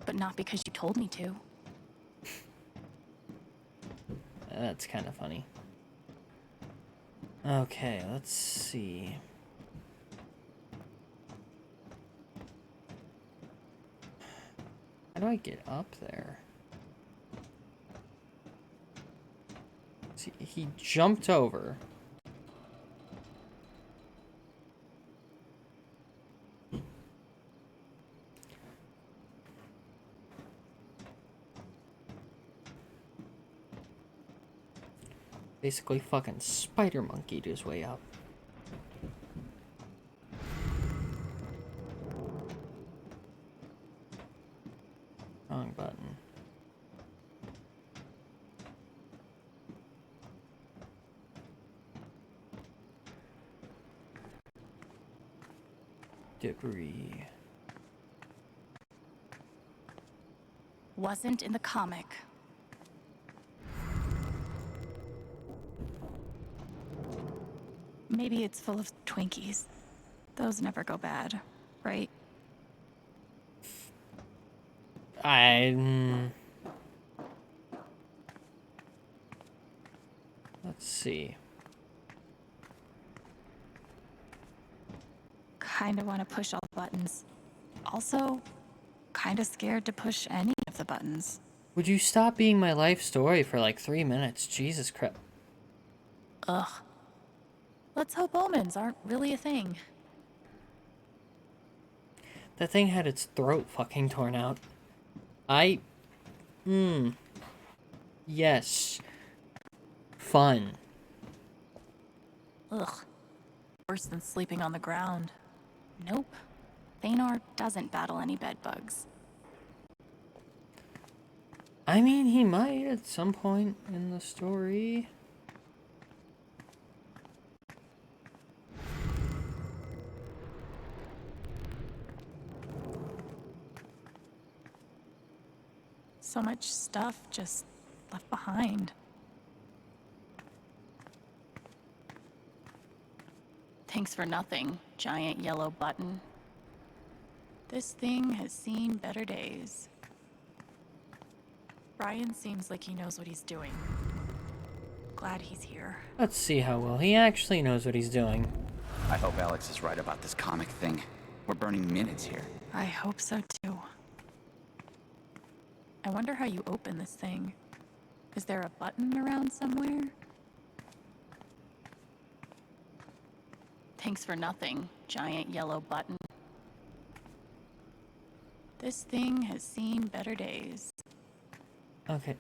[SPEAKER 2] But not because you told me to.
[SPEAKER 1] That's kind of funny. Okay, let's see. How do I get up there? See, he jumped over. Basically fucking spider monkeyed his way up. Wrong button. Debris.
[SPEAKER 2] Wasn't in the comic. Maybe it's full of Twinkies. Those never go bad, right?
[SPEAKER 1] Let's see.
[SPEAKER 2] Kinda want to push all the buttons. Also, kinda scared to push any of the buttons.
[SPEAKER 1] Would you stop being my life story for like 3 minutes? Jesus Christ.
[SPEAKER 2] Ugh. Let's hope omens aren't really a thing.
[SPEAKER 1] That thing had its throat fucking torn out. Yes. Fun.
[SPEAKER 2] Ugh. Worse than sleeping on the ground. Nope. Thanor doesn't battle any bed bugs.
[SPEAKER 1] I mean, he might at some point in the story.
[SPEAKER 2] So much stuff just left behind. Thanks for nothing, giant yellow button. This thing has seen better days. Brian seems like he knows what he's doing. Glad he's here.
[SPEAKER 1] Let's see how well he actually knows what he's doing.
[SPEAKER 9] I hope Alex is right about this comic thing. We're burning minutes here.
[SPEAKER 2] I hope so too. I wonder how you open this thing. Is there a button around somewhere? Thanks for nothing, giant yellow button. This thing has seen better days.
[SPEAKER 1] Okay.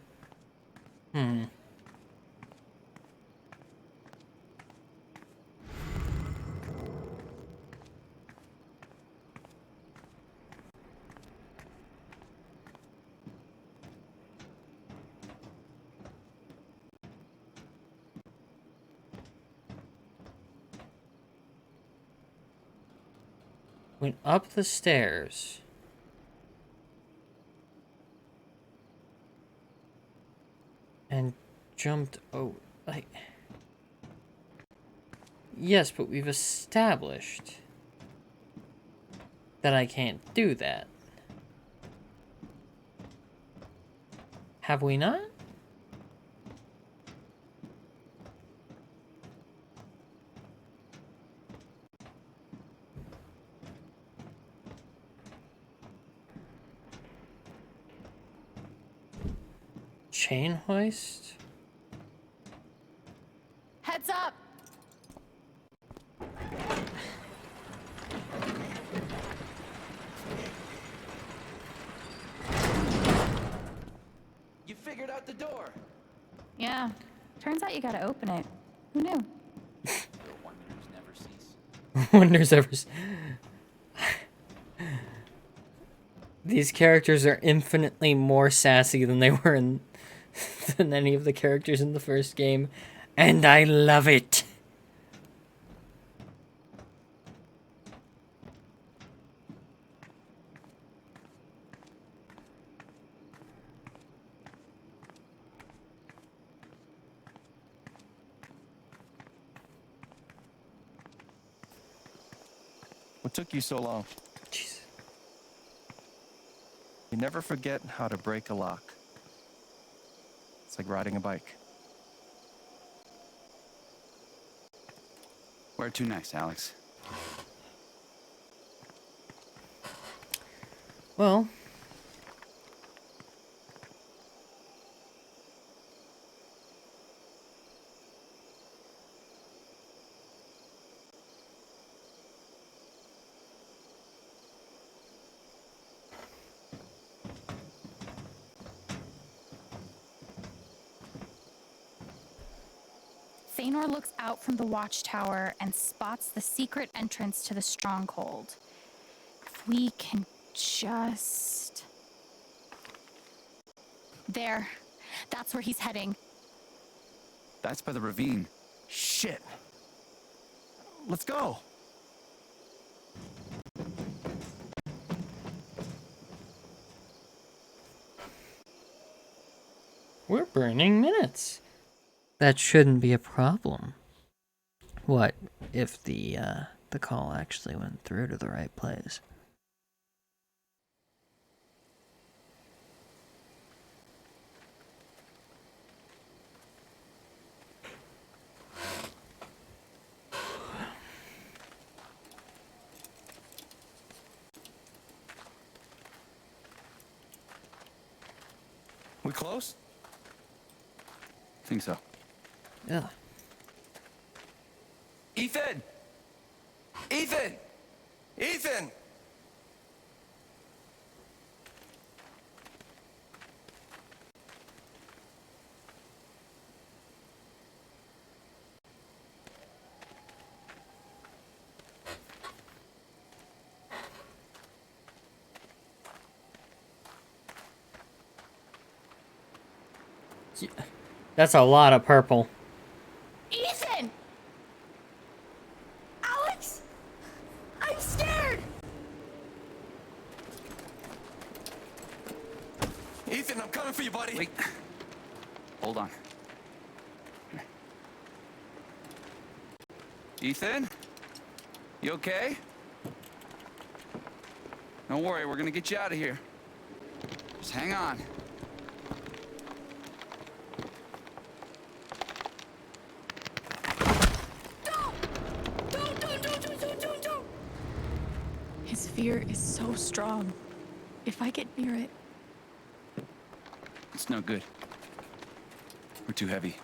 [SPEAKER 1] Went up the stairs. And jumped like... Yes, but we've established that I can't do that. Have we not? Chain hoist?
[SPEAKER 3] Heads up!
[SPEAKER 9] You figured out the door.
[SPEAKER 3] Yeah. Turns out you gotta open it. Who knew?
[SPEAKER 1] Wonders ever... These characters are infinitely more sassy than they were in... than any of the characters in the first game. And I love it!
[SPEAKER 4] What took you so long?
[SPEAKER 1] Jeez.
[SPEAKER 4] You never forget how to break a lock. It's like riding a bike.
[SPEAKER 9] Where to next, Alex?
[SPEAKER 1] Well...
[SPEAKER 3] Thanor looks out from the watchtower and spots the secret entrance to the stronghold. If we can just... There. That's where he's heading.
[SPEAKER 9] That's by the ravine.
[SPEAKER 4] Shit. Let's go.
[SPEAKER 1] We're burning minutes. That shouldn't be a problem. What if the call actually went through to the right place?
[SPEAKER 4] We close?
[SPEAKER 9] Think so.
[SPEAKER 1] Yeah.
[SPEAKER 4] Ethan! Ethan! Ethan!
[SPEAKER 1] That's a lot of purple.
[SPEAKER 6] Ethan! Alex! I'm scared!
[SPEAKER 4] Ethan, I'm coming for you, buddy.
[SPEAKER 9] Wait. Hold on. Here. Ethan? You okay? Don't worry, we're gonna get you out of here. Just hang on.
[SPEAKER 6] Don't!
[SPEAKER 2] His fear is so strong. If I get near it,
[SPEAKER 9] It's no good. We're too heavy.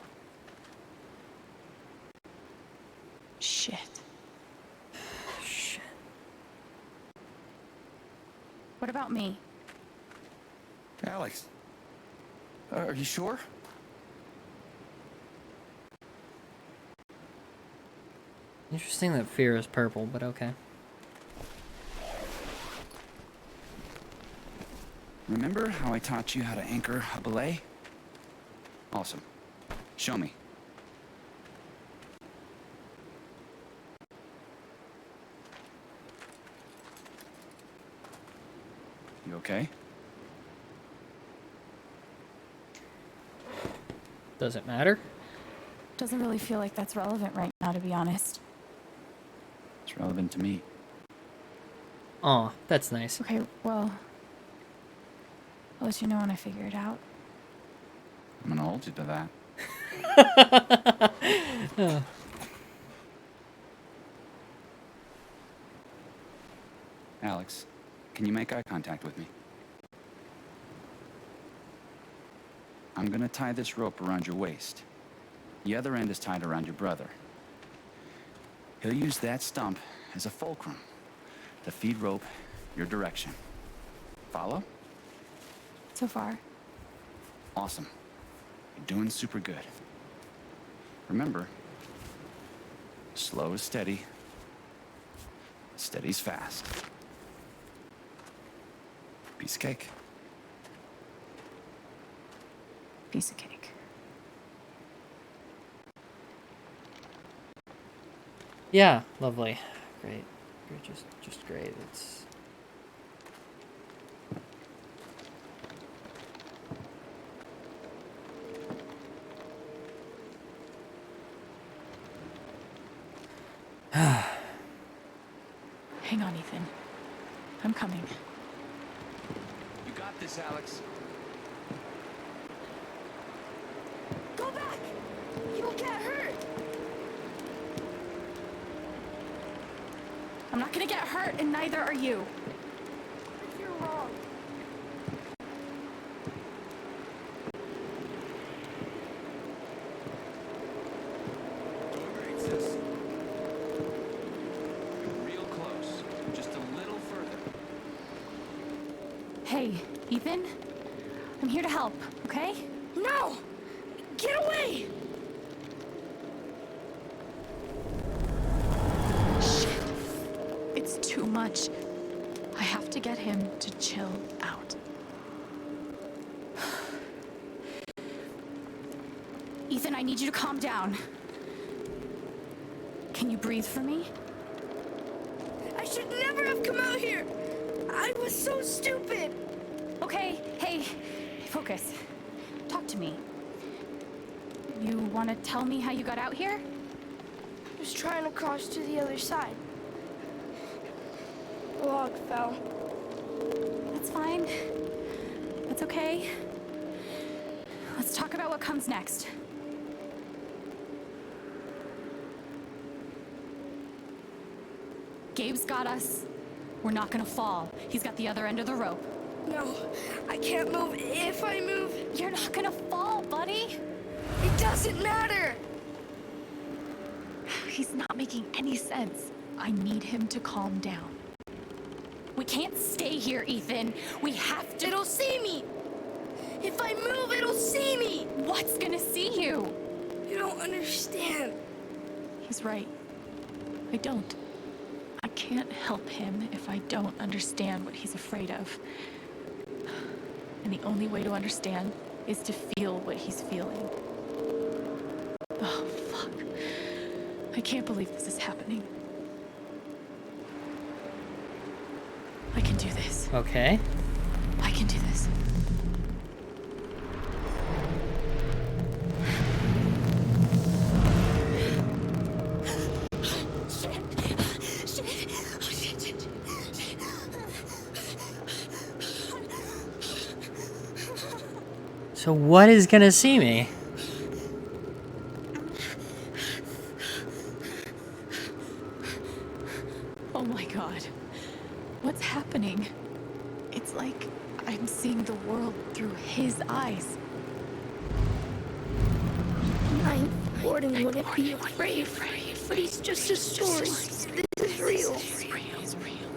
[SPEAKER 2] shit.
[SPEAKER 3] What about me?
[SPEAKER 4] Alex. Are you sure?
[SPEAKER 1] Interesting that fear is purple, but okay.
[SPEAKER 9] Remember how I taught you how to anchor a belay? Awesome. Show me. You okay?
[SPEAKER 1] Does it matter?
[SPEAKER 3] Doesn't really feel like that's relevant right now, to be honest.
[SPEAKER 9] It's relevant to me.
[SPEAKER 1] Aw, that's nice.
[SPEAKER 3] Okay, well, I'll let you know when I figure it out.
[SPEAKER 9] I'm gonna hold you to that. Alex, can you make eye contact with me? I'm gonna tie this rope around your waist. The other end is tied around your brother. He'll use that stump as a fulcrum to feed rope your direction. Follow?
[SPEAKER 3] So far.
[SPEAKER 9] Awesome. You're doing super good. Remember, slow is steady, steady's fast. Piece of cake.
[SPEAKER 3] Piece of cake.
[SPEAKER 1] Yeah, lovely. Great. Just great. It's
[SPEAKER 2] Hang on, Ethan. I'm coming.
[SPEAKER 9] You got this, Alex.
[SPEAKER 6] Go back! You'll get hurt!
[SPEAKER 3] I'm not gonna get hurt, and neither are you.
[SPEAKER 6] You're wrong.
[SPEAKER 9] Doing great, sis. You're real close. Just a little further.
[SPEAKER 3] Hey, Ethan? I'm here to help, okay?
[SPEAKER 6] No! Get away!
[SPEAKER 2] Shit. It's too much. I have to get him to chill out.
[SPEAKER 3] Ethan, I need you to calm down. Can you breathe for me?
[SPEAKER 6] I should never have come out here! I was so stupid!
[SPEAKER 3] Okay, hey, focus. Talk to me. You want to tell me how you got out here?
[SPEAKER 8] I was trying to cross to the other side. The log fell.
[SPEAKER 3] That's fine. That's okay. Let's talk about what comes next. Gabe's got us. We're not gonna fall. He's got the other end of the rope.
[SPEAKER 8] No, I can't move. If I move,
[SPEAKER 3] You're not gonna fall, buddy.
[SPEAKER 8] it doesn't matter.
[SPEAKER 3] He's not making any sense. I need him to calm down. We can't stay here, Ethan. We have to.
[SPEAKER 8] It'll see me. If I move, it'll see me.
[SPEAKER 3] What's gonna see you?
[SPEAKER 8] You don't understand.
[SPEAKER 3] He's right. I don't. I can't help him if I don't understand what he's afraid of. And the only way to understand is to feel what he's feeling. Oh, fuck. I can't believe this is happening. I can do this.
[SPEAKER 1] Okay.
[SPEAKER 3] I can do this.
[SPEAKER 1] So what is gonna see me?
[SPEAKER 3] Oh my god. What's happening? It's like I'm seeing the world through his eyes.
[SPEAKER 8] Ninth Warden wouldn't be afraid, but he's just a story. This is real.
[SPEAKER 3] It's real.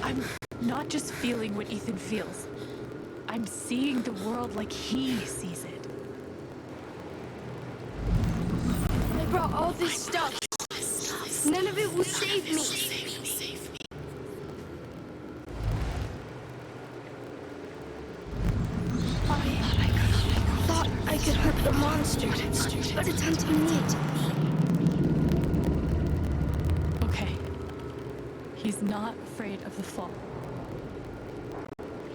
[SPEAKER 3] I'm not just feeling what Ethan feels. I'm seeing the world like he sees it.
[SPEAKER 8] I brought all this stuff. None of it will save me. I thought I could hurt the monster, but it's hunting me.
[SPEAKER 3] Okay. He's not afraid of the fall.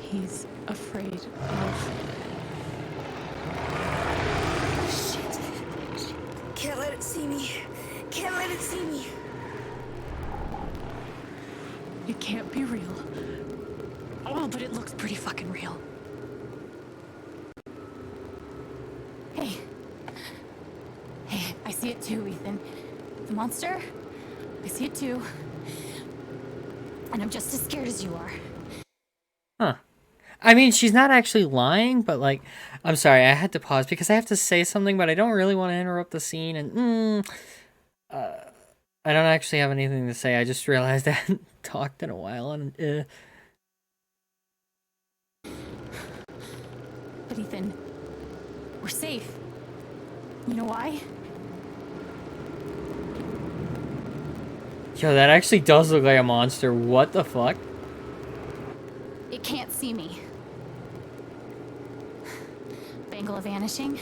[SPEAKER 3] He's afraid of...
[SPEAKER 8] Shit. Can't let it see me. Can't let it see me.
[SPEAKER 3] It can't be real. Oh, but it looks pretty fucking real. Hey. Hey, I see it too, Ethan. The monster, I see it too. And I'm just as scared as you are.
[SPEAKER 1] Huh. I mean, she's not actually lying, but like, I'm sorry, I had to pause because I have to say something, but I don't really want to interrupt the scene, and I don't actually have anything to say. I just realized I hadn't talked in a while, and
[SPEAKER 3] But Ethan, we're safe. You know why?
[SPEAKER 1] Yo, that actually does look like a monster. What the fuck?
[SPEAKER 3] It can't see me. Bangle of vanishing,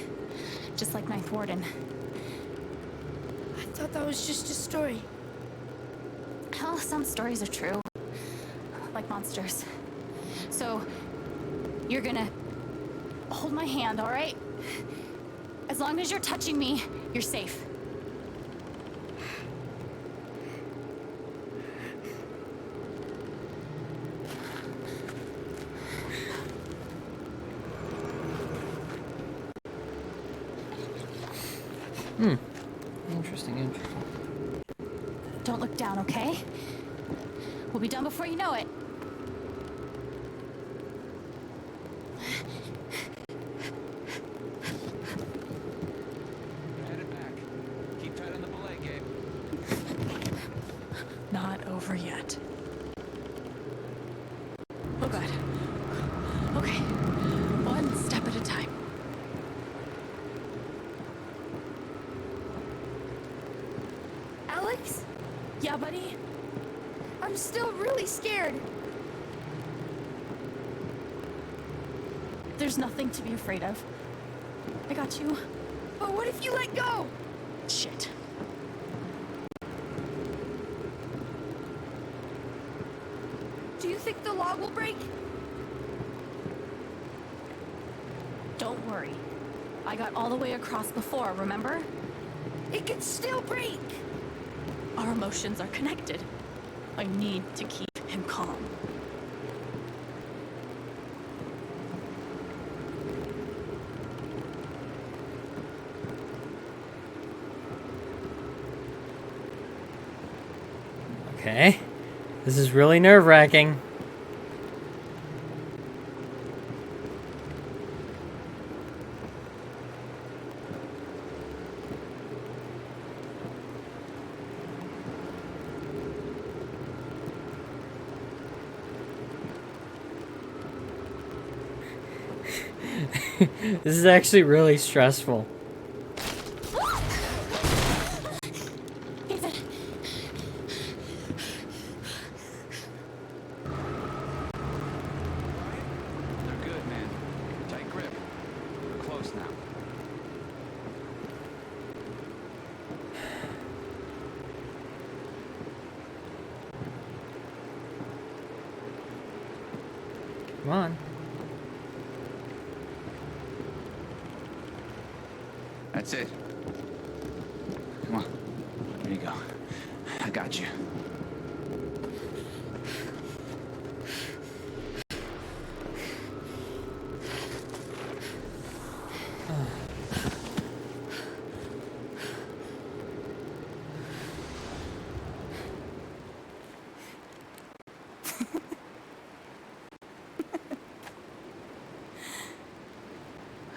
[SPEAKER 3] just like Ninth Warden.
[SPEAKER 8] I thought that was just a story.
[SPEAKER 3] Well, some stories are true. Like monsters. So, you're gonna hold my hand, all right? As long as you're touching me, you're safe.
[SPEAKER 1] Interesting.
[SPEAKER 3] Don't look down, okay? We'll be done before you know it.
[SPEAKER 9] Headed back. Keep tight on the belay, Gabe.
[SPEAKER 3] Not over yet. Oh god. Okay. One step at a time.
[SPEAKER 8] Alex?
[SPEAKER 3] Yeah, buddy?
[SPEAKER 8] I'm still really scared.
[SPEAKER 3] There's nothing to be afraid of. I got you.
[SPEAKER 8] But what if you let go?
[SPEAKER 3] Shit.
[SPEAKER 8] Do you think the log will break?
[SPEAKER 3] Don't worry. I got all the way across before, remember?
[SPEAKER 8] It could still break.
[SPEAKER 3] Our emotions are connected. I need to keep him calm.
[SPEAKER 1] Okay. This is really nerve-wracking. This is actually really stressful.
[SPEAKER 9] They're good, man. Tight grip. We're close now.
[SPEAKER 1] Come on.
[SPEAKER 9] That's it. Come on. Here you go. I got you.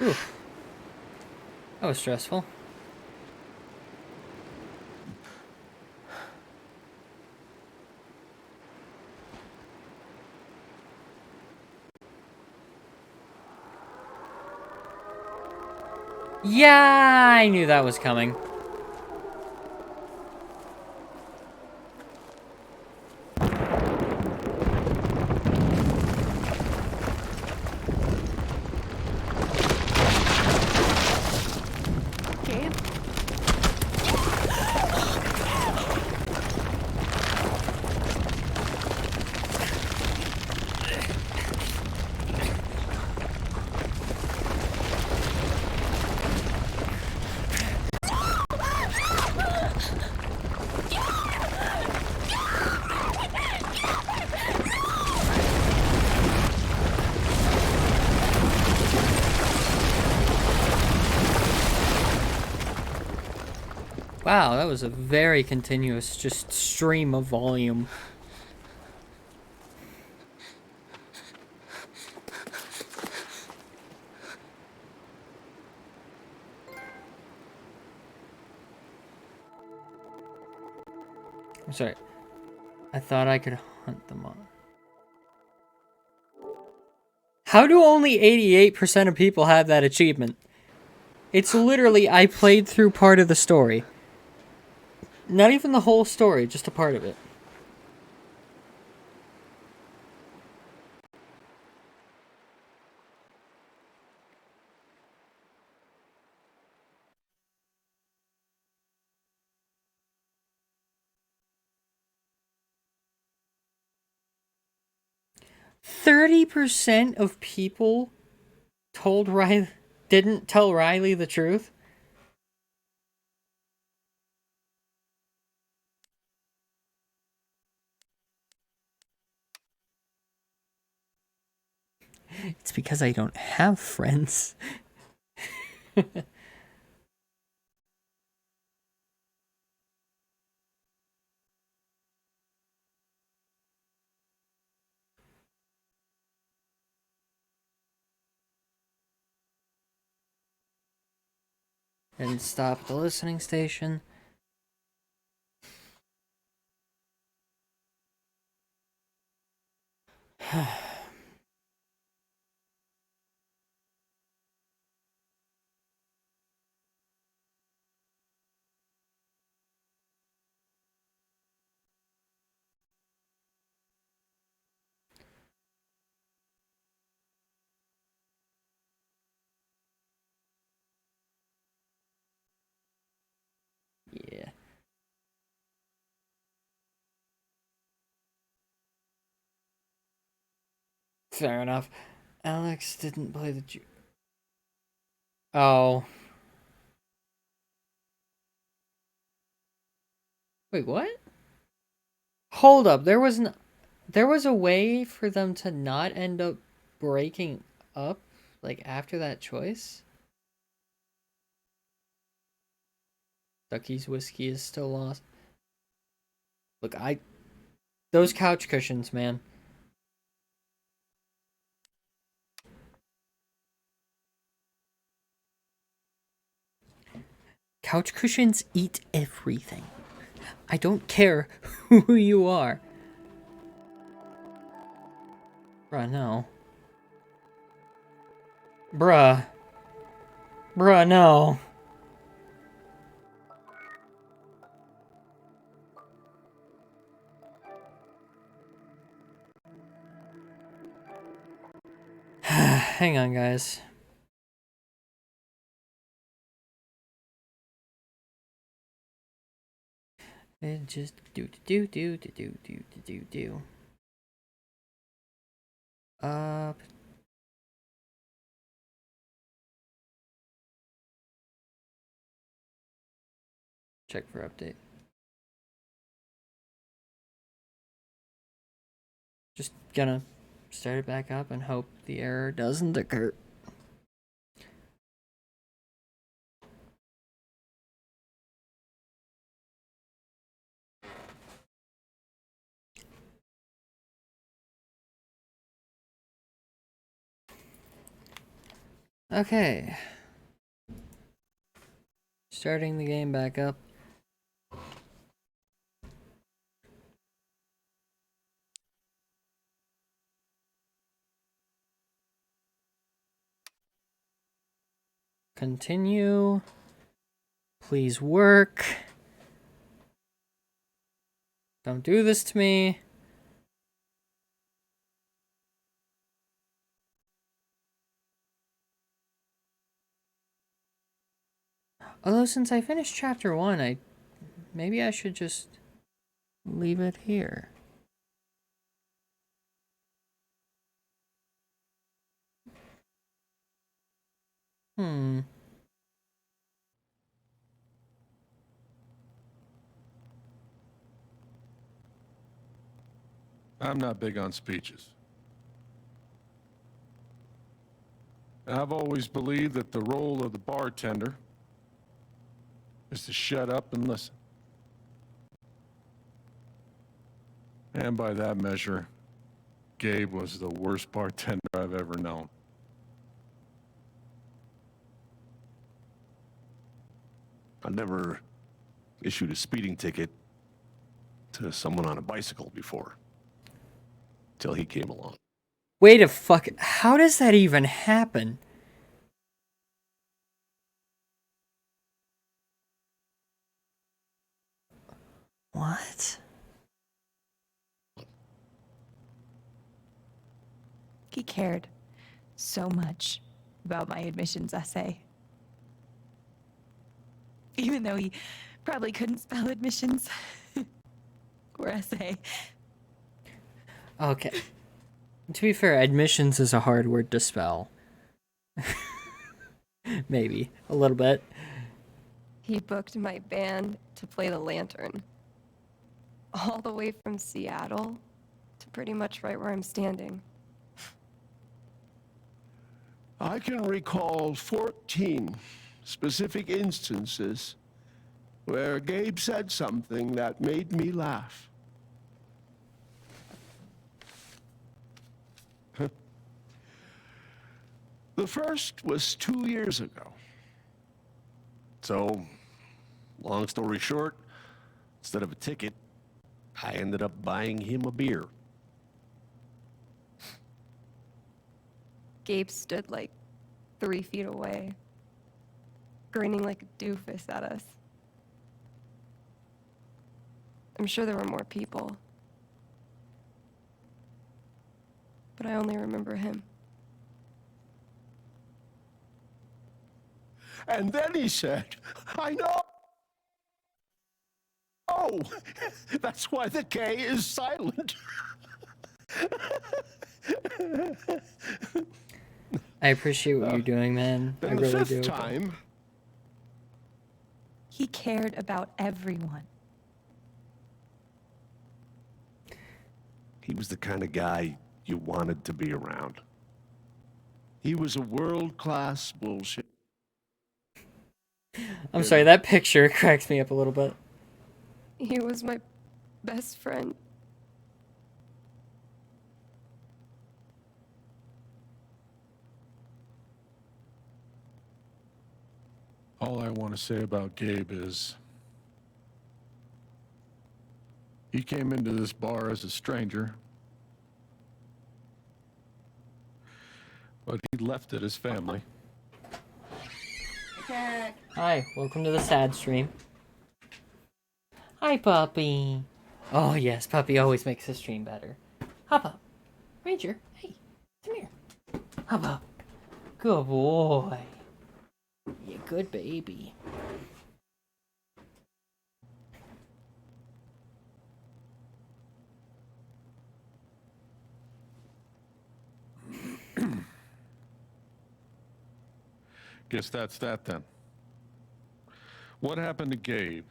[SPEAKER 1] Oof. That was stressful. Yeah, I knew that was coming. Wow, that was a very continuous just stream of volume. I'm sorry. I thought I could hunt them all. How do only 88% of people have that achievement? It's literally, I played through part of the story. Not even the whole story, just a part of it. %30 of people told Riley didn't tell Riley the truth. It's because I don't have friends. And stop at the listening station. Yeah. Fair enough. Alex didn't play the Oh. Wait, what? Hold up. There was a way for them to not end up breaking up like after that choice? Ducky's whiskey is still lost. Look, those couch cushions, man. Couch cushions eat everything. I don't care who you are. Bruh, no. Bruh. Bruh, no. Hang on, guys. It just do. Up. Check for update. Just gonna start it back up and hope the error doesn't occur. Okay. Starting the game back up. Continue. Please work. Don't do this to me. Although since I finished chapter 1, maybe I should just leave it here. I'm
[SPEAKER 11] not big on speeches. I've always believed that the role of the bartender is to shut up and listen. And by that measure, Gabe was the worst bartender I've ever known.
[SPEAKER 19] I never issued a speeding ticket to someone on a bicycle before, till he came along.
[SPEAKER 1] Wait a fuck. How does that even happen? What?
[SPEAKER 7] He cared so much about my admissions essay. Even though he probably couldn't spell admissions or essay.
[SPEAKER 1] Okay. To be fair, admissions is a hard word to spell. Maybe. A little bit.
[SPEAKER 5] He booked my band to play the Lantern. All the way from Seattle to pretty much right where I'm standing.
[SPEAKER 15] I can recall 14 specific instances where Gabe said something that made me laugh. The first was 2 years ago.
[SPEAKER 19] So, long story short, instead of a ticket, I ended up buying him a beer.
[SPEAKER 5] Gabe stood like 3 feet away, grinning like a doofus at us. I'm sure there were more people, but I only remember him.
[SPEAKER 15] And then he said, I know. Oh, that's why the K is silent.
[SPEAKER 1] I appreciate what you're doing, man. I
[SPEAKER 15] Then the
[SPEAKER 1] really
[SPEAKER 15] fifth
[SPEAKER 1] do.
[SPEAKER 15] time,
[SPEAKER 7] He cared about everyone.
[SPEAKER 19] He was the kind of guy you wanted to be around.
[SPEAKER 15] he was a world-class bullshit.
[SPEAKER 1] I'm sorry, that picture cracks me up a little bit.
[SPEAKER 5] He was my best friend.
[SPEAKER 11] All I want to say about Gabe is he came into this bar as a stranger, but he left it as family.
[SPEAKER 1] Hi, welcome to the sad stream. Hi, puppy. Oh, yes, puppy always makes the stream better. Hop up. Ranger, hey, come here. Hop up. Good boy. You good baby.
[SPEAKER 11] Guess that's that then. What happened to Gabe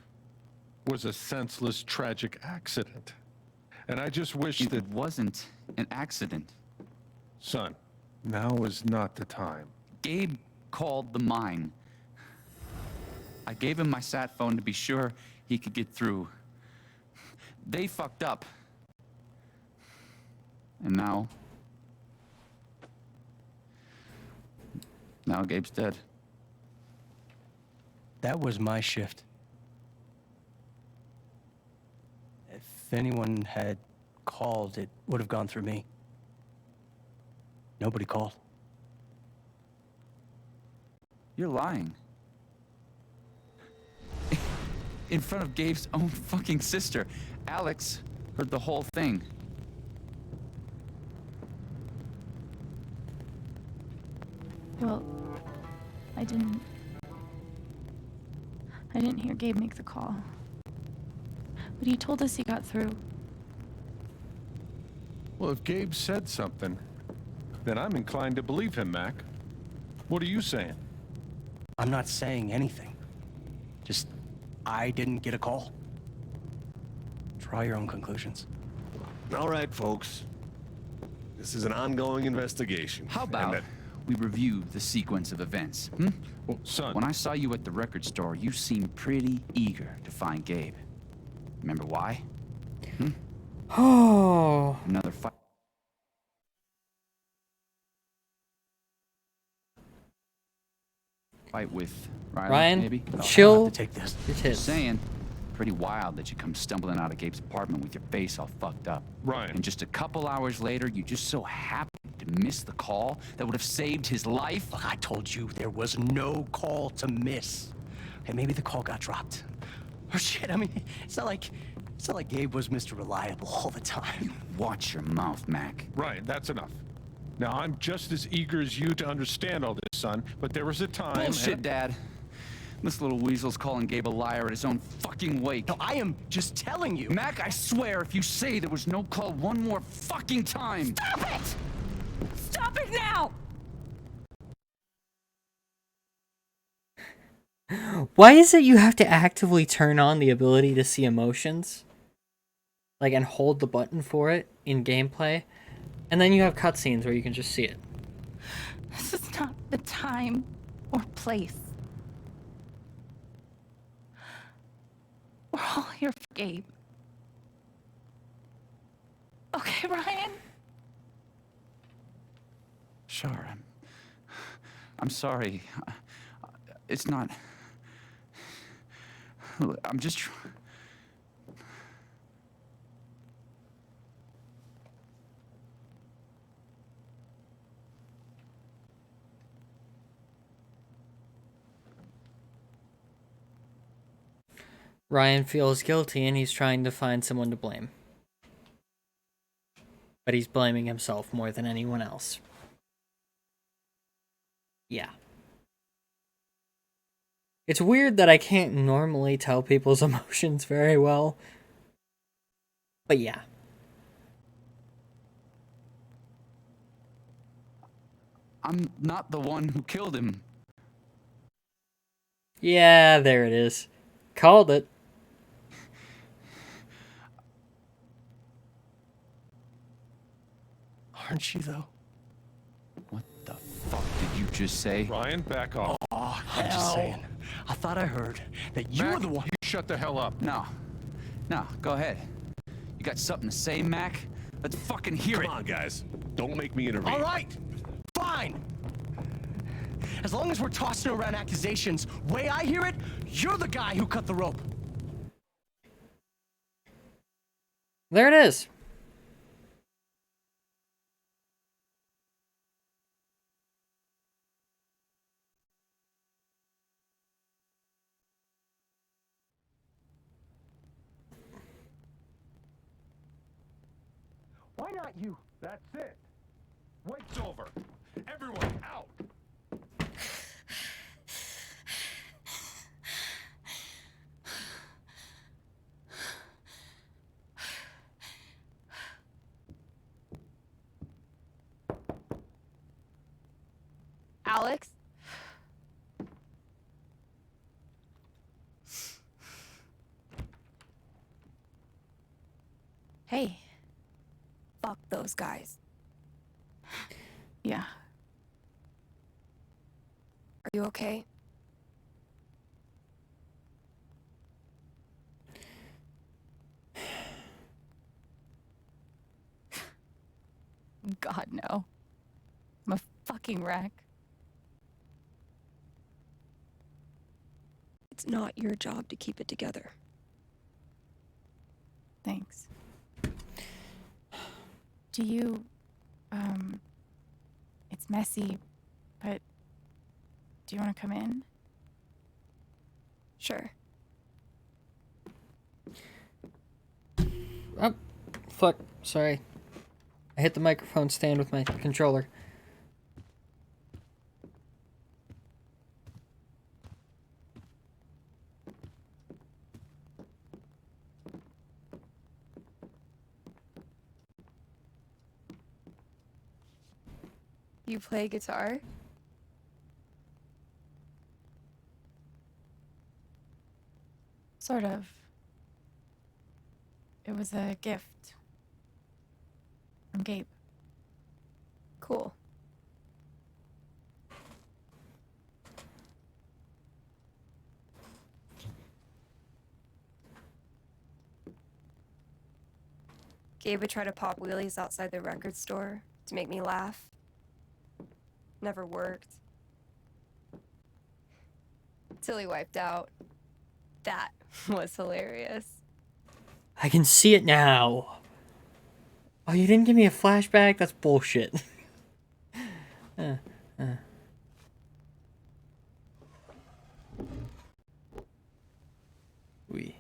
[SPEAKER 11] was a senseless, tragic accident. And I just wish that...
[SPEAKER 9] It wasn't an accident.
[SPEAKER 11] Son, now is not the time.
[SPEAKER 9] Gabe called the mine. I gave him my sat phone to be sure he could get through. They fucked up. And now... Now Gabe's dead.
[SPEAKER 12] That was my shift. If anyone had called, it would have gone through me. Nobody called.
[SPEAKER 9] You're lying. In front of Gabe's own fucking sister. Alex heard the whole thing.
[SPEAKER 2] Well, I didn't hear Gabe make the call. But he told us he got through.
[SPEAKER 11] Well, if Gabe said something, then I'm inclined to believe him, Mac. What are you saying?
[SPEAKER 12] I'm not saying anything. Just, I didn't get a call. Draw your own conclusions.
[SPEAKER 19] All right, folks. This is an ongoing investigation.
[SPEAKER 9] How about we review the sequence of events, hmm?
[SPEAKER 11] Well, son...
[SPEAKER 9] When I saw you at the record store, you seemed pretty eager to find Gabe. Remember why? Hmm?
[SPEAKER 1] Oh.
[SPEAKER 9] Another fight. Fight with
[SPEAKER 1] Ryan,
[SPEAKER 9] maybe?
[SPEAKER 1] chill.
[SPEAKER 12] Take this.
[SPEAKER 1] Your
[SPEAKER 9] Just
[SPEAKER 1] tits.
[SPEAKER 9] saying. Pretty wild that you come stumbling out of Gabe's apartment with your face all fucked up.
[SPEAKER 11] Ryan.
[SPEAKER 9] And just a couple hours later, you just so happened to miss the call that would have saved his life.
[SPEAKER 12] Look, I told you there was no call to miss. Hey, maybe the call got dropped. Or shit, I mean, it's not like Gabe was Mr. Reliable all the time.
[SPEAKER 9] Watch your mouth, Mac.
[SPEAKER 11] Ryan, that's enough. Now, I'm just as eager as you to understand all this, son, but there was a time...
[SPEAKER 9] Bullshit, Dad. This little weasel's calling Gabe a liar at his own fucking wake.
[SPEAKER 12] No, I am just telling you.
[SPEAKER 9] Mac, I swear, if you say there was no call one more fucking time...
[SPEAKER 7] Stop it! Stop it now!
[SPEAKER 1] Why is it you have to actively turn on the ability to see emotions? Like, and hold the button for it in gameplay? And then you have cutscenes where you can just see it.
[SPEAKER 2] This is not the time or place. We're all here for Gabe. Okay, Ryan?
[SPEAKER 9] Sure, I'm sorry. It's not... I'm just...
[SPEAKER 1] Ryan feels guilty and he's trying to find someone to blame. But he's blaming himself more than anyone else. Yeah. It's weird that I can't normally tell people's emotions very well. But yeah.
[SPEAKER 9] I'm not the one who killed him.
[SPEAKER 1] Yeah, there it is. Called it.
[SPEAKER 12] Aren't you, though?
[SPEAKER 9] What the fuck did you just say?
[SPEAKER 11] Ryan, back off.
[SPEAKER 12] Oh, I'm just saying. I thought I heard that you
[SPEAKER 11] Mac,
[SPEAKER 12] were the one...
[SPEAKER 11] you shut the hell up.
[SPEAKER 9] No. No, go ahead. You got something to say, Mac? Let's fucking hear it.
[SPEAKER 19] Come on, guys. Don't make me intervene.
[SPEAKER 12] All right, fine. As long as we're tossing around accusations, way I hear it, you're the guy who cut the rope.
[SPEAKER 1] There it is.
[SPEAKER 11] Why not you? That's it. Wait's over. Everyone out.
[SPEAKER 5] Alex?
[SPEAKER 3] Hey.
[SPEAKER 5] Fuck those guys.
[SPEAKER 3] Yeah.
[SPEAKER 5] Are you okay?
[SPEAKER 3] God, no. I'm a fucking wreck.
[SPEAKER 5] It's not your job to keep it together.
[SPEAKER 3] Thanks. Do you, it's messy, but do you want to come in?
[SPEAKER 5] Sure.
[SPEAKER 1] Oh, fuck. Sorry. I hit the microphone stand with my controller.
[SPEAKER 5] You play guitar?
[SPEAKER 3] Sort of. It was a gift from Gabe.
[SPEAKER 5] Cool. Gabe would try to pop wheelies outside the record store to make me laugh. Never worked. Till he wiped out. That was hilarious.
[SPEAKER 1] I can see it now. Oh, you didn't give me a flashback? That's bullshit. uh. Oui.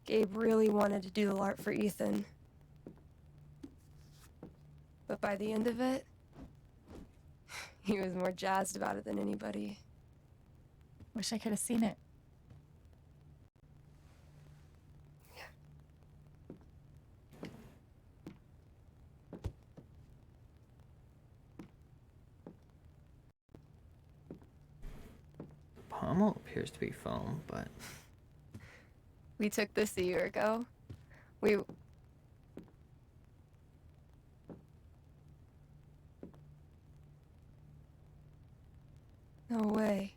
[SPEAKER 5] Gabe really wanted to do the art for Ethan. But by the end of it, he was more jazzed about it than anybody.
[SPEAKER 3] Wish I could have seen it.
[SPEAKER 1] Pommel appears to be foam, but...
[SPEAKER 5] We took this a year ago. We... No way.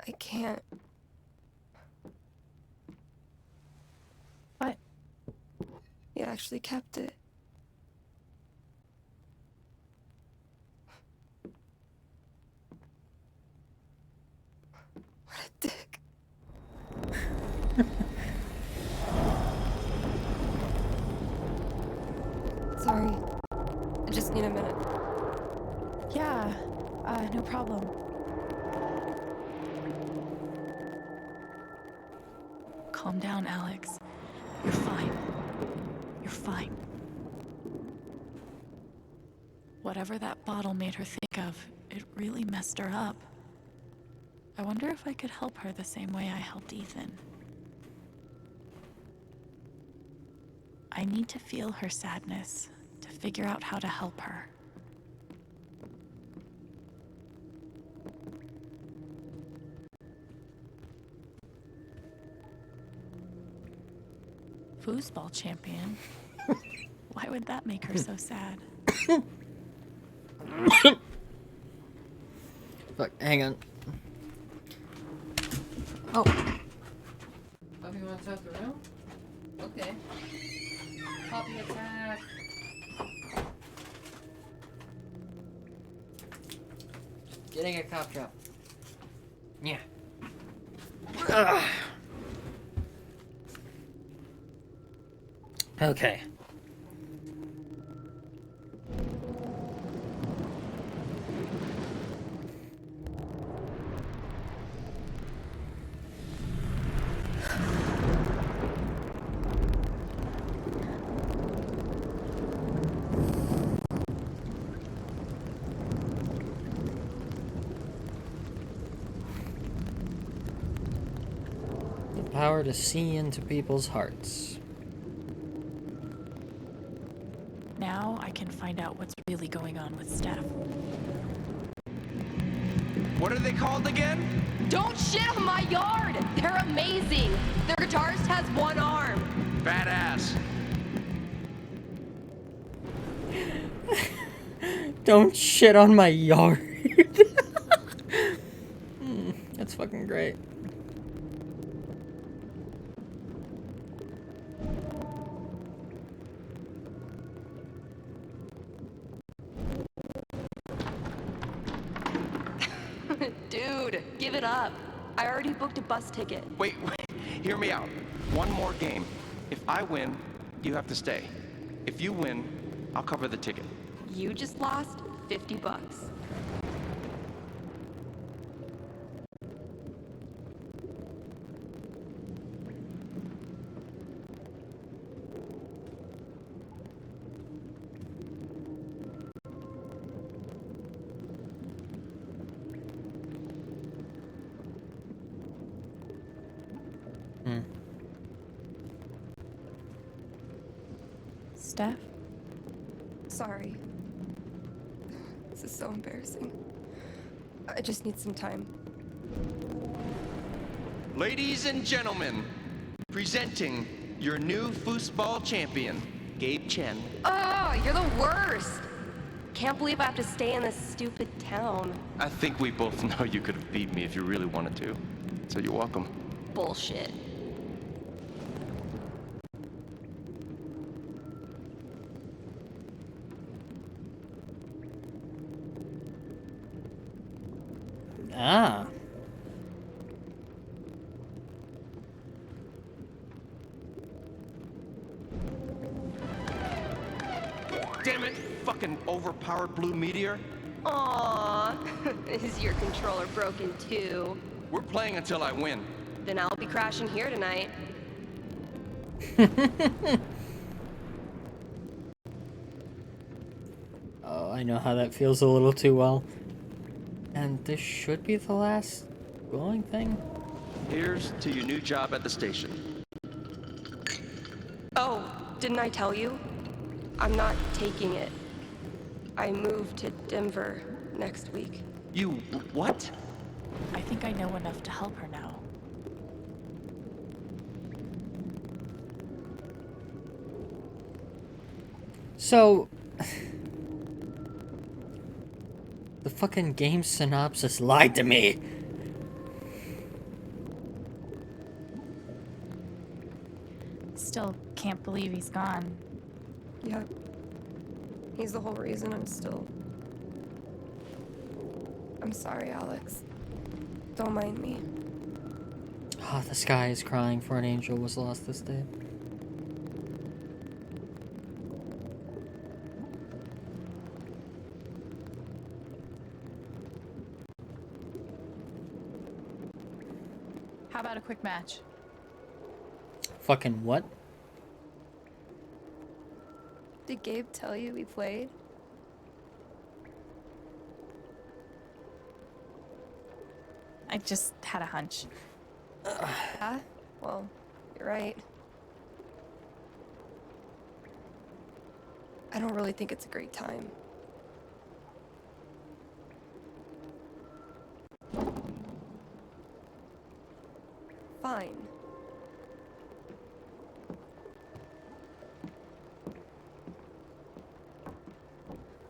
[SPEAKER 5] I can't.
[SPEAKER 3] What?
[SPEAKER 5] He actually kept it. What a dick. Sorry. I just need a minute.
[SPEAKER 3] Yeah, no problem. Calm down, Alex. You're fine. You're fine. Whatever that bottle made her think of, it really messed her up. I wonder if I could help her the same way I helped Ethan. I need to feel her sadness to figure out how to help her. Foosball champion? Why would that make her so sad?
[SPEAKER 1] Fuck, hang on. Oh. Puppy wants out the room? Okay. Puppy attack. Getting a cop drop. Yeah. Ugh. Okay. power to see into people's hearts.
[SPEAKER 2] Now I can find out what's really going on with Steph.
[SPEAKER 4] What are they called again?
[SPEAKER 5] Don't shit on my yard! They're amazing! Their guitarist has one arm.
[SPEAKER 4] Badass.
[SPEAKER 1] Don't shit on my yard. That's fucking great.
[SPEAKER 5] Dude, give it up. I already booked a bus ticket.
[SPEAKER 4] Wait, hear me out. One more game. If I win, you have to stay. If you win, I'll cover the ticket.
[SPEAKER 5] You just lost $50.
[SPEAKER 2] Steph?
[SPEAKER 5] Sorry. This is so embarrassing. I just need some time.
[SPEAKER 4] Ladies and gentlemen, presenting your new foosball champion, Gabe Chen.
[SPEAKER 5] Oh, you're the worst! Can't believe I have to stay in this stupid town.
[SPEAKER 4] I think we both know you could have beat me if you really wanted to. So you're welcome.
[SPEAKER 5] Bullshit.
[SPEAKER 1] Ah.
[SPEAKER 4] Damn it, fucking overpowered blue meteor.
[SPEAKER 5] Aww. Is your controller broken too?
[SPEAKER 4] We're playing until I win.
[SPEAKER 5] Then I'll be crashing here tonight.
[SPEAKER 1] Oh, I know how that feels a little too well. And this should be the last glowing thing?
[SPEAKER 4] Here's to your new job at the station.
[SPEAKER 5] Oh, didn't I tell you? I'm not taking it. I move to Denver next week.
[SPEAKER 4] You what?
[SPEAKER 2] I think I know enough to help her now.
[SPEAKER 1] So... the fucking game synopsis lied to me.
[SPEAKER 2] Still can't believe he's gone.
[SPEAKER 5] Yeah. He's the whole reason I'm still... I'm sorry, Alex. Don't mind me.
[SPEAKER 1] Ah, the sky is crying for an angel was lost this day.
[SPEAKER 2] How about a quick match?
[SPEAKER 1] Fucking what?
[SPEAKER 5] Did Gabe tell you we played?
[SPEAKER 2] I just had a hunch.
[SPEAKER 5] Yeah? Well, you're right. I don't really think it's a great time. Fine.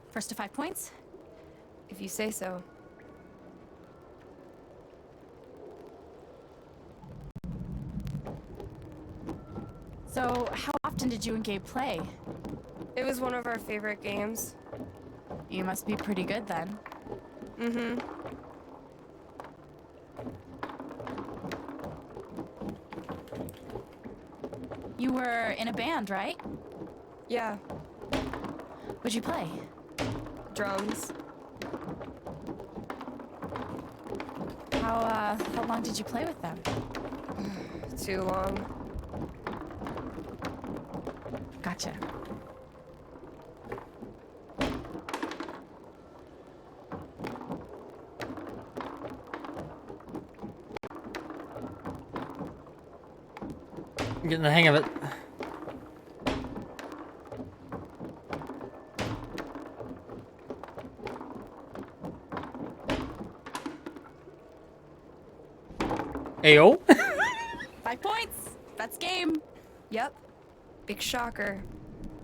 [SPEAKER 2] First to 5 points?
[SPEAKER 5] If you say so.
[SPEAKER 2] So, how often did you and Gabe play?
[SPEAKER 5] It was one of our favorite games.
[SPEAKER 2] You must be pretty good then.
[SPEAKER 5] Mm-hmm.
[SPEAKER 2] You were in a band, right?
[SPEAKER 5] Yeah.
[SPEAKER 2] What'd you play?
[SPEAKER 5] Drums.
[SPEAKER 2] How long did you play with them?
[SPEAKER 5] Too long.
[SPEAKER 2] Gotcha.
[SPEAKER 1] I'm getting the hang of it. Ayo.
[SPEAKER 3] 5 points. That's game.
[SPEAKER 5] Yep. Big shocker.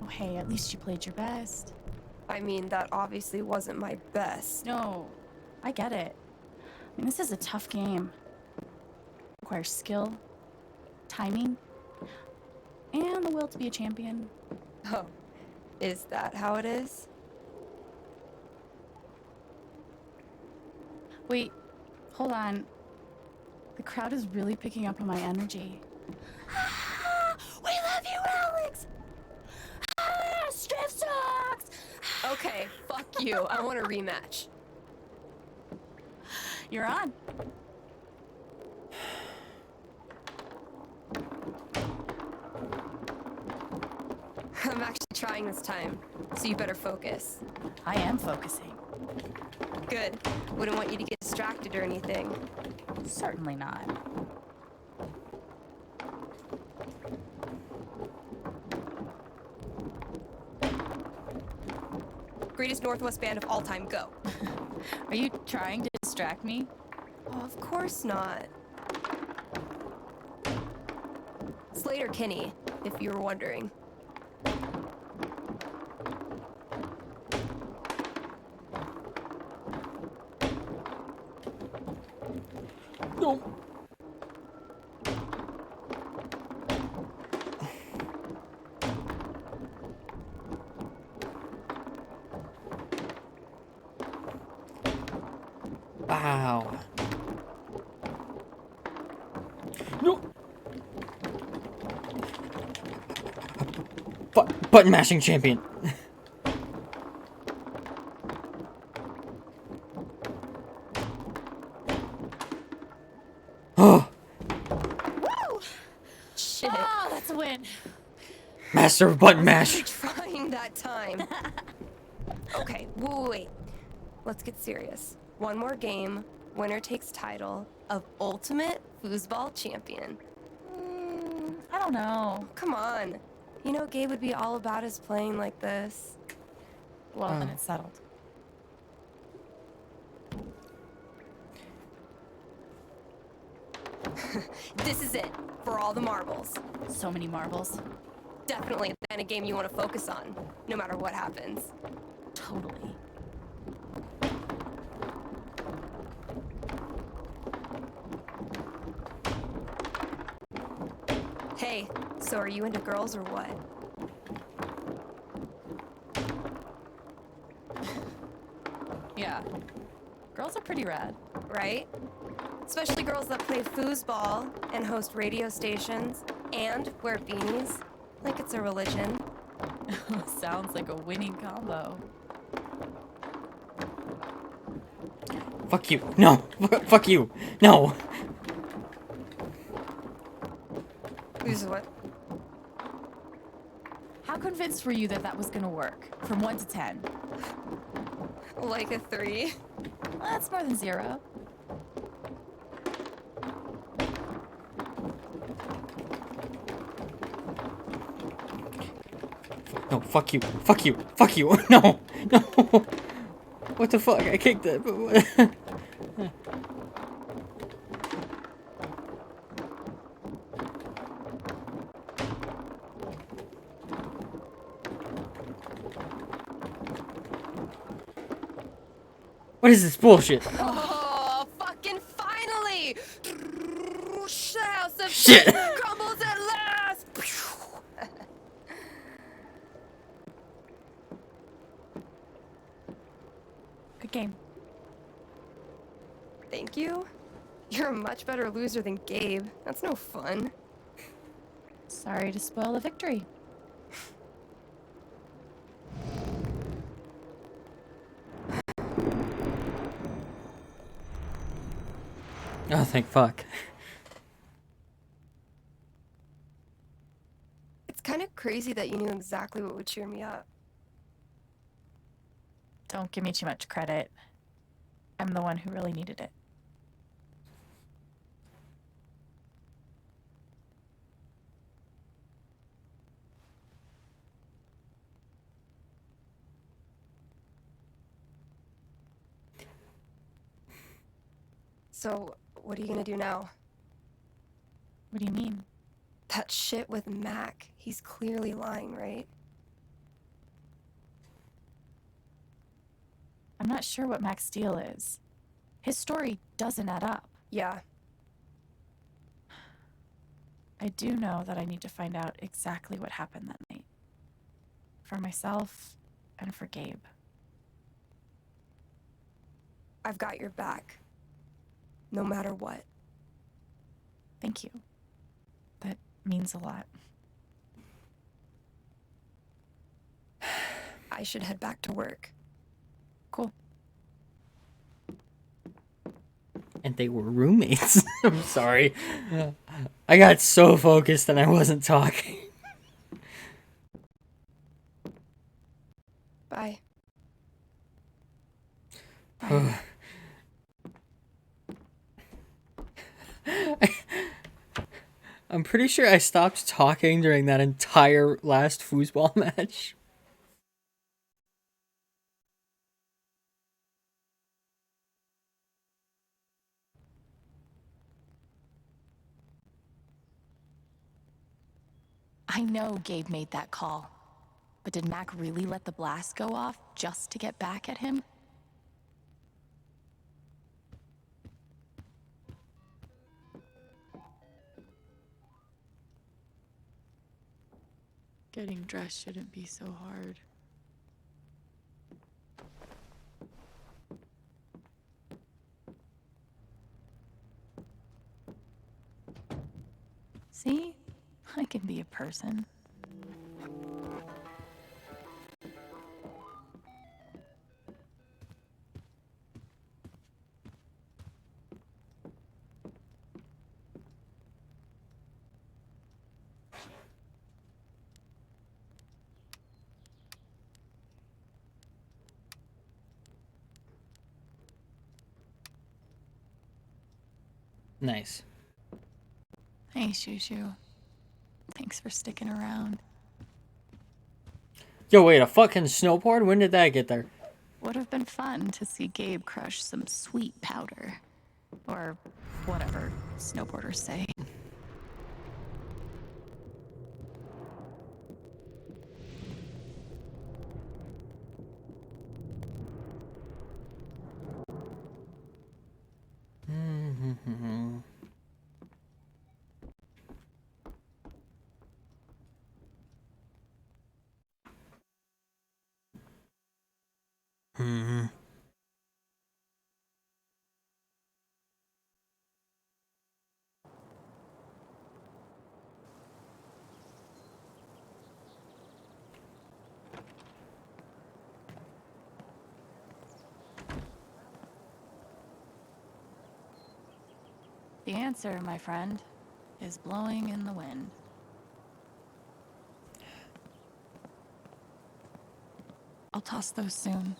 [SPEAKER 3] Oh, hey, at least you played your best.
[SPEAKER 5] I mean, that obviously wasn't my best.
[SPEAKER 3] No, I get it. I mean, this is a tough game. Requires skill, timing, and the will to be a champion.
[SPEAKER 5] Oh, is that how it is?
[SPEAKER 3] Wait, hold on. The crowd is really picking up on my energy.
[SPEAKER 5] We love you, Alex! Striff sucks! Okay, fuck you. I want a rematch.
[SPEAKER 3] You're on.
[SPEAKER 5] I'm actually trying this time, so you better focus.
[SPEAKER 3] I am focusing.
[SPEAKER 5] Good. Wouldn't want you to get distracted or anything.
[SPEAKER 3] Certainly not.
[SPEAKER 5] Greatest Northwest band of all time, go.
[SPEAKER 3] Are you trying to distract me?
[SPEAKER 5] Oh, of course not. Slater Kinney, if you were wondering.
[SPEAKER 1] No. Wow. No. Button mashing champion. Oh.
[SPEAKER 5] Woo! Shit.
[SPEAKER 3] Oh, that's a win.
[SPEAKER 1] Master of button mash.
[SPEAKER 5] Trying that time. Okay, wait. Let's get serious. One more game. Winner takes title of Ultimate Foosball Champion.
[SPEAKER 3] I don't know.
[SPEAKER 5] Come on. You know Gabe would be all about us playing like this.
[SPEAKER 3] Well, then it's settled.
[SPEAKER 5] This is it. For all the marbles.
[SPEAKER 3] So many marbles.
[SPEAKER 5] Definitely the kind of game you want to focus on, no matter what happens.
[SPEAKER 3] Totally.
[SPEAKER 5] Hey, so are you into girls or what?
[SPEAKER 3] Yeah. Girls are pretty rad.
[SPEAKER 5] Right? Especially girls that play foosball and host radio stations and wear beanies like it's a religion.
[SPEAKER 3] Sounds like a winning combo.
[SPEAKER 1] Fuck you. No. Fuck you. No.
[SPEAKER 5] Who's what?
[SPEAKER 3] How convinced were you that that was gonna work? From 1 to 10?
[SPEAKER 5] Like a 3.
[SPEAKER 3] Well, that's more than 0.
[SPEAKER 1] No, fuck you. Fuck you. Fuck you. No. No. What the fuck? I kicked it. But what? What is this bullshit?
[SPEAKER 5] Oh, fucking finally! House of
[SPEAKER 1] Shit.
[SPEAKER 5] crumbles at last!
[SPEAKER 3] Good game.
[SPEAKER 5] Thank you. You're a much better loser than Gabe. That's no fun.
[SPEAKER 3] Sorry to spoil the victory.
[SPEAKER 1] Oh, thank fuck.
[SPEAKER 5] It's kind of crazy that you knew exactly what would cheer me up.
[SPEAKER 3] Don't give me too much credit. I'm the one who really needed it.
[SPEAKER 5] So, what are you gonna do now?
[SPEAKER 3] What do you mean?
[SPEAKER 5] That shit with Mac. He's clearly lying, right?
[SPEAKER 3] I'm not sure what Max Steel is. His story doesn't add up.
[SPEAKER 5] Yeah.
[SPEAKER 3] I do know that I need to find out exactly what happened that night. For myself and for Gabe.
[SPEAKER 5] I've got your back. No matter what.
[SPEAKER 3] Thank you. That means a lot.
[SPEAKER 5] I should head back to work.
[SPEAKER 3] Cool.
[SPEAKER 1] And they were roommates. I'm sorry. I got so focused and I wasn't talking.
[SPEAKER 5] Bye.
[SPEAKER 1] I'm pretty sure I stopped talking during that entire last foosball match.
[SPEAKER 2] I know Gabe made that call, but did Mac really let the blast go off just to get back at him?
[SPEAKER 3] Getting dressed shouldn't be so hard.
[SPEAKER 2] See? I can be a person.
[SPEAKER 1] Nice.
[SPEAKER 2] Hey, Shushu. Thanks for sticking around.
[SPEAKER 1] Yo, wait, a fucking snowboard? When did that get there?
[SPEAKER 2] Would have been fun to see Gabe crush some sweet powder. Or whatever snowboarders say. The answer, my friend, is blowing in the wind. I'll toss those soon.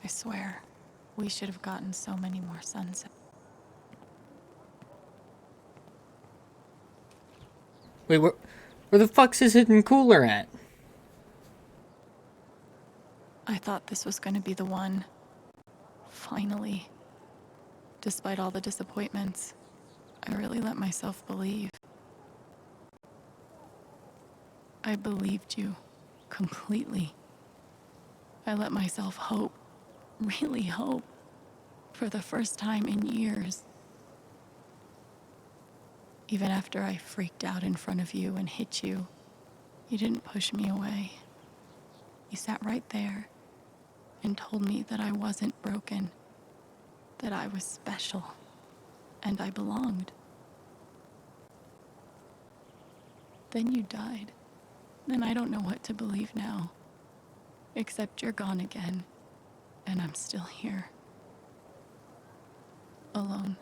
[SPEAKER 2] I swear. We should have gotten so many more sunsets.
[SPEAKER 1] Wait, where the fuck's his hidden cooler at?
[SPEAKER 2] I thought this was going to be the one. Finally. Despite all the disappointments, I really let myself believe. I believed you. Completely. I let myself hope. Really hope. For the first time in years. Even after I freaked out in front of you and hit you, you didn't push me away. You sat right there and told me that I wasn't broken, that I was special, and I belonged. Then you died, and I don't know what to believe now, except you're gone again, and I'm still here, alone.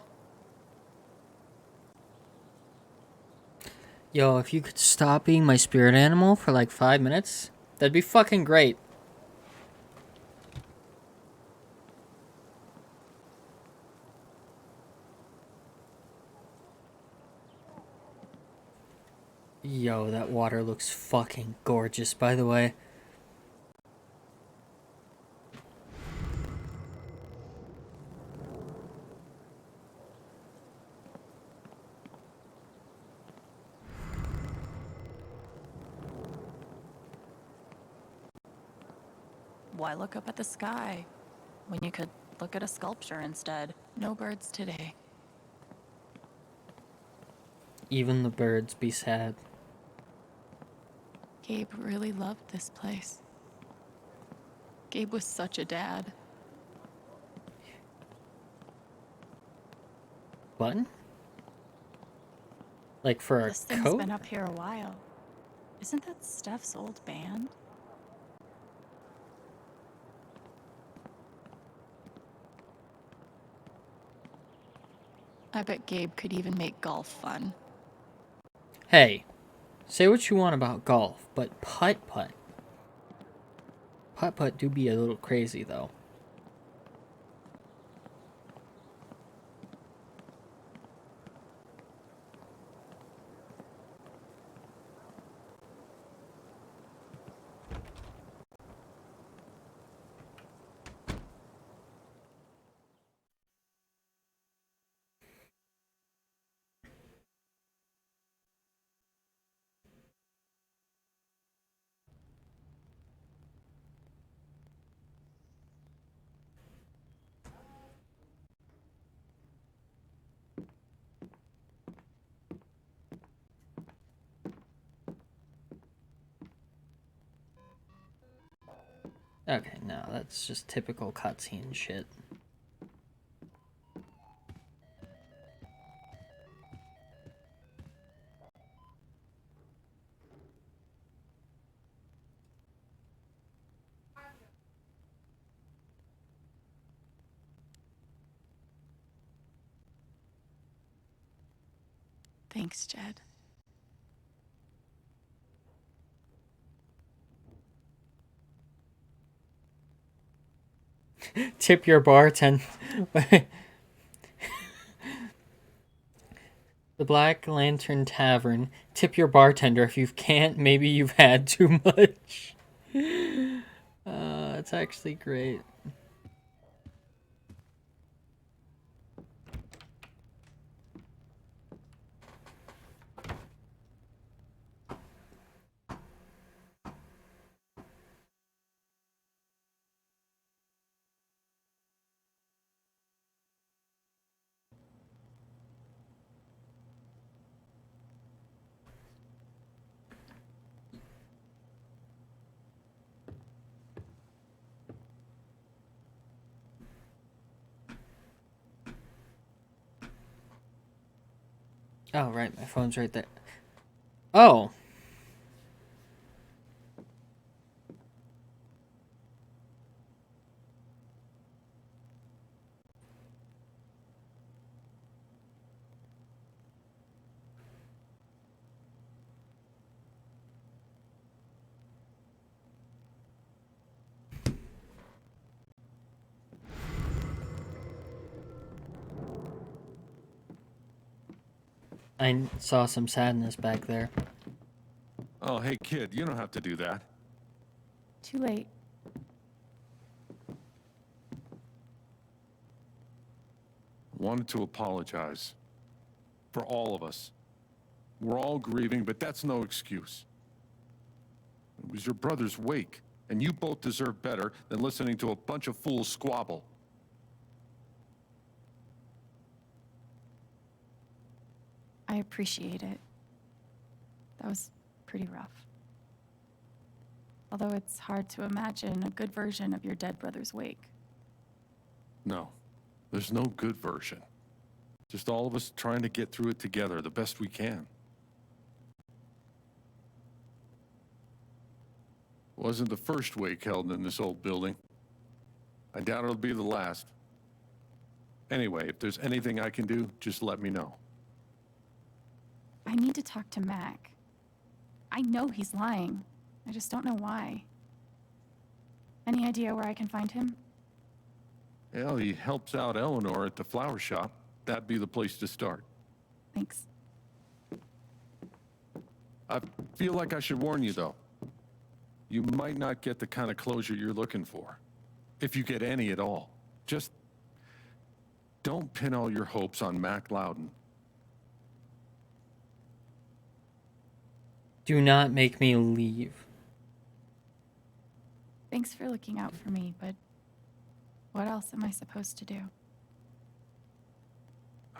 [SPEAKER 1] Yo, if you could stop being my spirit animal for like 5 minutes, that'd be fucking great. Yo, that water looks fucking gorgeous, by the way.
[SPEAKER 2] Why look up at the sky when you could look at a sculpture instead? No birds today.
[SPEAKER 1] Even the birds be sad.
[SPEAKER 2] Gabe really loved this place. Gabe was such a dad.
[SPEAKER 1] Button? Like for a
[SPEAKER 2] This thing's
[SPEAKER 1] coat?
[SPEAKER 2] been up here a while. Isn't that Steph's old band? I bet Gabe could even make golf fun.
[SPEAKER 1] Hey, say what you want about golf, but putt-putt. Putt-putt do be a little crazy, though. Okay, no, that's just typical cutscene shit.
[SPEAKER 2] Thanks, Jed.
[SPEAKER 1] Tip your bartender. The Black Lantern Tavern. Tip your bartender. If you can't, maybe you've had too much. It's actually great. Oh, right, my phone's right there. Oh. I saw some sadness back there.
[SPEAKER 11] Oh, hey, kid, you don't have to do that.
[SPEAKER 3] Too late.
[SPEAKER 11] Wanted to apologize. For all of us. We're all grieving, but that's no excuse. It was your brother's wake, and you both deserve better than listening to a bunch of fools squabble.
[SPEAKER 3] I appreciate it. That was pretty rough. Although it's hard to imagine a good version of your dead brother's wake.
[SPEAKER 11] No, there's no good version. Just all of us trying to get through it together the best we can. Wasn't the first wake held in this old building. I doubt it'll be the last. Anyway, if there's anything I can do, just let me know.
[SPEAKER 3] I need to talk to Mac. I know he's lying. I just don't know why. Any idea where I can find him?
[SPEAKER 11] Well, he helps out Eleanor at the flower shop. That'd be the place to start.
[SPEAKER 3] Thanks.
[SPEAKER 11] I feel like I should warn you, though. You might not get the kind of closure you're looking for. If you get any at all. Just don't pin all your hopes on Mac Loudon.
[SPEAKER 1] Do not make me leave.
[SPEAKER 2] Thanks for looking out for me, but what else am I supposed to do?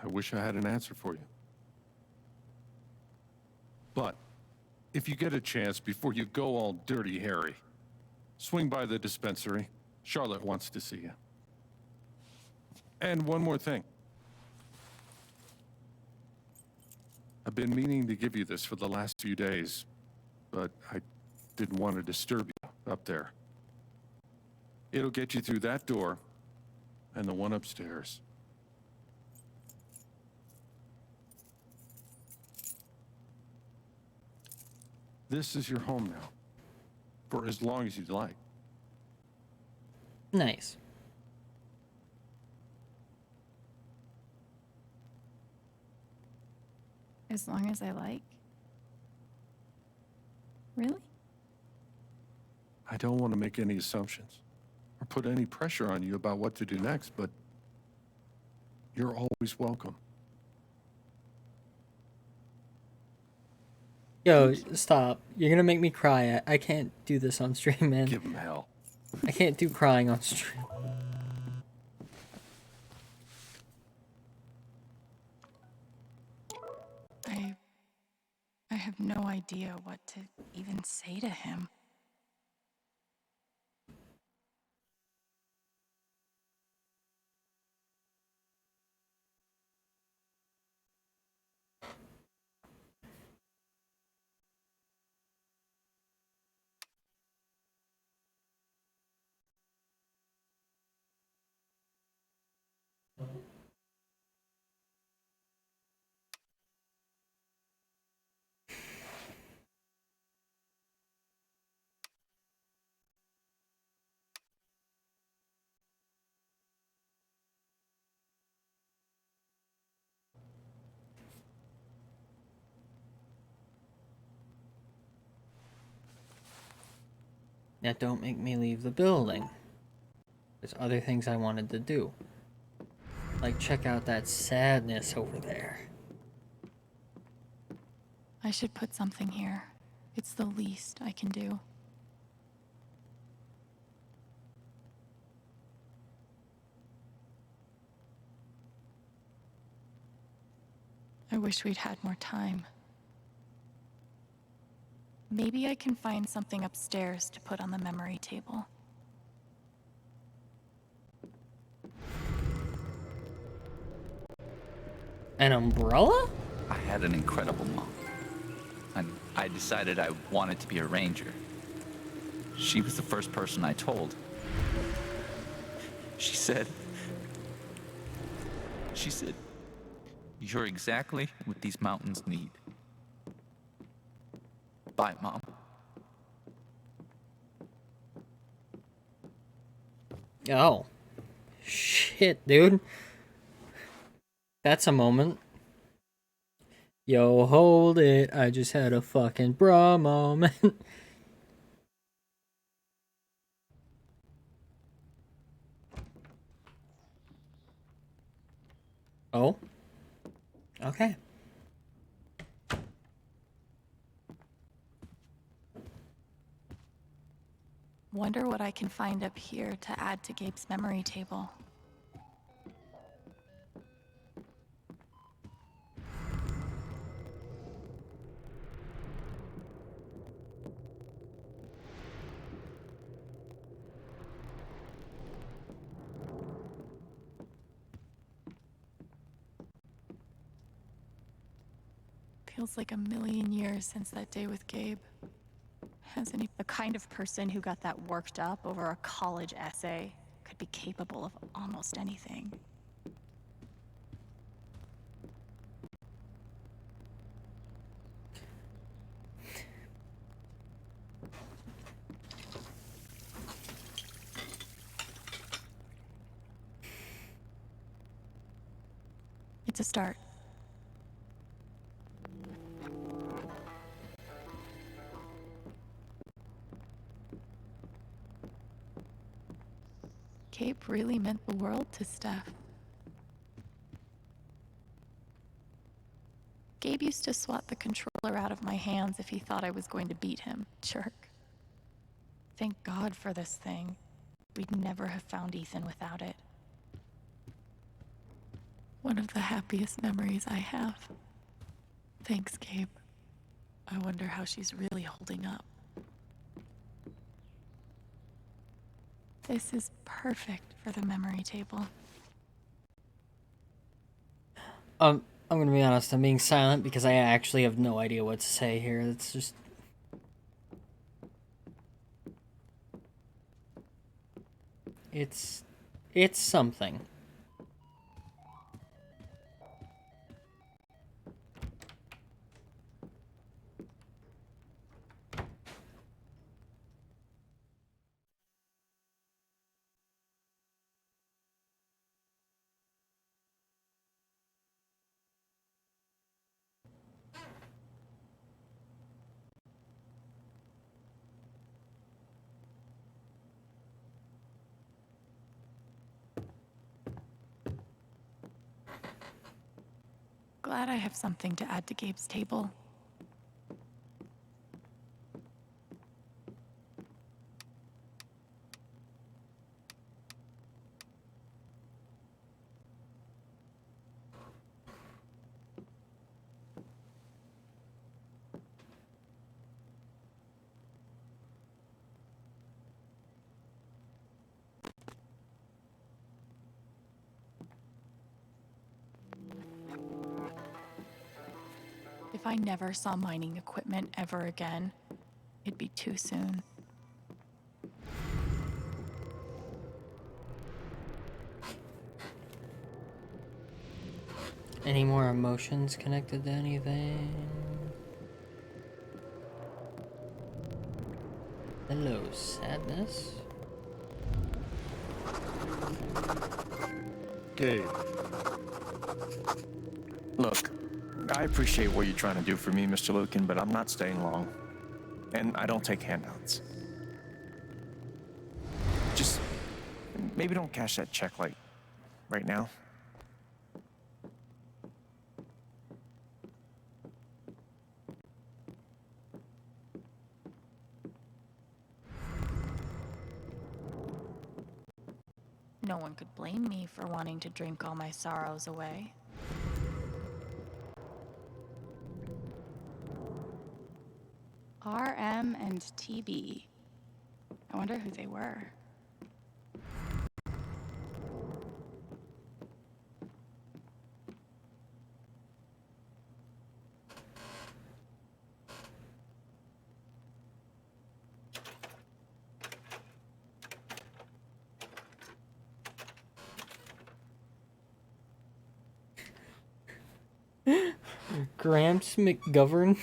[SPEAKER 11] I wish I had an answer for you. But if you get a chance before you go all dirty Harry, swing by the dispensary. Charlotte wants to see you. And one more thing. I've been meaning to give you this for the last few days, but I didn't want to disturb you up there. It'll get you through that door and the one upstairs. This is your home now, for as long as you'd like.
[SPEAKER 1] Nice.
[SPEAKER 2] As long as I like? Really?
[SPEAKER 11] I don't want to make any assumptions or put any pressure on you about what to do next, but you're always welcome.
[SPEAKER 1] Yo, stop. You're gonna make me cry. I can't do this on stream, man.
[SPEAKER 11] Give him hell.
[SPEAKER 1] I can't do crying on stream.
[SPEAKER 2] I have no idea what to even say to him.
[SPEAKER 1] Now don't make me leave the building. There's other things I wanted to do. Like check out that sadness over there.
[SPEAKER 2] I should put something here. It's the least I can do. I wish we'd had more time. Maybe I can find something upstairs to put on the memory table.
[SPEAKER 1] An umbrella?
[SPEAKER 9] I had an incredible mom. And I decided I wanted to be a ranger. She was the first person I told. She said, "You're exactly what these mountains need." Bye, Mom.
[SPEAKER 1] Oh. Shit, dude. That's a moment. Yo, hold it. I just had a fucking bra moment. Oh. Okay.
[SPEAKER 2] Wonder what I can find up here to add to Gabe's memory table. Feels like a million years since that day with Gabe. Hasn't he? The kind of person who got that worked up over a college essay could be capable of almost anything. It's a start. Gabe really meant the world to Steph. Gabe used to swat the controller out of my hands if he thought I was going to beat him. Jerk. Thank God for this thing. We'd never have found Ethan without it. One of the happiest memories I have. Thanks, Gabe. I wonder how she's really holding up. This is perfect for the memory table.
[SPEAKER 1] I'm gonna be honest, I'm being silent because I actually have no idea what to say here. It's just... It's something.
[SPEAKER 2] Glad I have something to add to Gabe's table. If I never saw mining equipment ever again, it'd be too soon.
[SPEAKER 1] Any more emotions connected to anything? Hello, sadness.
[SPEAKER 15] Gabe.
[SPEAKER 4] Look, I appreciate what you're trying to do for me, Mr. Lucan, but I'm not staying long. And I don't take handouts. Just maybe don't cash that check, like, right now.
[SPEAKER 2] No one could blame me for wanting to drink all my sorrows away. RM and TB. I wonder who they were.
[SPEAKER 1] Gramps McGovern?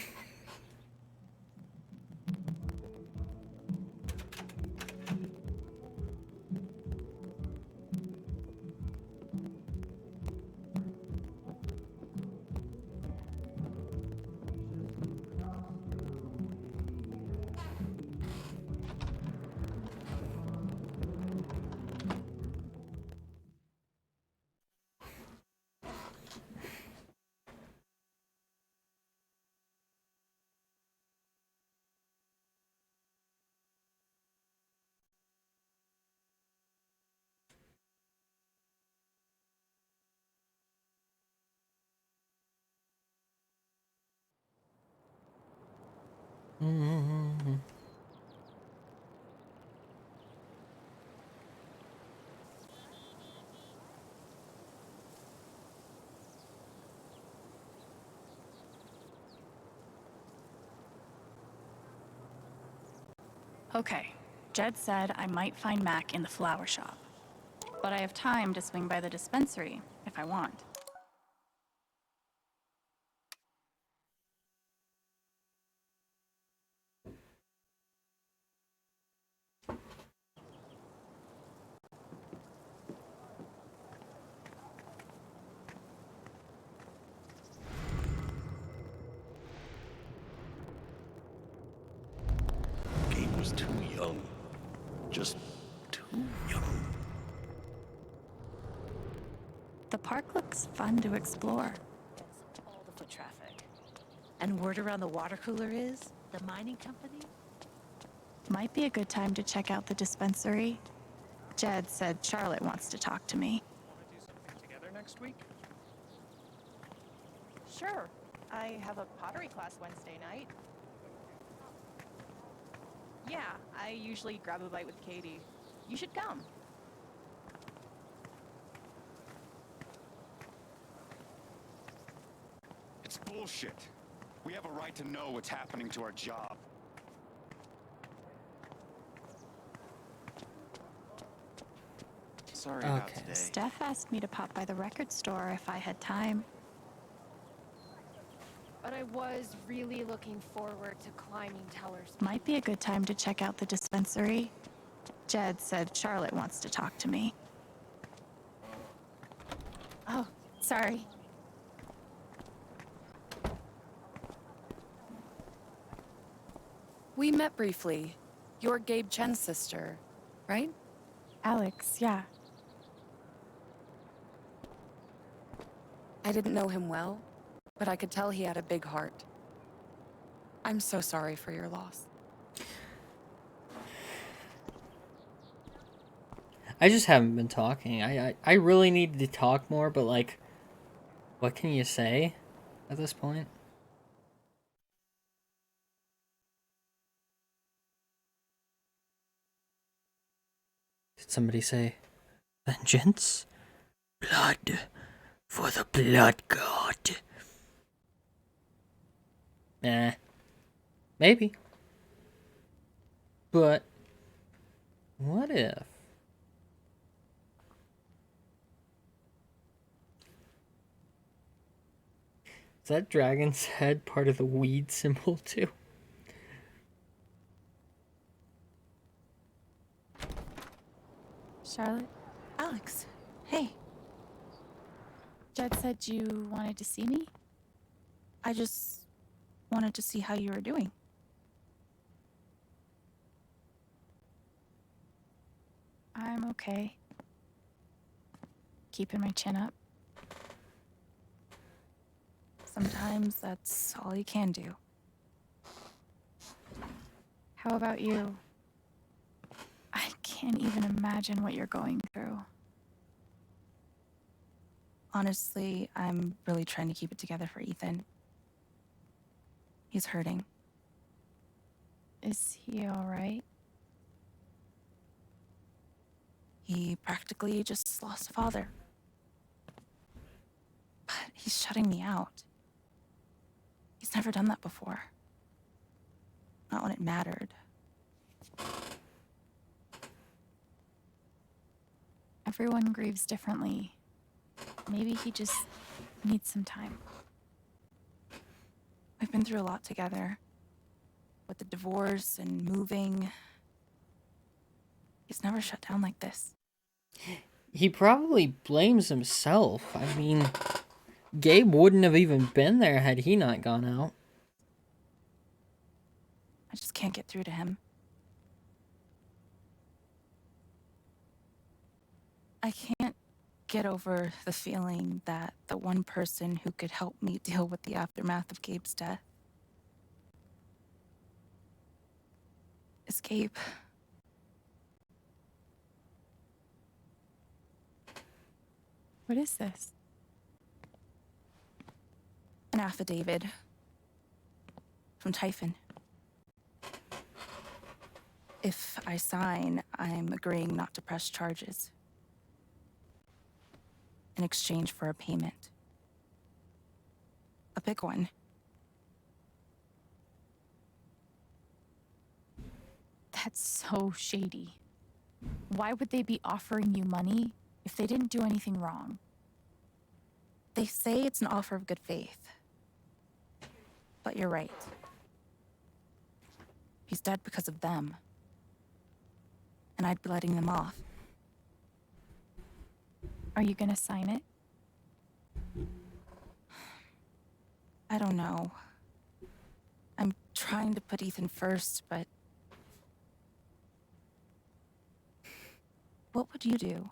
[SPEAKER 2] Okay, Jed said I might find Mac in the flower shop. But I have time to swing by the dispensary if I want.
[SPEAKER 19] Gabe was too young. Just too young.
[SPEAKER 2] The park looks fun to explore.
[SPEAKER 7] All the foot traffic. And word around the water cooler is the mining company
[SPEAKER 2] Might be a good time to check out the dispensary. Jed said Charlotte wants to talk to me.
[SPEAKER 12] Want to do something together next week?
[SPEAKER 3] Sure. I have a pottery class Wednesday night. Yeah, I usually grab a bite with Katie. You should come.
[SPEAKER 9] It's bullshit. We have a right to know what's happening to our job.
[SPEAKER 18] Sorry about
[SPEAKER 1] Okay.
[SPEAKER 18] today.
[SPEAKER 2] Steph asked me to pop by the record store if I had time.
[SPEAKER 6] But I was really looking forward to climbing Teller's.
[SPEAKER 2] Might be a good time to check out the dispensary. Jed said Charlotte wants to talk to me.
[SPEAKER 6] Oh, sorry.
[SPEAKER 16] We met briefly. You're Gabe Chen's sister, right?
[SPEAKER 2] Alex, yeah.
[SPEAKER 16] I didn't know him well, but I could tell he had a big heart. I'm so sorry for your loss.
[SPEAKER 1] I just haven't been talking. I really need to talk more, but like, what can you say at this point? Did somebody say vengeance? Blood for the blood god. Nah. Maybe. But what if? Is that dragon's head part of the weed symbol too?
[SPEAKER 2] Charlotte?
[SPEAKER 3] Alex, hey.
[SPEAKER 2] Jed said you wanted to see me?
[SPEAKER 3] I just wanted to see how you were doing.
[SPEAKER 2] I'm okay. Keeping my chin up.
[SPEAKER 3] Sometimes that's all you can do.
[SPEAKER 2] How about you? I can't even imagine what you're going through.
[SPEAKER 3] Honestly, I'm really trying to keep it together for Ethan. He's hurting.
[SPEAKER 2] Is he alright?
[SPEAKER 3] He practically just lost a father. But he's shutting me out. He's never done that before. Not when it mattered.
[SPEAKER 2] Everyone grieves differently. Maybe he just needs some time.
[SPEAKER 3] We've been through a lot together. With the divorce and moving. He's never shut down like this.
[SPEAKER 1] He probably blames himself. I mean, Gabe wouldn't have even been there had he not gone out.
[SPEAKER 3] I just can't get through to him. I can't get over the feeling that the one person who could help me deal with the aftermath of Gabe's death is Gabe.
[SPEAKER 2] What is this?
[SPEAKER 3] An affidavit from Typhon. If I sign, I'm agreeing not to press charges in exchange for a payment. A big one.
[SPEAKER 2] That's so shady. Why would they be offering you money if they didn't do anything wrong?
[SPEAKER 3] They say it's an offer of good faith. But you're right. He's dead because of them. And I'd be letting them off.
[SPEAKER 2] Are you gonna sign it?
[SPEAKER 3] I don't know. I'm trying to put Ethan first, but... What would you do?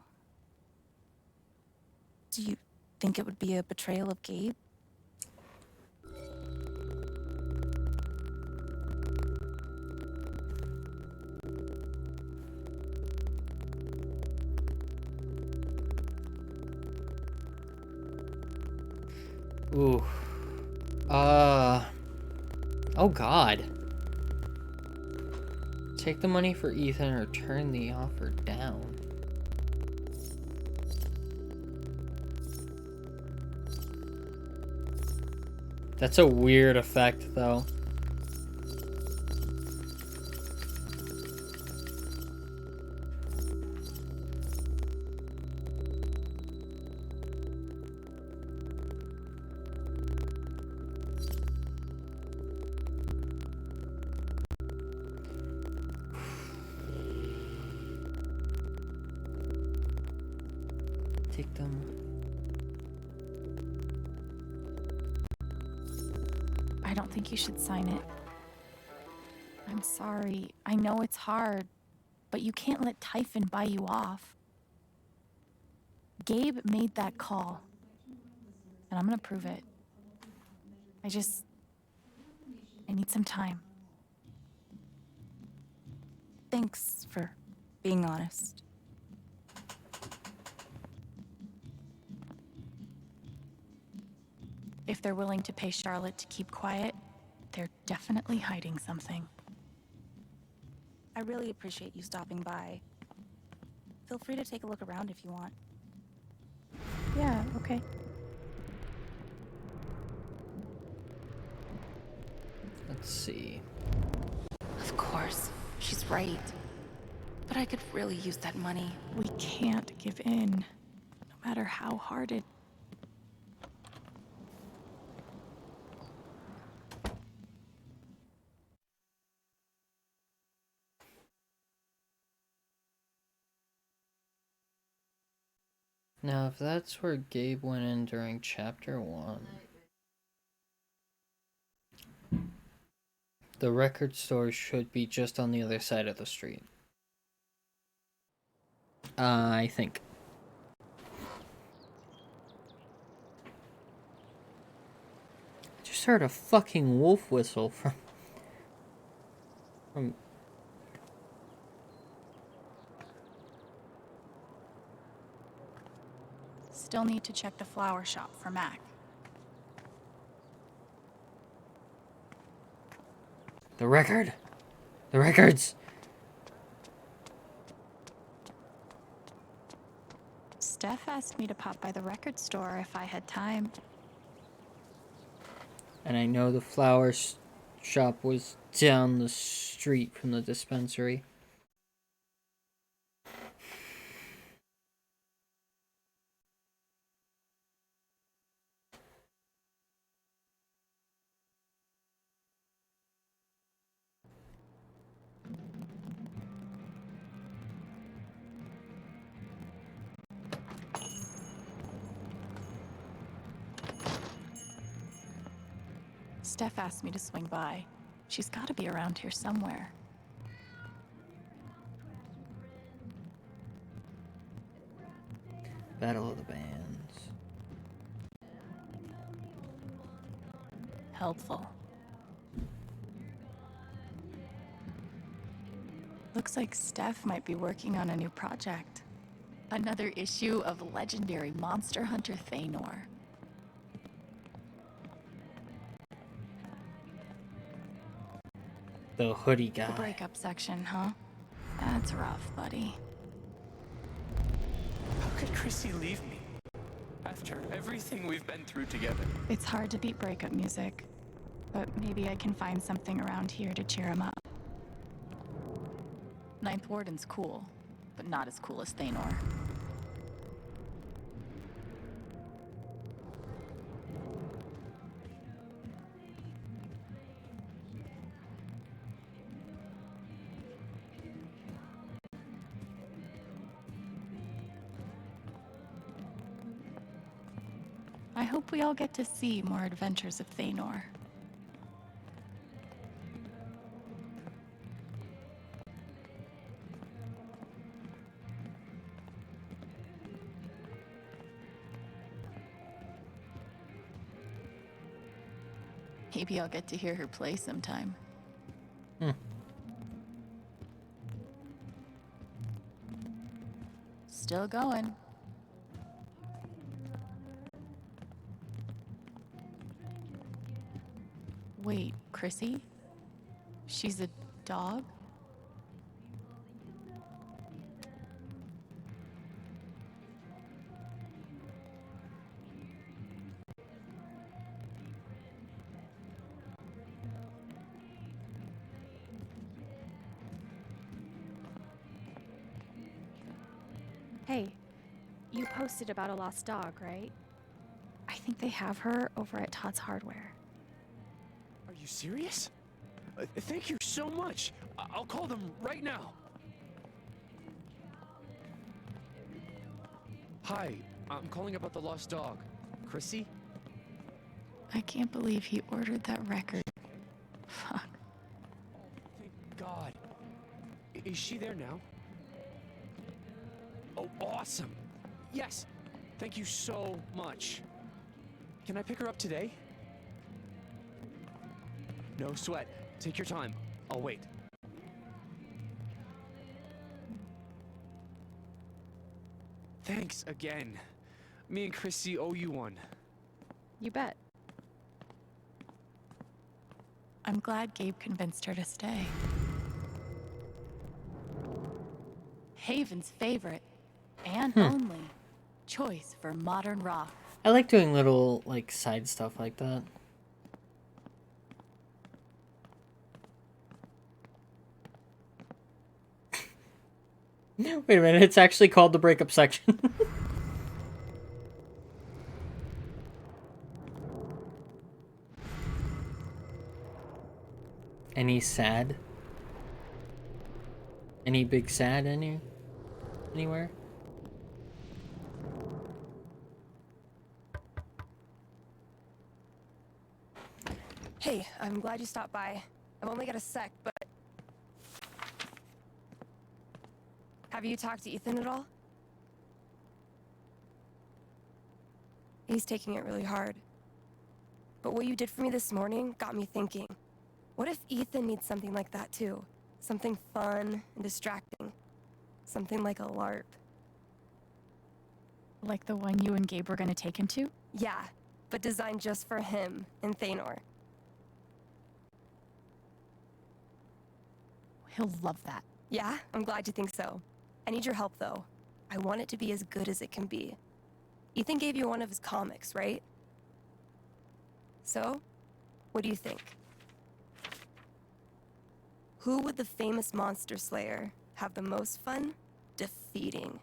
[SPEAKER 3] Do you think it would be a betrayal of Gabe?
[SPEAKER 1] Ooh. Oh God. Take the money for Ethan or turn the offer down. That's a weird effect, though. Take them.
[SPEAKER 2] I don't think you should sign it. I'm sorry. I know it's hard, but you can't let Typhon buy you off. Gabe made that call, and I'm gonna prove it. I need some time.
[SPEAKER 7] Thanks for being honest.
[SPEAKER 2] If they're willing to pay Charlotte to keep quiet, they're definitely hiding something.
[SPEAKER 7] I really appreciate you stopping by. Feel free to take a look around if you want.
[SPEAKER 2] Yeah, okay.
[SPEAKER 1] Let's see.
[SPEAKER 7] Of course, she's right. But I could really use that money.
[SPEAKER 2] We can't give in, no matter how hard it.
[SPEAKER 1] Now, if that's where Gabe went in during chapter 1, the record store should be just on the other side of the street. I think. I just heard a fucking wolf whistle from
[SPEAKER 2] Still need to check the flower shop for Mac.
[SPEAKER 1] the record. The records.
[SPEAKER 2] Steph asked me to pop by the record store if I had time.
[SPEAKER 1] And I know the flower shop was down the street from the dispensary.
[SPEAKER 2] Steph asked me to swing by. She's got to be around here somewhere.
[SPEAKER 1] Battle of the Bands.
[SPEAKER 2] Helpful. Looks like Steph might be working on a new project. Another issue of legendary monster hunter Thanor.
[SPEAKER 1] The hoodie guy.
[SPEAKER 2] The breakup section, huh? That's rough, buddy.
[SPEAKER 21] How could Chrissy leave me? After everything we've been through together.
[SPEAKER 2] It's hard to beat breakup music, but maybe I can find something around here to cheer him up. Ninth Warden's cool, but not as cool as Thanor. I hope we all get to see more adventures of Thanor. Maybe I'll get to hear her play sometime. Still going. Wait, Chrissy? She's a dog?
[SPEAKER 3] Hey, you posted about a lost dog, right? I think they have her over at Todd's Hardware.
[SPEAKER 13] Are you serious? Thank you so much. I'll call them right now. Hi, I'm calling about the lost dog. Chrissy?
[SPEAKER 2] I can't believe he ordered that record. Fuck.
[SPEAKER 13] Thank God. Is she there now? Oh, awesome. Yes. Thank you so much. Can I pick her up today? No sweat. Take your time. I'll wait. Thanks again. Me and Chrissy owe you one.
[SPEAKER 3] You bet.
[SPEAKER 2] I'm glad Gabe convinced her to stay. Haven's favorite and only choice for modern rock.
[SPEAKER 1] I like doing little, like, side stuff like that. Wait a minute, it's actually called the breakup section. Any sad? Any big sad anywhere?
[SPEAKER 5] Hey, I'm glad you stopped by. I've only got a sec, but... Have you talked to Ethan at all? He's taking it really hard. But what you did for me this morning got me thinking. What if Ethan needs something like that too? Something fun and distracting. Something like a LARP.
[SPEAKER 3] Like the one you and Gabe were gonna take him to?
[SPEAKER 5] Yeah, but designed just for him and Thanor.
[SPEAKER 3] He'll love that.
[SPEAKER 5] Yeah, I'm glad you think so. I need your help though. I want it to be as good as it can be. Ethan gave you one of his comics, right? So, what do you think? Who would the famous monster slayer have the most fun defeating?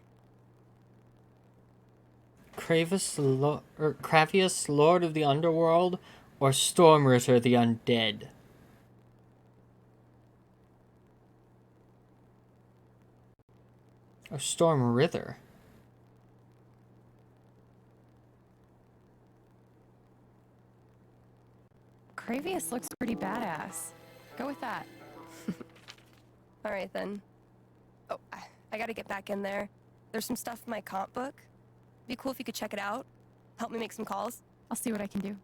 [SPEAKER 1] Kravius, Kravius, Lord of the Underworld, or Stormritter the Undead? Or Stormritter?
[SPEAKER 3] Kravius looks pretty badass. Go with that.
[SPEAKER 5] All right then. Oh, I gotta get back in there. There's some stuff in my comp book. Be cool if you could check it out. Help me make some calls.
[SPEAKER 3] I'll see what I can do.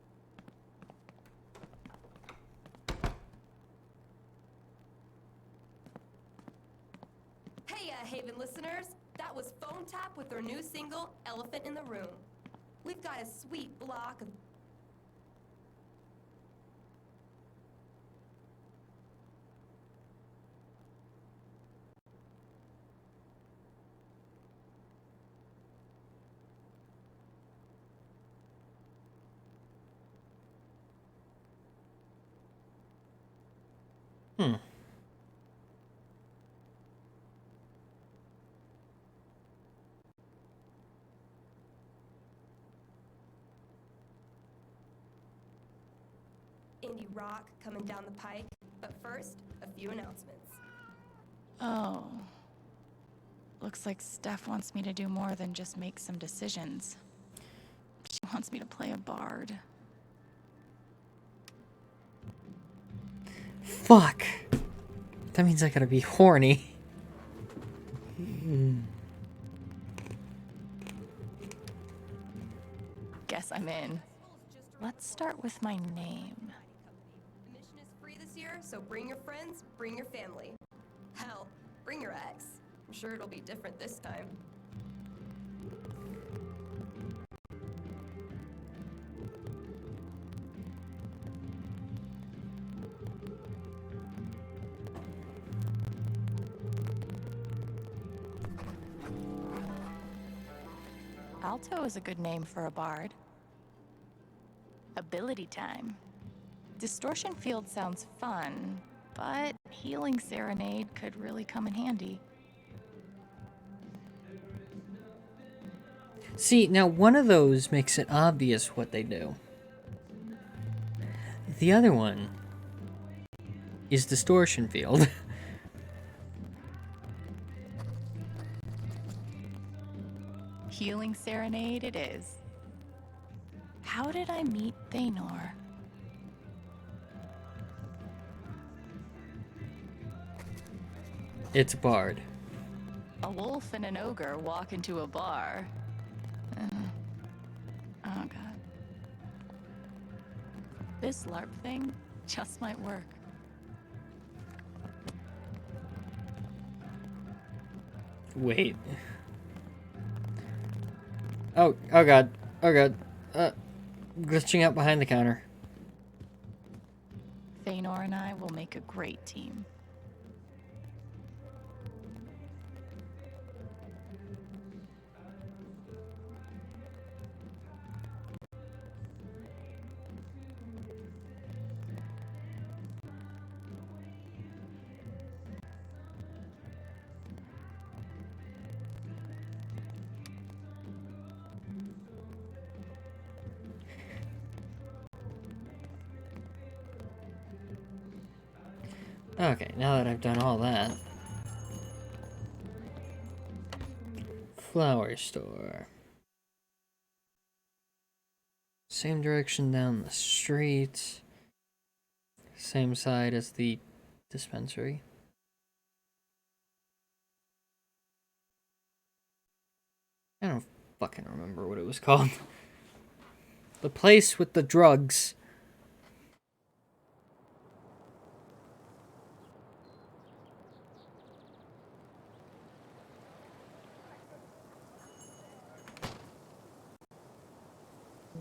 [SPEAKER 5] Hey, Haven listeners. That was Phone Tap with their new single, Elephant in the Room. We've got a sweet block of... indie rock coming down the pike. But first, a few announcements.
[SPEAKER 2] Oh. Looks like Steph wants me to do more than just make some decisions. She wants me to play a bard.
[SPEAKER 1] Fuck! That means I gotta be horny.
[SPEAKER 2] Guess I'm in. Let's start with my name.
[SPEAKER 5] Admission is free this year, so bring your friends, bring your family. Hell, bring your ex. I'm sure it'll be different this time.
[SPEAKER 2] Alto is a good name for a bard. Ability time. Distortion Field sounds fun, but Healing Serenade could really come in handy.
[SPEAKER 1] See, now one of those makes it obvious what they do. The other one is Distortion Field.
[SPEAKER 2] Healing Serenade it is. How did I meet Thanor?
[SPEAKER 1] It's a bard.
[SPEAKER 2] A wolf and an ogre walk into a bar. Oh god. This LARP thing just might work.
[SPEAKER 1] Wait. Oh god. Oh god. Glitching out behind the counter.
[SPEAKER 2] Thanor and I will make a great team.
[SPEAKER 1] Okay, now that I've done all that. Flower store. Same direction down the street. Same side as the dispensary. I don't fucking remember what it was called. The place with the drugs.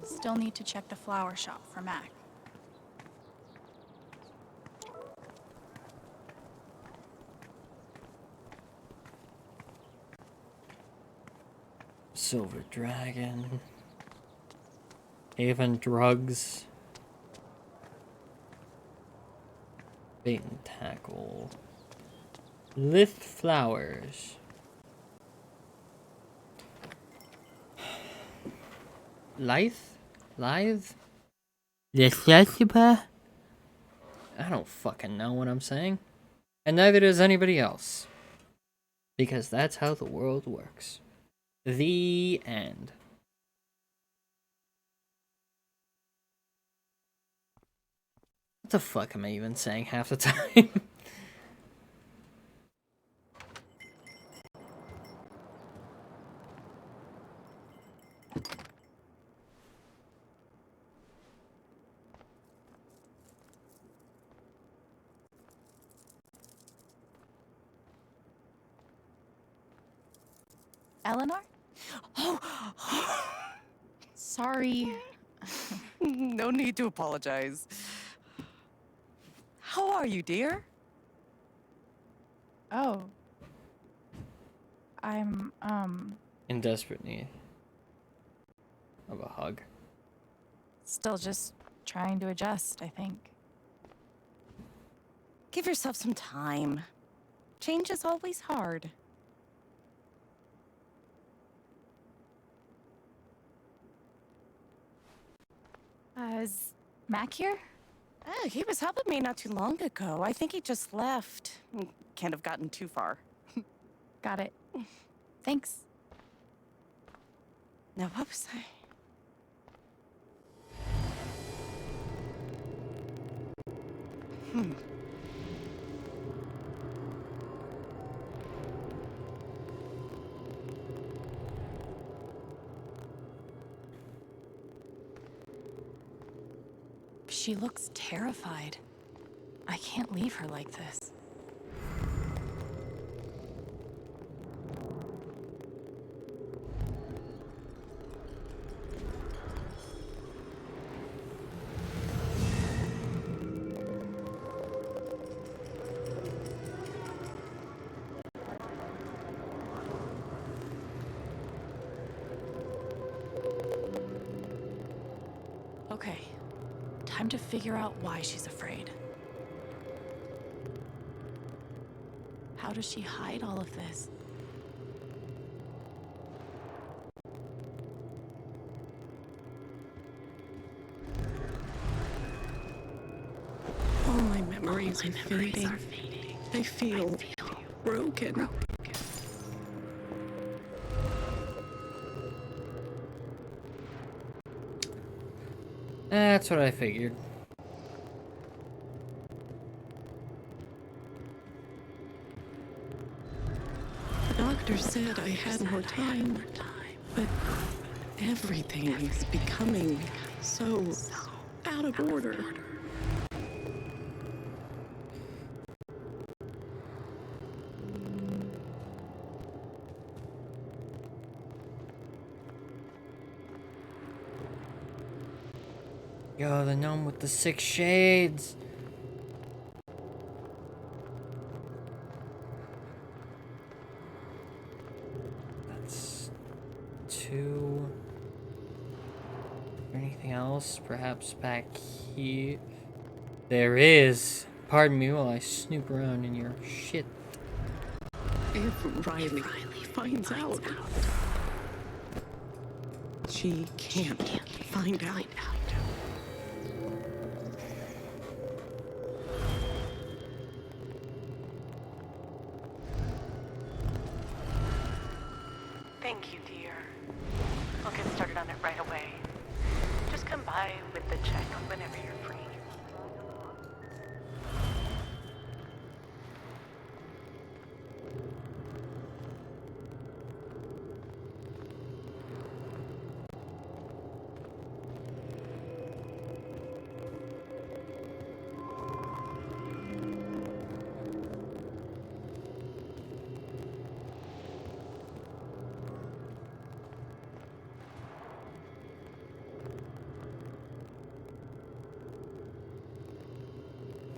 [SPEAKER 2] Still need to check the flower shop for Mac.
[SPEAKER 1] Silver Dragon. Haven Drugs. Bait and Tackle. Lith Flowers. Lithe? Lithe? I don't fucking know what I'm saying. And neither does anybody else. Because that's how the world works. The end. What the fuck am I even saying half the time?
[SPEAKER 2] Eleanor?
[SPEAKER 16] Sorry. No need to apologize. How are you, dear?
[SPEAKER 2] Oh. I'm,
[SPEAKER 1] In desperate need of a hug.
[SPEAKER 2] still just trying to adjust, I think.
[SPEAKER 16] Give yourself some time. Change is always hard.
[SPEAKER 2] Is Mac here?
[SPEAKER 16] He was helping me not too long ago. I think he just left. Can't have gotten too far.
[SPEAKER 2] Got it. Thanks.
[SPEAKER 16] Now, what was I?
[SPEAKER 2] She looks terrified. I can't leave her like this. Okay, time to figure out why she's afraid. How does she hide all of this?
[SPEAKER 14] All my memories are fading. I feel broken.
[SPEAKER 1] That's what I figured.
[SPEAKER 14] The doctor said I had more time, but everything is becoming so out of order.
[SPEAKER 1] Yo, the gnome with the 6 shades. That's 2. Anything else? Perhaps back here? There is. Pardon me while I snoop around in your shit.
[SPEAKER 14] If Riley finds out, she can't find out.
[SPEAKER 22] Thank you, dear. I'll get started on it right away. Just come by with the check whenever you're free.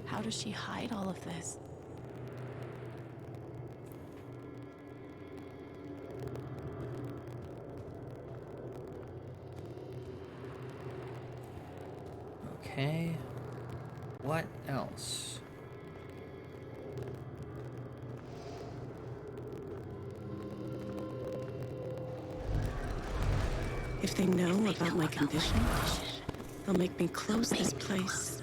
[SPEAKER 2] How does she hide all of this?
[SPEAKER 1] Okay. What else?
[SPEAKER 14] If they know about my condition, they'll make me close this place.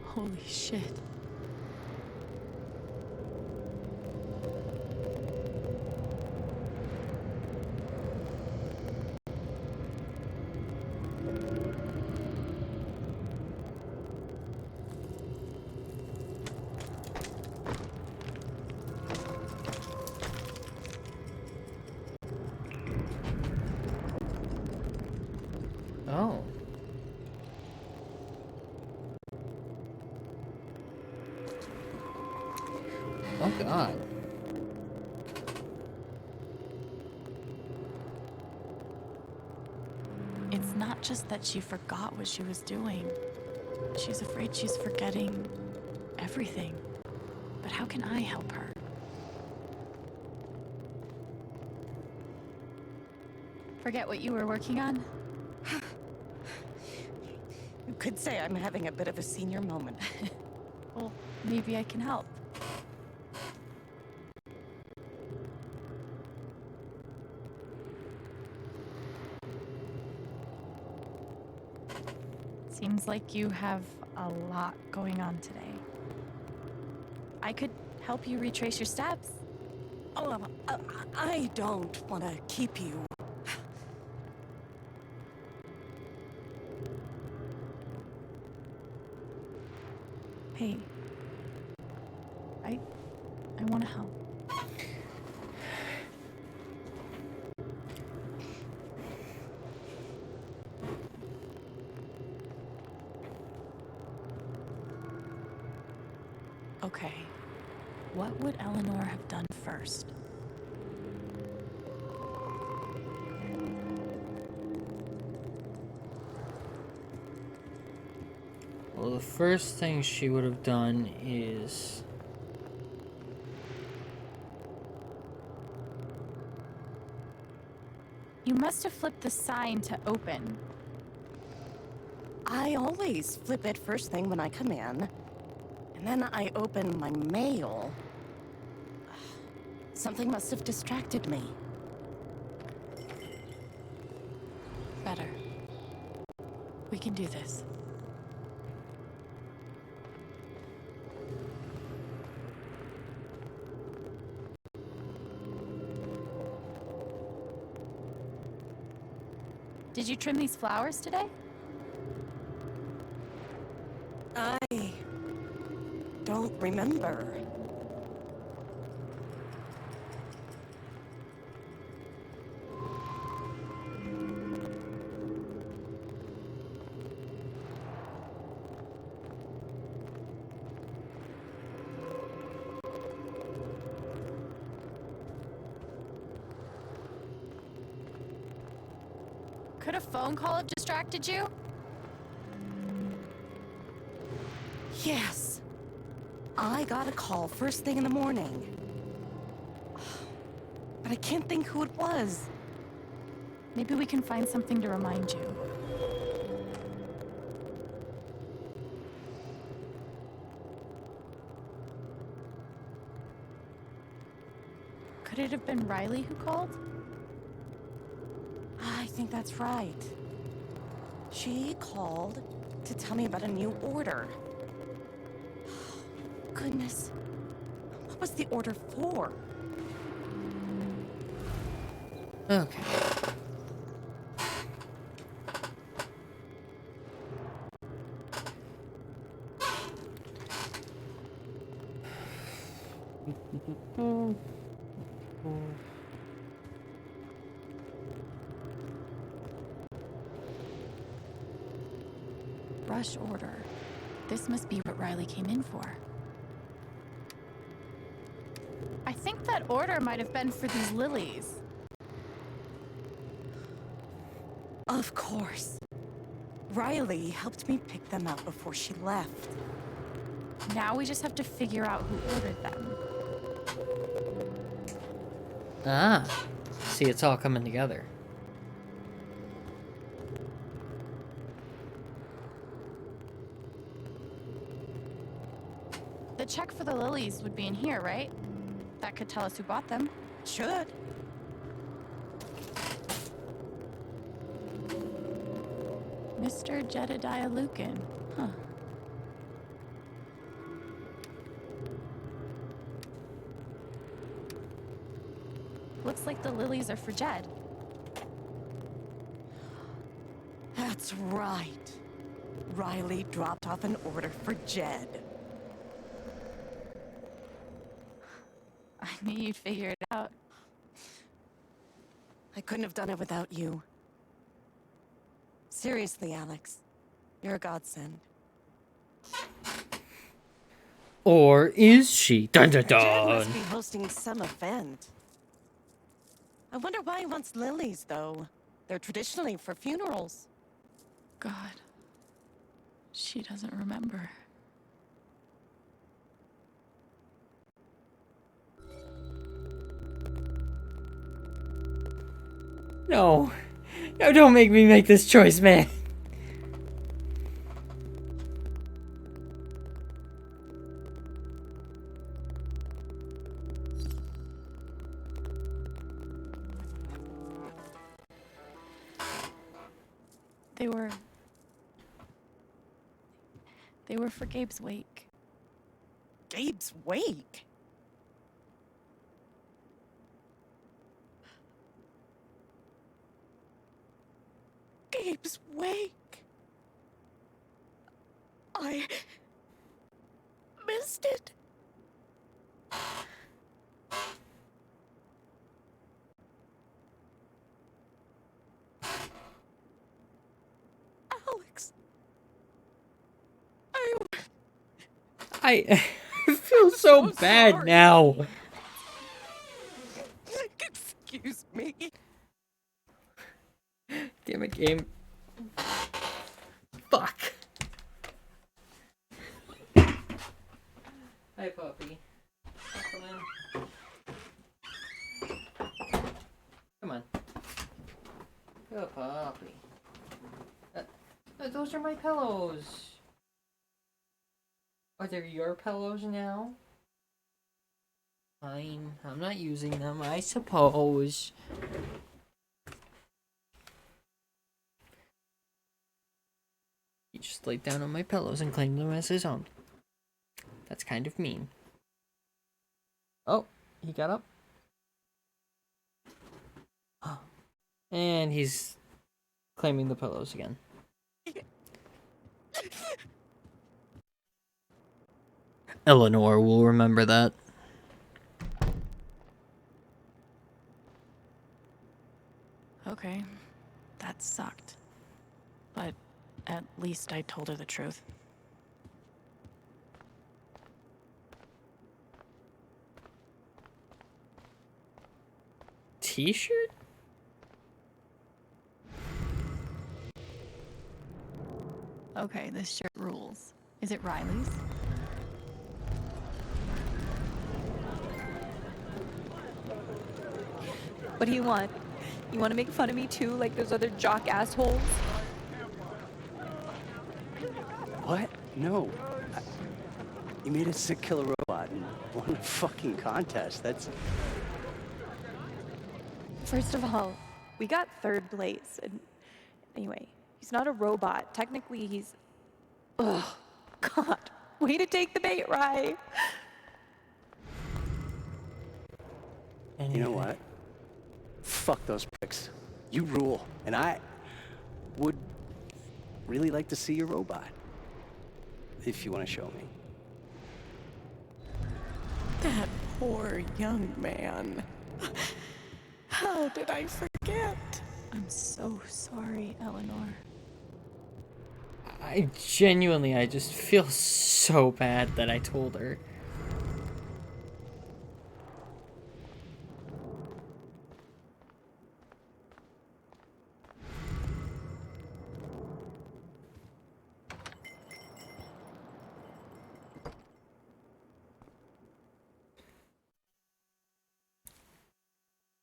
[SPEAKER 2] Holy shit.
[SPEAKER 1] Oh. Oh god.
[SPEAKER 2] It's not just that she forgot what she was doing. She's afraid she's forgetting everything. But how can I help her? Forget what you were working on?
[SPEAKER 22] You could say I'm having a bit of a senior moment.
[SPEAKER 2] Well, maybe I can help. Seems like you have a lot going on today. I could help you retrace your steps.
[SPEAKER 22] Oh, I don't want to keep you.
[SPEAKER 2] Hey, I want to help. Okay, what would Eleanor have done first?
[SPEAKER 1] Well, the first thing she would have done is
[SPEAKER 3] You must have flipped the sign to open.
[SPEAKER 17] I always flip it first thing when I come in, and then I open my mail. Something must have distracted me.
[SPEAKER 2] Better. We can do this.
[SPEAKER 3] Did you trim these flowers today?
[SPEAKER 17] I don't remember.
[SPEAKER 3] Could a phone call have distracted you?
[SPEAKER 17] Yes. I got a call first thing in the morning. But I can't think who it was.
[SPEAKER 3] Maybe we can find something to remind you. Could it have been Riley who called?
[SPEAKER 17] I think that's right. She called to tell me about a new order. Goodness. What was the order for?
[SPEAKER 1] Okay.
[SPEAKER 2] Rush order. This must be what Riley came in for.
[SPEAKER 3] I think that order might have been for these lilies.
[SPEAKER 17] Of course. Riley helped me pick them out before she left.
[SPEAKER 3] Now we just have to figure out who ordered them.
[SPEAKER 1] Ah. See, it's all coming together.
[SPEAKER 3] The check for the lilies would be in here, right? That could tell us who bought them.
[SPEAKER 17] Should.
[SPEAKER 2] Mr. Jedediah Lucan. Huh.
[SPEAKER 3] Looks like the lilies are for Jed.
[SPEAKER 17] That's right. Riley dropped off an order for Jed.
[SPEAKER 3] I knew you'd figure it out.
[SPEAKER 17] I couldn't have done it without you. Seriously, Alex. You're a godsend.
[SPEAKER 1] Or is she? Dun dun
[SPEAKER 17] Jed must
[SPEAKER 1] dun.
[SPEAKER 17] be hosting some event. I wonder why he wants lilies, though. They're traditionally for funerals.
[SPEAKER 2] God. She doesn't remember.
[SPEAKER 1] No. No, don't make me make this choice, man.
[SPEAKER 2] They were for Gabe's wake.
[SPEAKER 17] Gabe's wake? Gabe's wake? I missed it. Alex.
[SPEAKER 1] I feel so bad
[SPEAKER 17] sorry.
[SPEAKER 1] now.
[SPEAKER 17] Excuse me.
[SPEAKER 1] Damn it, game. Fuck. Hi, puppy. Come in. Come on. Good puppy. Those are my pillows. Are they your pillows now? Fine. I'm not using them, I suppose. He just laid down on my pillows and claimed them as his own. That's kind of mean. Oh, he got up. And he's claiming the pillows again. Eleanor will remember that.
[SPEAKER 2] Okay, that sucked. But at least I told her the truth.
[SPEAKER 1] T-shirt?
[SPEAKER 2] Okay, this shirt rules. Is it Riley's?
[SPEAKER 10] What do you want? You want to make fun of me too, like those other jock assholes?
[SPEAKER 12] What? No. You made a sick killer robot and won a fucking contest. That's...
[SPEAKER 10] First of all, we got third place. And anyway, he's not a robot. Technically, he's... Ugh. God. Way to take the bait, Rye.
[SPEAKER 12] You know what? Fuck those pricks. You rule. And I would really like to see your robot. If you want to show me.
[SPEAKER 17] That poor young man. How did I forget?
[SPEAKER 2] I'm so sorry, Eleanor.
[SPEAKER 1] I just feel so bad that I told her.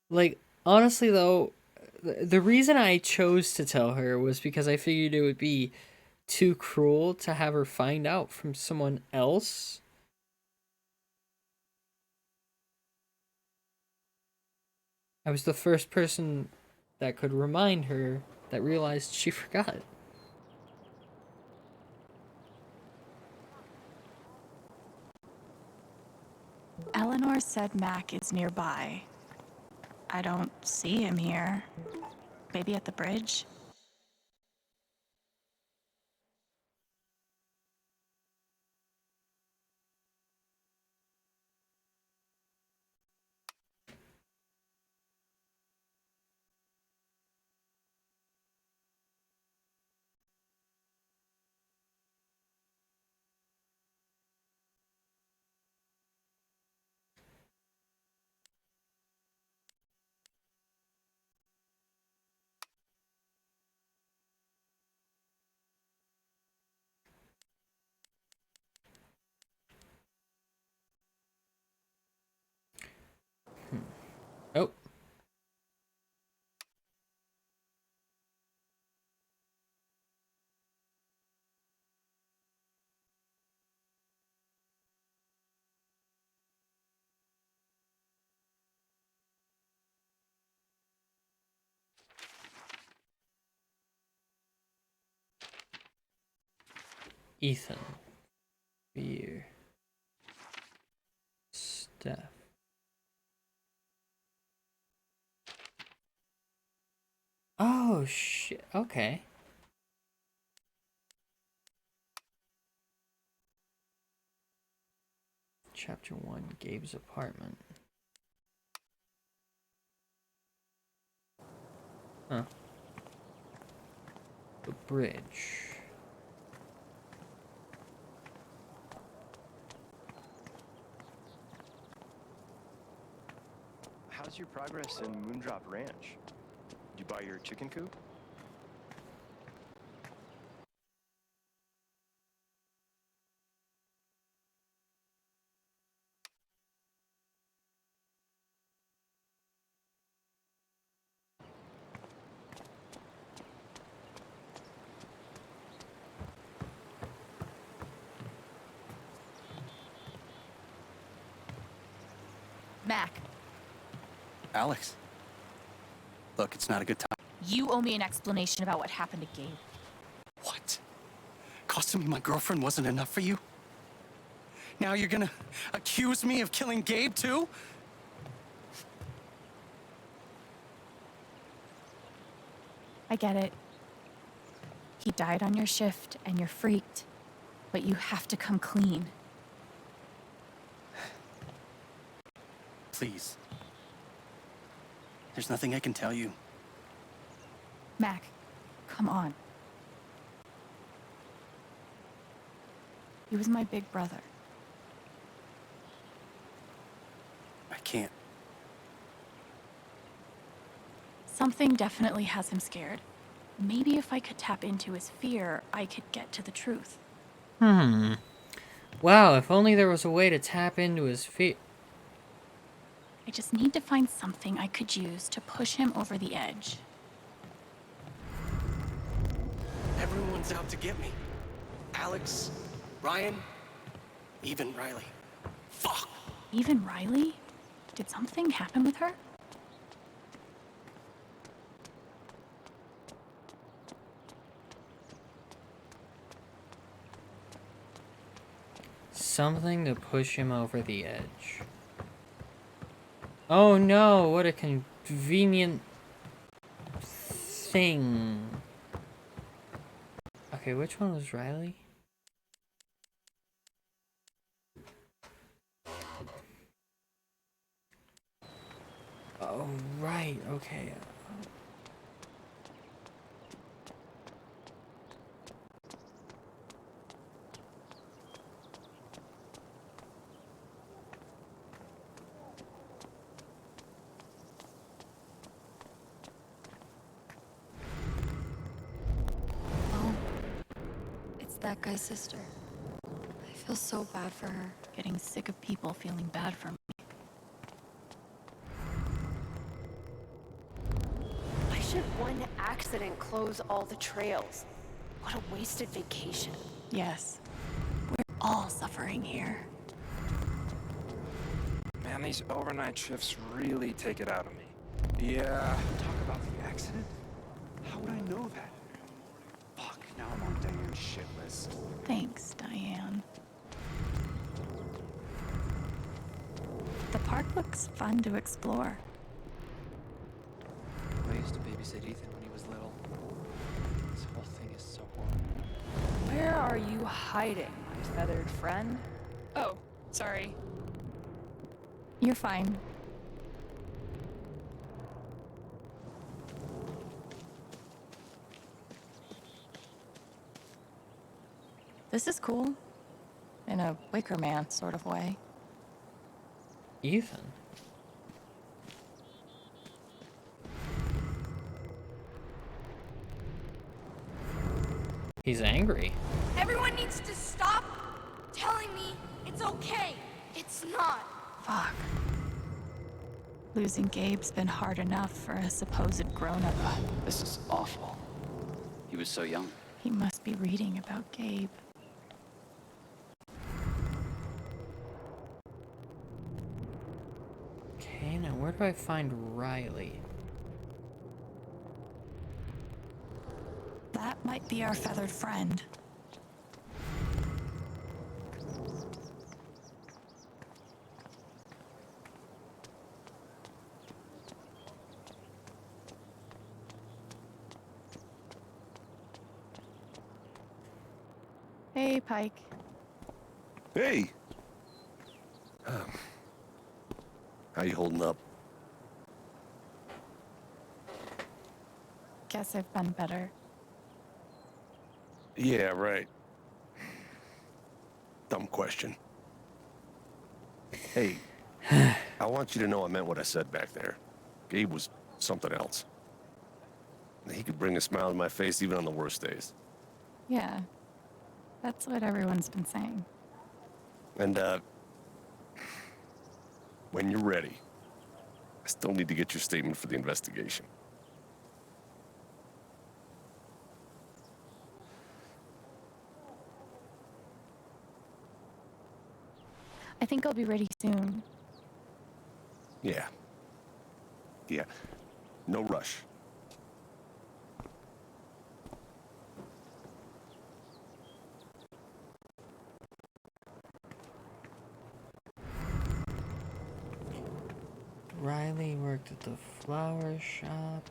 [SPEAKER 1] Like, honestly though, the reason I chose to tell her was because I figured it would be too cruel to have her find out from someone else. I was the first person that could remind her that realized she forgot.
[SPEAKER 2] Eleanor said Mac is nearby. I don't see him here. Maybe at the bridge?
[SPEAKER 1] Oh. Ethan. Fear. Steph. Oh, shit. Okay. Chapter 1, Gabe's apartment. Huh. The bridge.
[SPEAKER 18] How's your progress in Moondrop Ranch? Did you buy your chicken coop?
[SPEAKER 3] Mac,
[SPEAKER 12] Alex. Look, it's not a good time.
[SPEAKER 3] you owe me an explanation about what happened to Gabe.
[SPEAKER 12] What? Costing me my girlfriend wasn't enough for you? Now you're gonna accuse me of killing Gabe, too?
[SPEAKER 3] I get it. He died on your shift and you're freaked, but you have to come clean.
[SPEAKER 12] Please. There's nothing I can tell you.
[SPEAKER 3] Mac, come on. He was my big brother.
[SPEAKER 12] I can't.
[SPEAKER 2] Something definitely has him scared. Maybe if I could tap into his fear, I could get to the truth.
[SPEAKER 1] Wow, if only there was a way to tap into his feet.
[SPEAKER 2] I just need to find something I could use to push him over the edge.
[SPEAKER 12] Everyone's out to get me. Alex, Ryan, even Riley. Fuck!
[SPEAKER 2] Even Riley? Did something happen with her?
[SPEAKER 1] Something to push him over the edge. Oh no, what a convenient thing. Okay, which one was Riley? Oh, right, okay.
[SPEAKER 5] It's that guy's sister. I feel so bad for her.
[SPEAKER 2] Getting sick of people feeling bad for me.
[SPEAKER 8] Why should one accident close all the trails? What a wasted vacation.
[SPEAKER 2] Yes. We're all suffering here.
[SPEAKER 20] Man, these overnight shifts really take it out of me. Yeah. Talk about the accident? How would I know that? Fuck, now I'm on Diane's shit list.
[SPEAKER 2] Thanks, Diane. The park looks fun to explore.
[SPEAKER 23] I used to babysit Ethan when he was little. This whole thing is so horrible.
[SPEAKER 10] Where are you hiding, my feathered friend?
[SPEAKER 3] Oh, sorry.
[SPEAKER 2] You're fine. This is cool. In a Wicker Man sort of way.
[SPEAKER 1] Ethan? He's angry.
[SPEAKER 8] Everyone needs to stop telling me it's okay. It's not.
[SPEAKER 2] Fuck. Losing Gabe's been hard enough for a supposed grown-up.
[SPEAKER 9] This is awful. He was so young.
[SPEAKER 2] He must be reading about Gabe.
[SPEAKER 1] Okay, now where do I find Riley?
[SPEAKER 2] That might be our feathered friend. Hey, Pike.
[SPEAKER 19] Hey! How you holding up?
[SPEAKER 2] Guess I've been better.
[SPEAKER 19] Yeah, right. Dumb question. Hey, I want you to know I meant what I said back there. Gabe was something else. He could bring a smile to my face even on the worst days.
[SPEAKER 2] Yeah. That's what everyone's been saying.
[SPEAKER 19] And, when you're ready, I still need to get your statement for the investigation.
[SPEAKER 2] I think I'll be ready soon.
[SPEAKER 19] Yeah. Yeah. No rush.
[SPEAKER 1] Riley worked at the flower shop.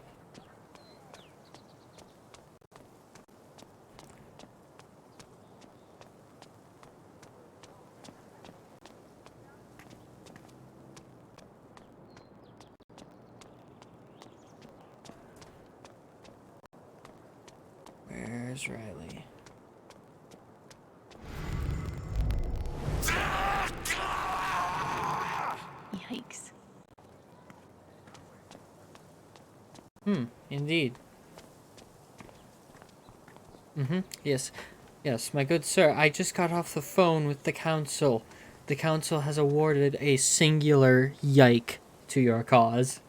[SPEAKER 1] Where's Riley?
[SPEAKER 2] Yikes.
[SPEAKER 1] Indeed. Yes. Yes, my good sir, I just got off the phone with the council. The council has awarded a singular yike to your cause.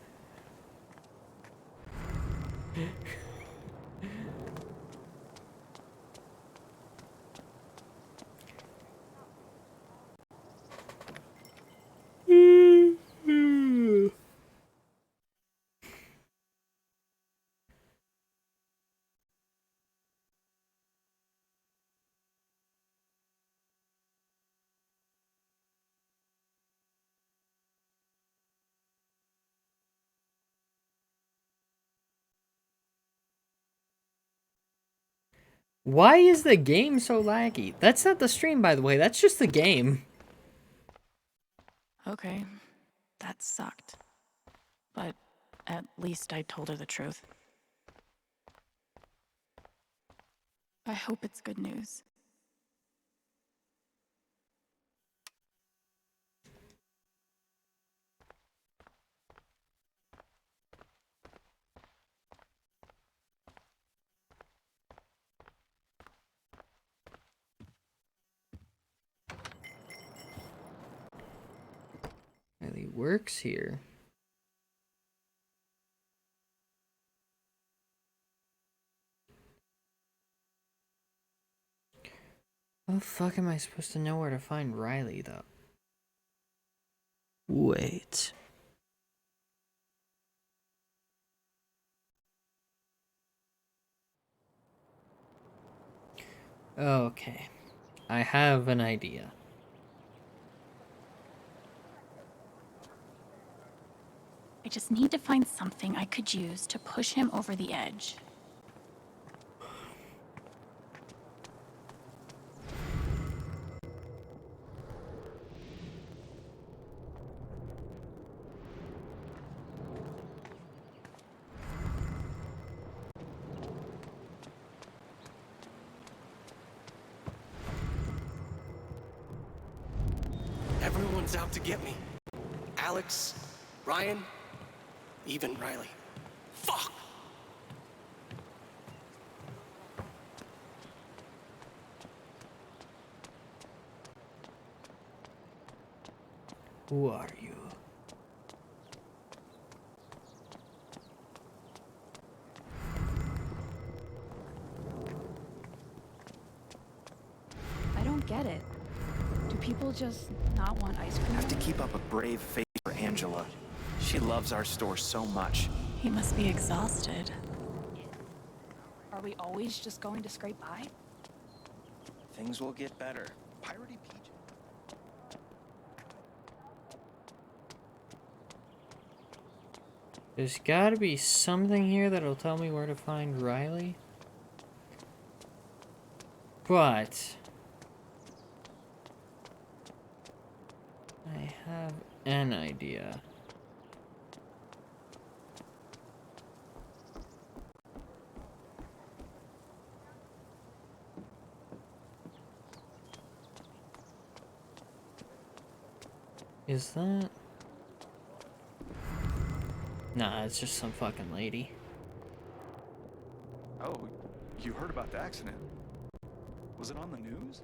[SPEAKER 1] Why is the game so laggy? That's not the stream, by the way. That's just the game.
[SPEAKER 2] Okay, that sucked. But at least I told her the truth. I hope it's good news.
[SPEAKER 1] Riley works here. How the fuck am I supposed to know where to find Riley, though? Wait. Okay. I have an idea.
[SPEAKER 2] I just need to find something I could use to push him over the edge.
[SPEAKER 12] Everyone's out to get me. Alex, Ryan, even Riley. Fuck!
[SPEAKER 1] Who are you?
[SPEAKER 3] I don't get it. Do people just not want ice cream?
[SPEAKER 13] Have to keep up a brave face for Angela. She loves our store so much.
[SPEAKER 2] He must be exhausted.
[SPEAKER 3] Are we always just going to scrape by?
[SPEAKER 13] Things will get better. Piratey PJ.
[SPEAKER 1] There's gotta be something here that'll tell me where to find Riley. But I have an idea. Is that? Nah, it's just some fucking lady.
[SPEAKER 20] Oh, you heard about the accident? Was it on the news?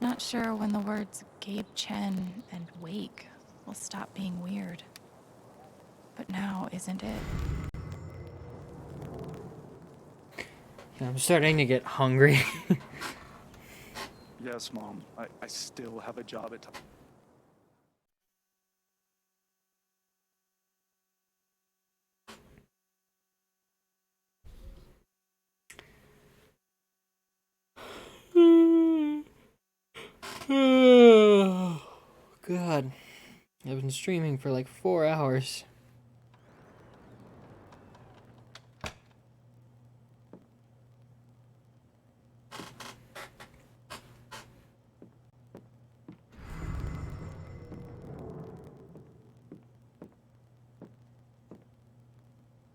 [SPEAKER 2] Not sure when the words Gabe Chen and Wake will stop being weird. But now isn't it?
[SPEAKER 1] I'm starting to get hungry.
[SPEAKER 20] Yes, Mom. I still have a job at...
[SPEAKER 1] God. I've been streaming for like 4 hours.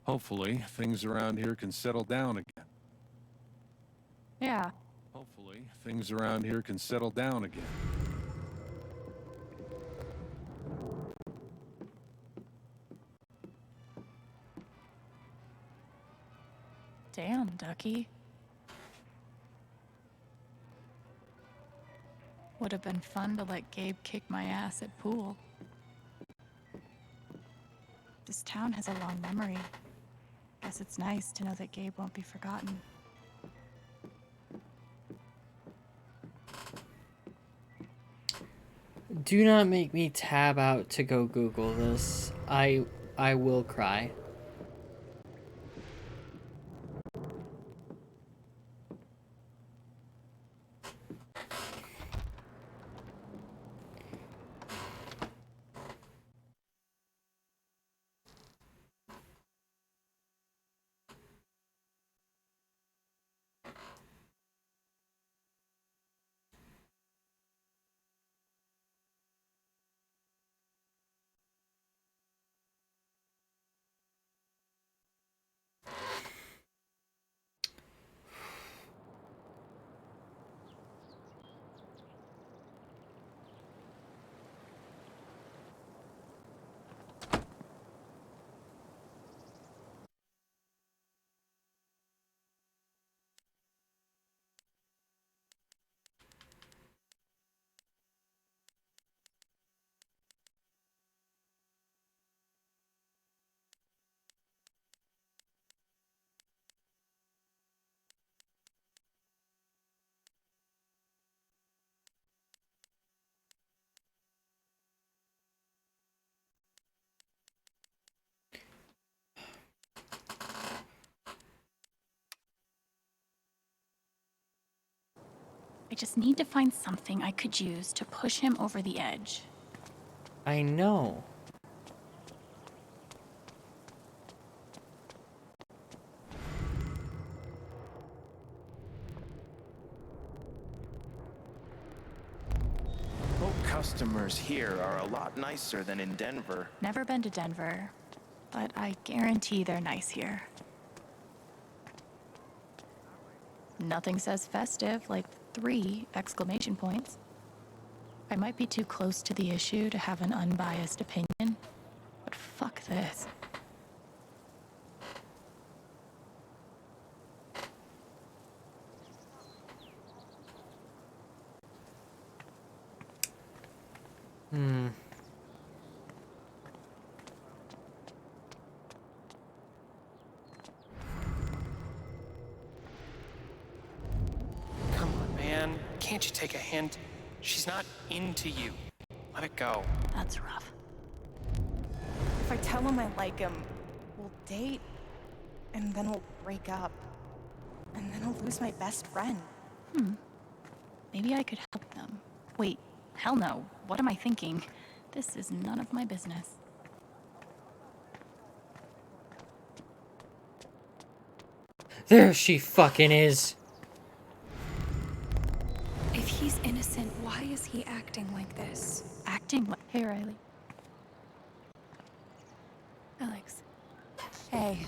[SPEAKER 4] Hopefully, things around here can settle down again.
[SPEAKER 3] Yeah.
[SPEAKER 4] Hopefully, things around here can settle down again.
[SPEAKER 2] Damn, Ducky. Would have been fun to let Gabe kick my ass at pool. This town has a long memory. Guess it's nice to know that Gabe won't be forgotten.
[SPEAKER 1] Do not make me tab out to go Google this. I will cry.
[SPEAKER 2] I just need to find something I could use to push him over the edge.
[SPEAKER 1] I know.
[SPEAKER 18] Customers here are a lot nicer than in Denver.
[SPEAKER 2] Never been to Denver, but I guarantee they're nice here. Nothing says festive like 3 exclamation points. I might be too close to the issue to have an unbiased opinion, but fuck this.
[SPEAKER 23] Come on, man. Can't you take a hint? She's not into you. Let it go.
[SPEAKER 2] That's rough.
[SPEAKER 10] If I tell him I like him, we'll date, and then we'll break up. And then I'll lose my best friend.
[SPEAKER 2] Maybe I could help them. Wait, hell no. What am I thinking? This is none of my business.
[SPEAKER 1] There she fucking is.
[SPEAKER 5] If he's innocent, why is he acting like this?
[SPEAKER 2] Acting like... Hey, Riley.
[SPEAKER 5] Alex. Hey.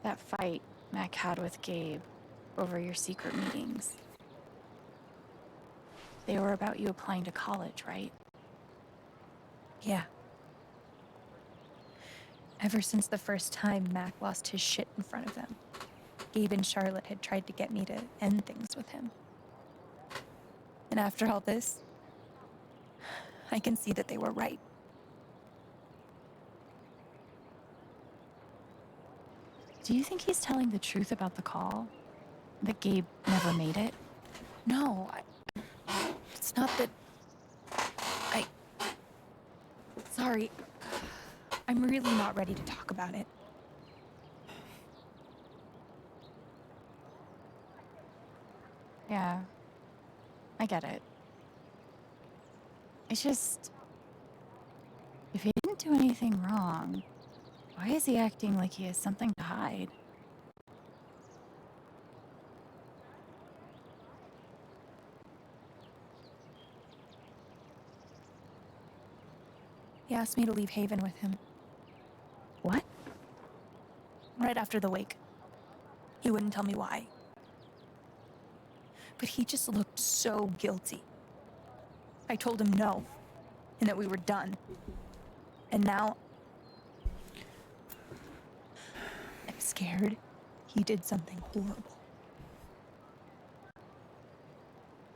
[SPEAKER 2] That fight Mac had with Gabe over your secret meetings. They were about you applying to college, right?
[SPEAKER 5] Yeah. Ever since the first time Mac lost his shit in front of them, Gabe and Charlotte had tried to get me to end things with him. And after all this, I can see that they were right.
[SPEAKER 2] Do you think he's telling the truth about the call? That Gabe never made it?
[SPEAKER 10] No, it's not that. Sorry. I'm really not ready to talk about it.
[SPEAKER 2] Yeah, I get it. It's just, if he didn't do anything wrong, why is he acting like he has something to hide?
[SPEAKER 10] He asked me to leave Haven with him.
[SPEAKER 2] What?
[SPEAKER 10] Right after the wake. He wouldn't tell me why. But he just looked so guilty. I told him no, and that we were done. And now I'm scared he did something horrible.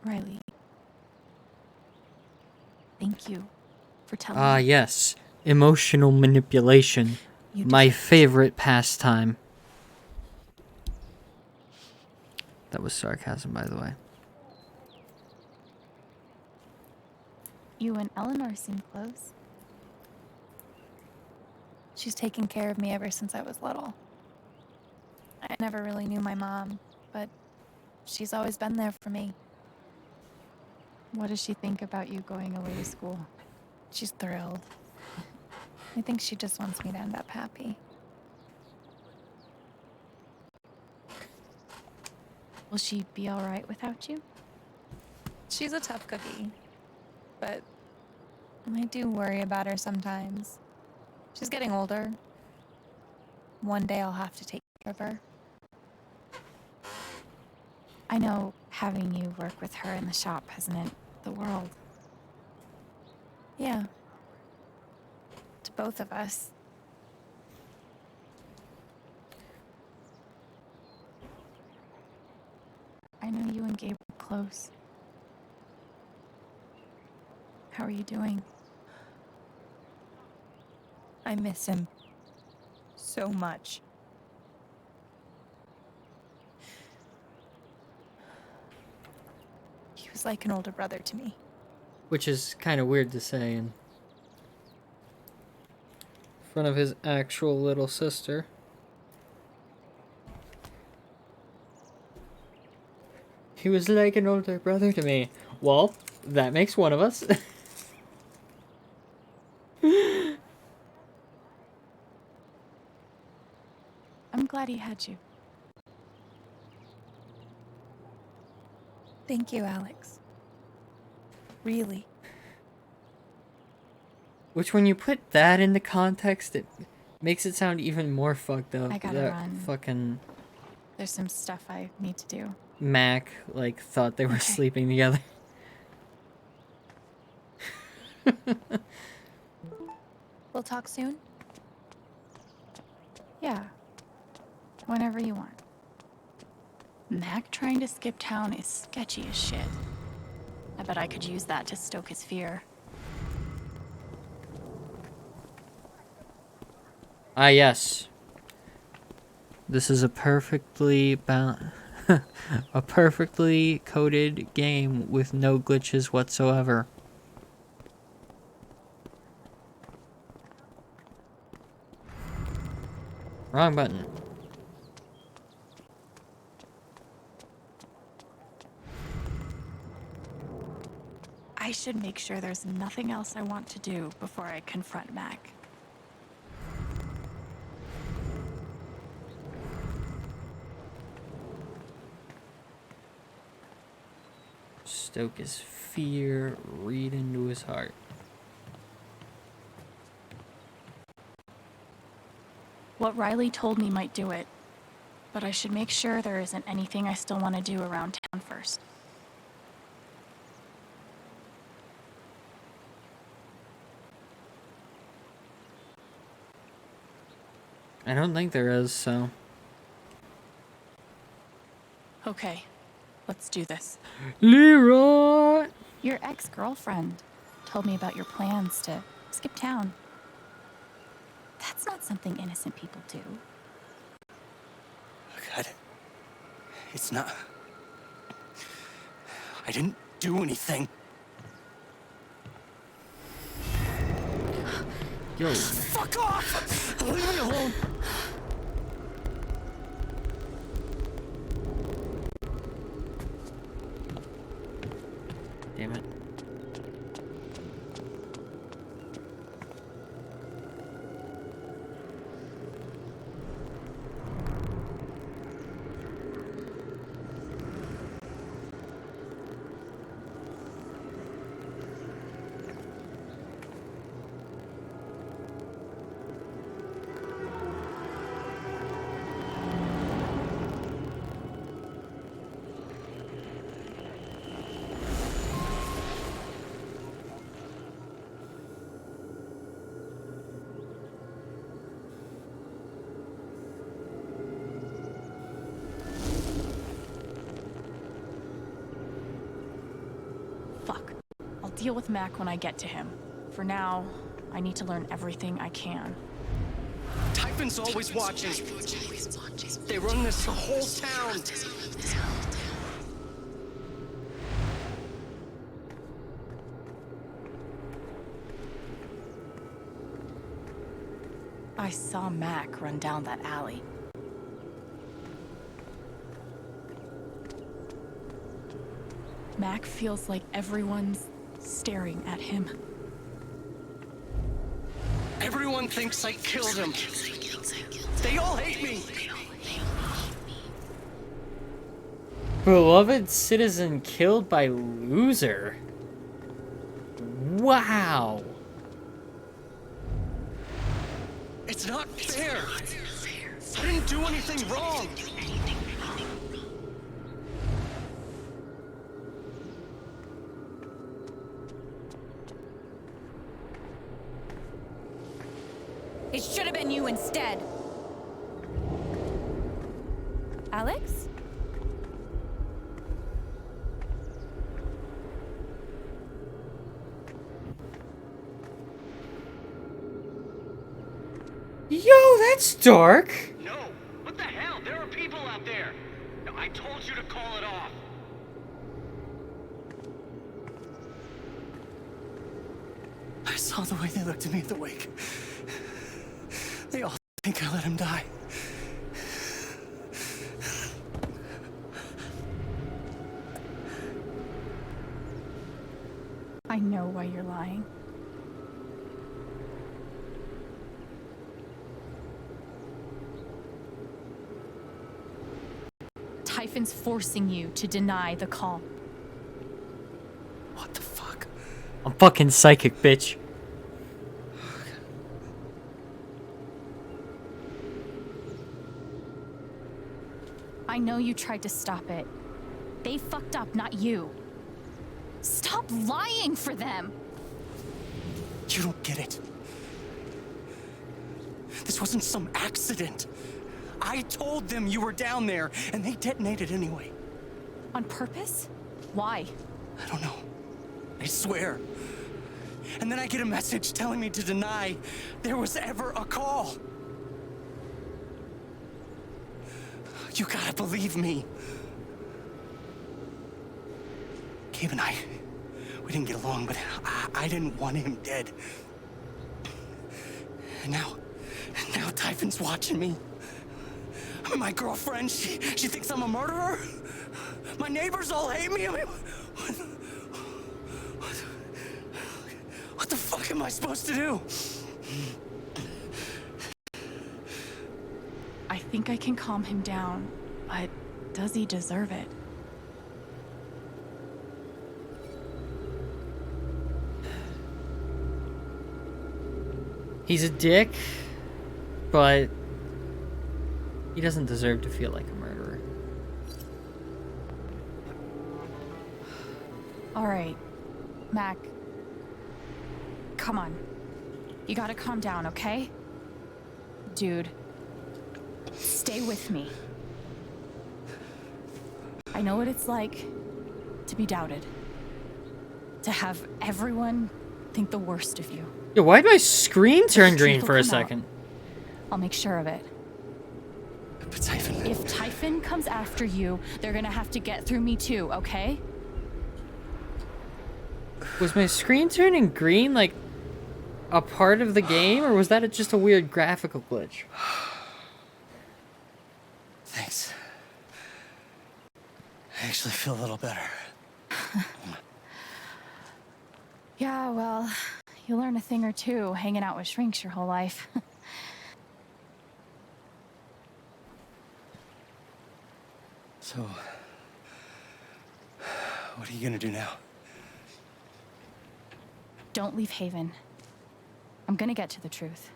[SPEAKER 2] Riley, thank you for telling
[SPEAKER 1] Ah,
[SPEAKER 2] me.
[SPEAKER 1] yes. Emotional manipulation. My favorite pastime. That was sarcasm, by the way.
[SPEAKER 2] You and Eleanor seem close.
[SPEAKER 10] She's taken care of me ever since I was little. I never really knew my mom, but she's always been there for me.
[SPEAKER 2] What does she think about you going away to school?
[SPEAKER 10] She's thrilled. I think she just wants me to end up happy.
[SPEAKER 2] Will she be all right without you?
[SPEAKER 10] She's a tough cookie, but I do worry about her sometimes. She's getting older. One day I'll have to take care of her.
[SPEAKER 2] I know having you work with her in the shop hasn't meant the world.
[SPEAKER 10] Yeah. To both of us.
[SPEAKER 2] I know you and Gabe were close. How are you doing?
[SPEAKER 10] I miss him so much. He was like an older brother to me.
[SPEAKER 1] Which is kind of weird to say in front of his actual little sister. He was like an older brother to me. Well, that makes one of us.
[SPEAKER 2] I'm glad he had you.
[SPEAKER 10] Thank you, Alex. Really.
[SPEAKER 1] Which, when you put that into context, it makes it sound even more fucked up.
[SPEAKER 2] I gotta
[SPEAKER 1] that
[SPEAKER 2] run.
[SPEAKER 1] Fucking
[SPEAKER 2] There's some stuff I need to do.
[SPEAKER 1] Mac, like, thought they were sleeping together.
[SPEAKER 10] We'll talk soon?
[SPEAKER 2] Yeah. Whenever you want. Mac trying to skip town is sketchy as shit. I bet I could use that to stoke his fear.
[SPEAKER 1] Ah, yes. This is a perfectly a perfectly coded game with no glitches whatsoever. Wrong button.
[SPEAKER 2] I should make sure there's nothing else I want to do before I confront Mac.
[SPEAKER 1] Stoke his fear, read into his heart.
[SPEAKER 2] What Riley told me might do it, but I should make sure there isn't anything I still want to do around town first.
[SPEAKER 1] I don't think there is, so...
[SPEAKER 2] Okay, let's do this.
[SPEAKER 1] Leroy!
[SPEAKER 2] Your ex-girlfriend told me about your plans to skip town. That's not something innocent people do.
[SPEAKER 12] It's not... I didn't do anything.
[SPEAKER 1] Yo.
[SPEAKER 12] Fuck off! Leave me alone!
[SPEAKER 1] Damn it.
[SPEAKER 2] Fuck. I'll deal with Mac when I get to him. For now, I need to learn everything I can.
[SPEAKER 12] Typhon's always watching. They run this whole town.
[SPEAKER 2] I saw Mac run down that alley. Mac feels like everyone's staring at him.
[SPEAKER 12] Everyone thinks I killed him. They all hate me.
[SPEAKER 1] Beloved citizen killed by loser. Wow.
[SPEAKER 12] It's not fair. I didn't do anything wrong.
[SPEAKER 3] It should have been you instead. Alex?
[SPEAKER 1] Yo, that's dark.
[SPEAKER 12] No, what the hell? There are people out there. I told you to call it off. I saw the way they looked at me at the wake. They all think I let him die.
[SPEAKER 2] I know why you're lying. Typhon's forcing you to deny the call.
[SPEAKER 12] What the fuck?
[SPEAKER 1] I'm fucking psychic, bitch.
[SPEAKER 2] I know you tried to stop it. They fucked up, not you. Stop lying for them!
[SPEAKER 12] You don't get it. This wasn't some accident. I told them you were down there, and they detonated anyway.
[SPEAKER 2] On purpose? Why?
[SPEAKER 12] I don't know. I swear. And then I get a message telling me to deny there was ever a call. You gotta believe me. Gabe and I, we didn't get along, but I didn't want him dead. And now Typhon's watching me. I mean, my girlfriend, she thinks I'm a murderer. My neighbors all hate me. I mean, what the fuck am I supposed to do?
[SPEAKER 2] I think I can calm him down, but does he deserve it?
[SPEAKER 1] He's a dick, but he doesn't deserve to feel like a murderer.
[SPEAKER 2] All right, Mac. Come on. You gotta calm down, okay? Dude, stay with me. I know what it's like to be doubted. To have everyone think the worst of you.
[SPEAKER 1] Yo, why did my screen turn
[SPEAKER 2] The
[SPEAKER 1] green
[SPEAKER 2] truth
[SPEAKER 1] for
[SPEAKER 2] will
[SPEAKER 1] a
[SPEAKER 2] come out.
[SPEAKER 1] second?
[SPEAKER 2] I'll make sure of it.
[SPEAKER 12] But Typhon...
[SPEAKER 2] If Typhon
[SPEAKER 3] Typhon comes after you, they're gonna have to get through me too, okay?
[SPEAKER 1] Was my screen turning green like a part of the game, or was that just a weird graphical glitch?
[SPEAKER 12] Thanks. I actually feel a little better.
[SPEAKER 3] Yeah, well, you learn a thing or two hanging out with shrinks your whole life.
[SPEAKER 12] So, what are you gonna do now?
[SPEAKER 3] Don't leave Haven. I'm gonna get to the truth.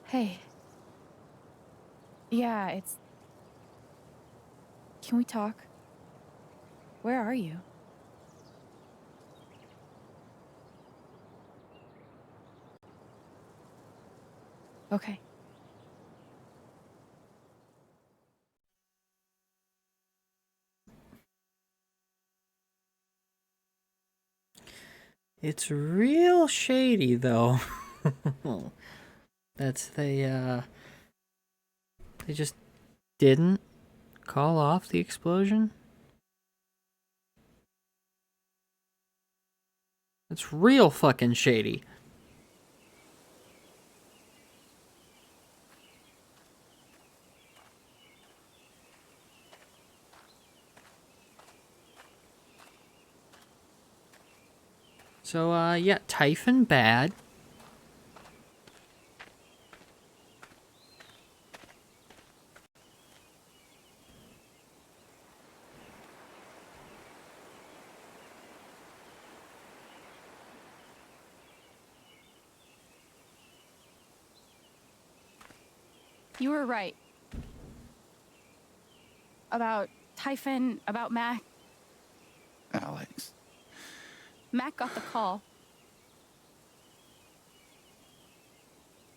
[SPEAKER 3] Hey. Yeah, it's... Can we talk? Where are you? Okay.
[SPEAKER 1] It's real shady, though. That's they just didn't call off the explosion. It's real fucking shady. So, yeah, Typhon bad.
[SPEAKER 3] You were right. About Typhon, about Mac.
[SPEAKER 9] Alex.
[SPEAKER 3] Mac got the call.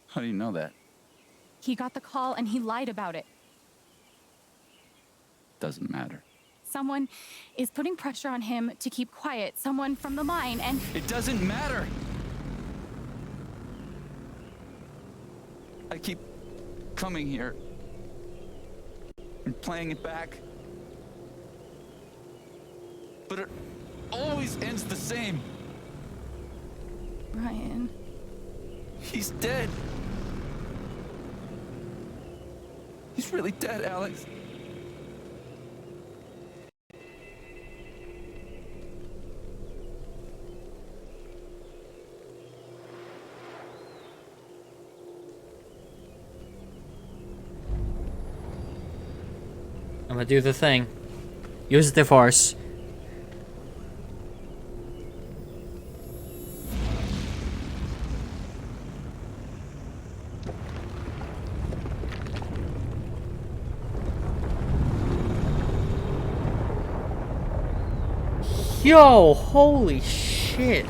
[SPEAKER 9] How do you know that?
[SPEAKER 3] He got the call and he lied about it.
[SPEAKER 9] Doesn't matter.
[SPEAKER 3] Someone is putting pressure on him to keep quiet. Someone from the mine, and...
[SPEAKER 9] It doesn't matter! I keep coming here and playing it back. But it always ends the same.
[SPEAKER 3] Ryan.
[SPEAKER 9] He's dead. He's really dead, Alex.
[SPEAKER 1] I'm gonna do the thing. Use the force. Yo, holy shit.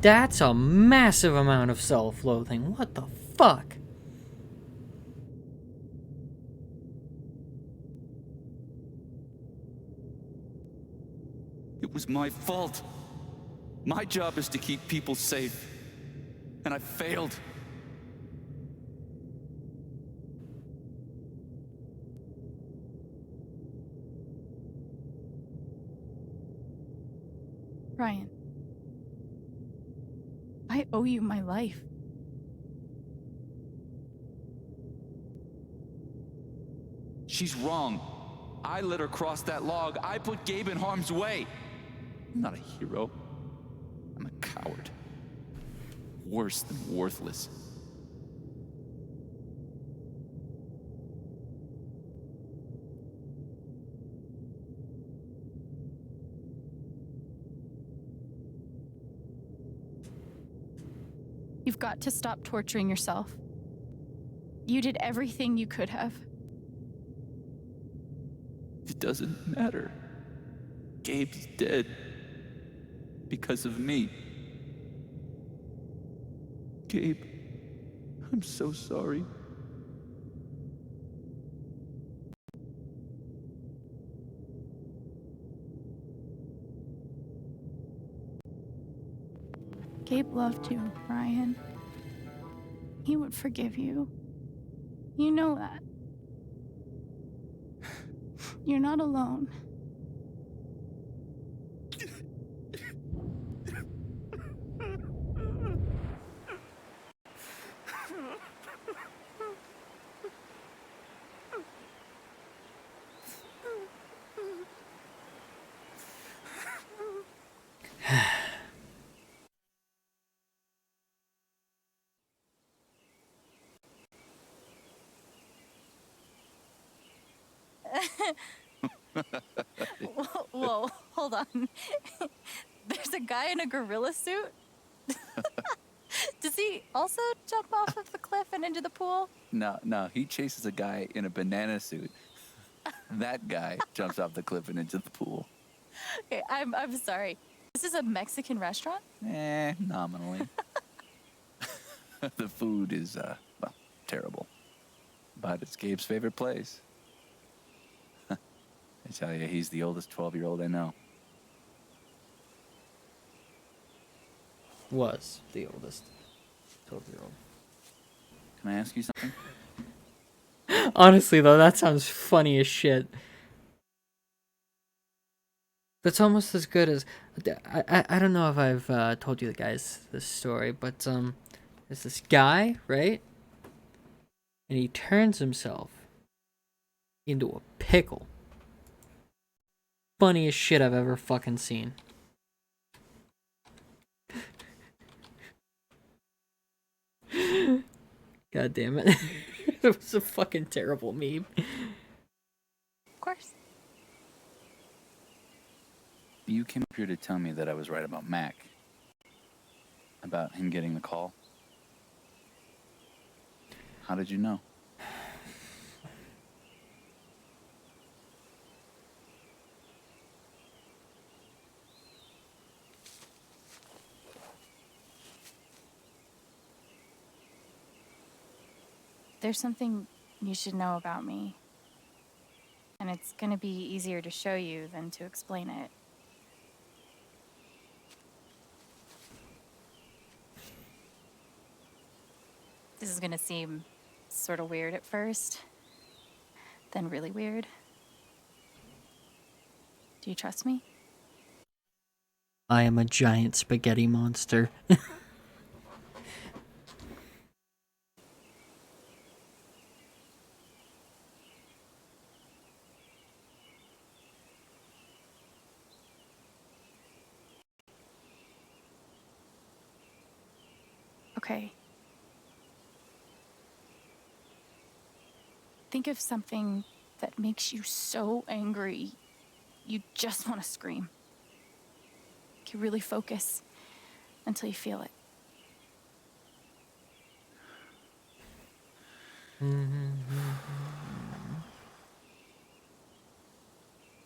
[SPEAKER 1] That's a massive amount of self-loathing. What the fuck?
[SPEAKER 9] It was my fault. My job is to keep people safe. And I failed.
[SPEAKER 3] Ryan. I owe you my life.
[SPEAKER 9] She's wrong. I let her cross that log. I put Gabe in harm's way. I'm not a hero. I'm a coward. Worse than worthless.
[SPEAKER 2] You've got to stop torturing yourself. You did everything you could have.
[SPEAKER 6] It doesn't matter. Gabe's dead. Because of me. Gabe, I'm so sorry.
[SPEAKER 2] Gabe loved you, Ryan. He would forgive you. You know that. You're not alone.
[SPEAKER 3] Whoa, hold on. There's a guy in a gorilla suit? Does he also jump off of the cliff and into the pool?
[SPEAKER 6] No, he chases a guy in a banana suit. That guy jumps off the cliff and into the pool.
[SPEAKER 3] Okay, I'm sorry. This is a Mexican restaurant?
[SPEAKER 6] Nominally. The food is, well, terrible. But it's Gabe's favorite place. I tell you, he's the oldest 12-year-old I know.
[SPEAKER 1] Was the oldest 12-year-old.
[SPEAKER 6] Can I ask you something?
[SPEAKER 1] Honestly, though, that sounds funny as shit. That's almost as good as... I don't know if I've told you guys this story, but there's this guy, right? And he turns himself into a pickle. Funniest shit I've ever fucking seen. God damn it. It was a fucking terrible meme.
[SPEAKER 3] Of course.
[SPEAKER 6] You came up here to tell me that I was right about Mac. About him getting the call. How did you know?
[SPEAKER 2] There's something you should know about me. And it's gonna be easier to show you than to explain it. This is gonna seem sort of weird at first, then really weird. Do you trust me?
[SPEAKER 1] I am a giant spaghetti monster.
[SPEAKER 2] Okay. Think of something that makes you so angry you just want to scream. You really focus until you feel it.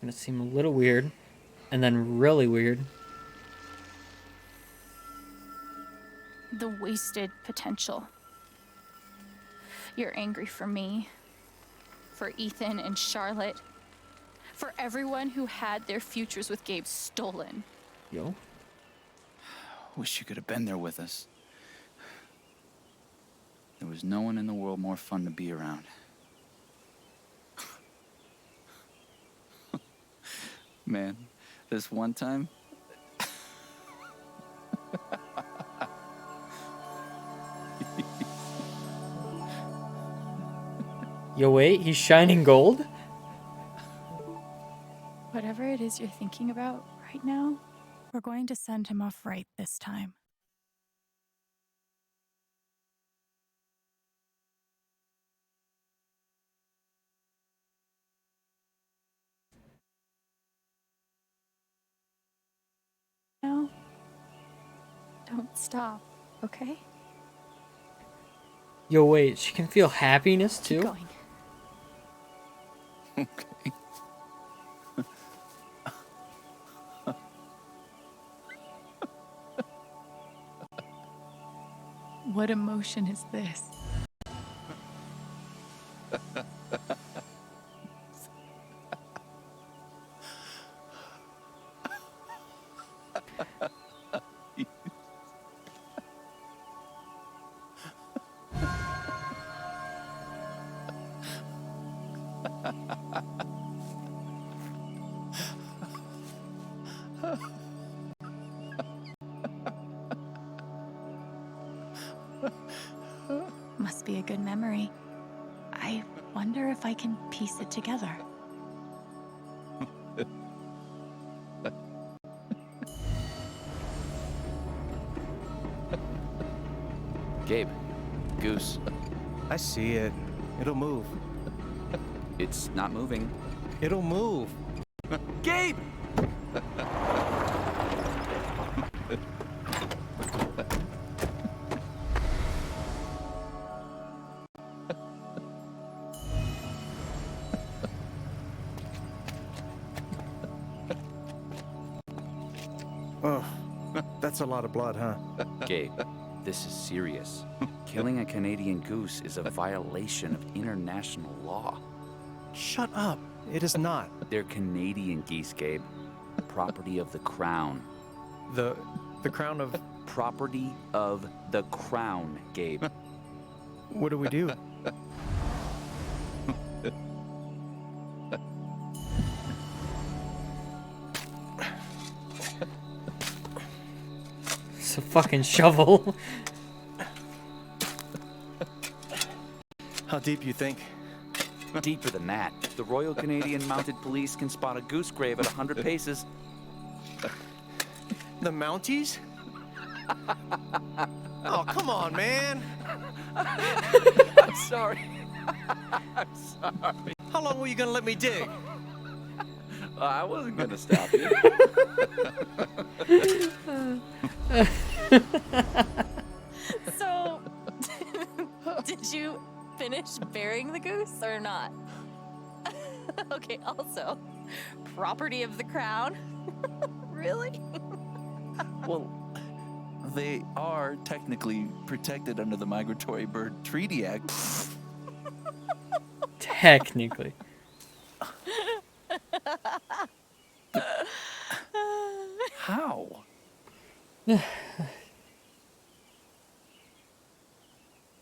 [SPEAKER 1] Gonna seem a little weird, and then really weird.
[SPEAKER 2] The wasted potential. You're angry for me, for Ethan and Charlotte, for everyone who had their futures with Gabe stolen.
[SPEAKER 1] Yo.
[SPEAKER 6] Wish you could have been there with us. There was no one in the world more fun to be around. Man, this one time...
[SPEAKER 1] Yo, wait, he's shining gold?
[SPEAKER 2] Whatever it is you're thinking about right now, we're going to send him off right this time. No. Don't stop, okay?
[SPEAKER 1] Yo, wait, she can feel happiness
[SPEAKER 3] Keep
[SPEAKER 1] too?
[SPEAKER 3] going.
[SPEAKER 6] Okay.
[SPEAKER 2] What emotion is this? Must be a good memory. I wonder if I can piece it together.
[SPEAKER 9] Gabe, Goose.
[SPEAKER 7] I see it. It'll move.
[SPEAKER 9] It's not moving.
[SPEAKER 7] It'll move.
[SPEAKER 9] Gabe!
[SPEAKER 7] Oh, that's a lot of blood, huh?
[SPEAKER 9] Gabe, this is serious. Killing a Canadian goose is a violation of international law.
[SPEAKER 7] Shut up. It is not.
[SPEAKER 9] They're Canadian geese, Gabe. Property of the Crown.
[SPEAKER 7] The crown of...
[SPEAKER 9] Property of the Crown, Gabe.
[SPEAKER 7] What do we do?
[SPEAKER 1] It's a fucking shovel.
[SPEAKER 7] How deep you think?
[SPEAKER 9] Deeper than that. The Royal Canadian Mounted Police can spot a goose grave at 100 paces.
[SPEAKER 7] The Mounties? Oh, come on, man.
[SPEAKER 9] I'm sorry. I'm sorry.
[SPEAKER 7] How long were you gonna let me dig?
[SPEAKER 9] I wasn't gonna stop you.
[SPEAKER 3] So, did you finish burying the goose or not? Okay, also, property of the crown? Really?
[SPEAKER 6] Well, they are technically protected under the Migratory Bird Treaty Act.
[SPEAKER 1] Technically.
[SPEAKER 6] How?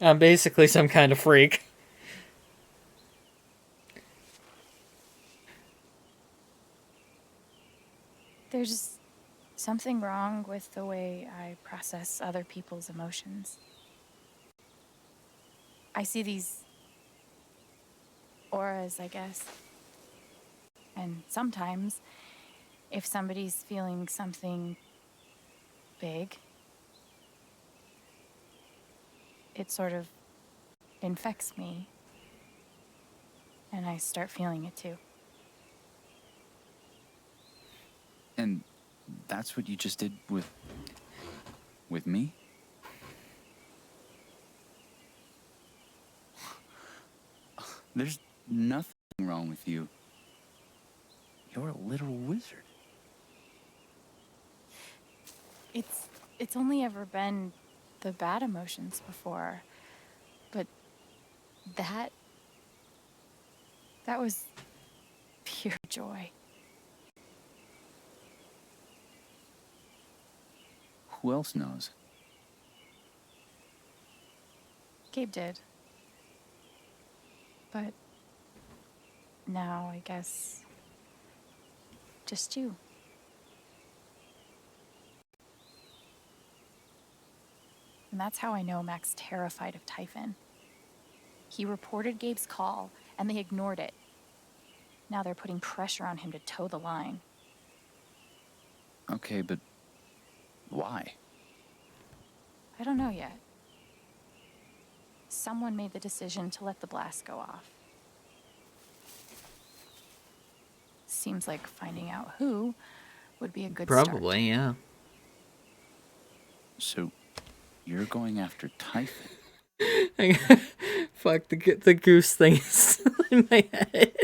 [SPEAKER 1] I'm basically some kind of freak.
[SPEAKER 3] There's something wrong with the way I process other people's emotions. I see these auras, I guess. And sometimes, if somebody's feeling something big, it sort of infects me. And I start feeling it too.
[SPEAKER 6] And that's what you just did with me? There's nothing wrong with you. You're a literal wizard.
[SPEAKER 3] It's only ever been the bad emotions before. But that was pure joy.
[SPEAKER 6] Who else knows?
[SPEAKER 3] Gabe did. But now I guess just you. And that's how I know Mac's terrified of Typhon. He reported Gabe's call, and they ignored it. Now they're putting pressure on him to toe the line.
[SPEAKER 6] Okay, but why?
[SPEAKER 3] I don't know yet. Someone made the decision to let the blast go off. Seems like finding out who would be a good start.
[SPEAKER 1] Probably, yeah.
[SPEAKER 6] So, you're going after Typhon?
[SPEAKER 1] Fuck, the goose thing is in my head.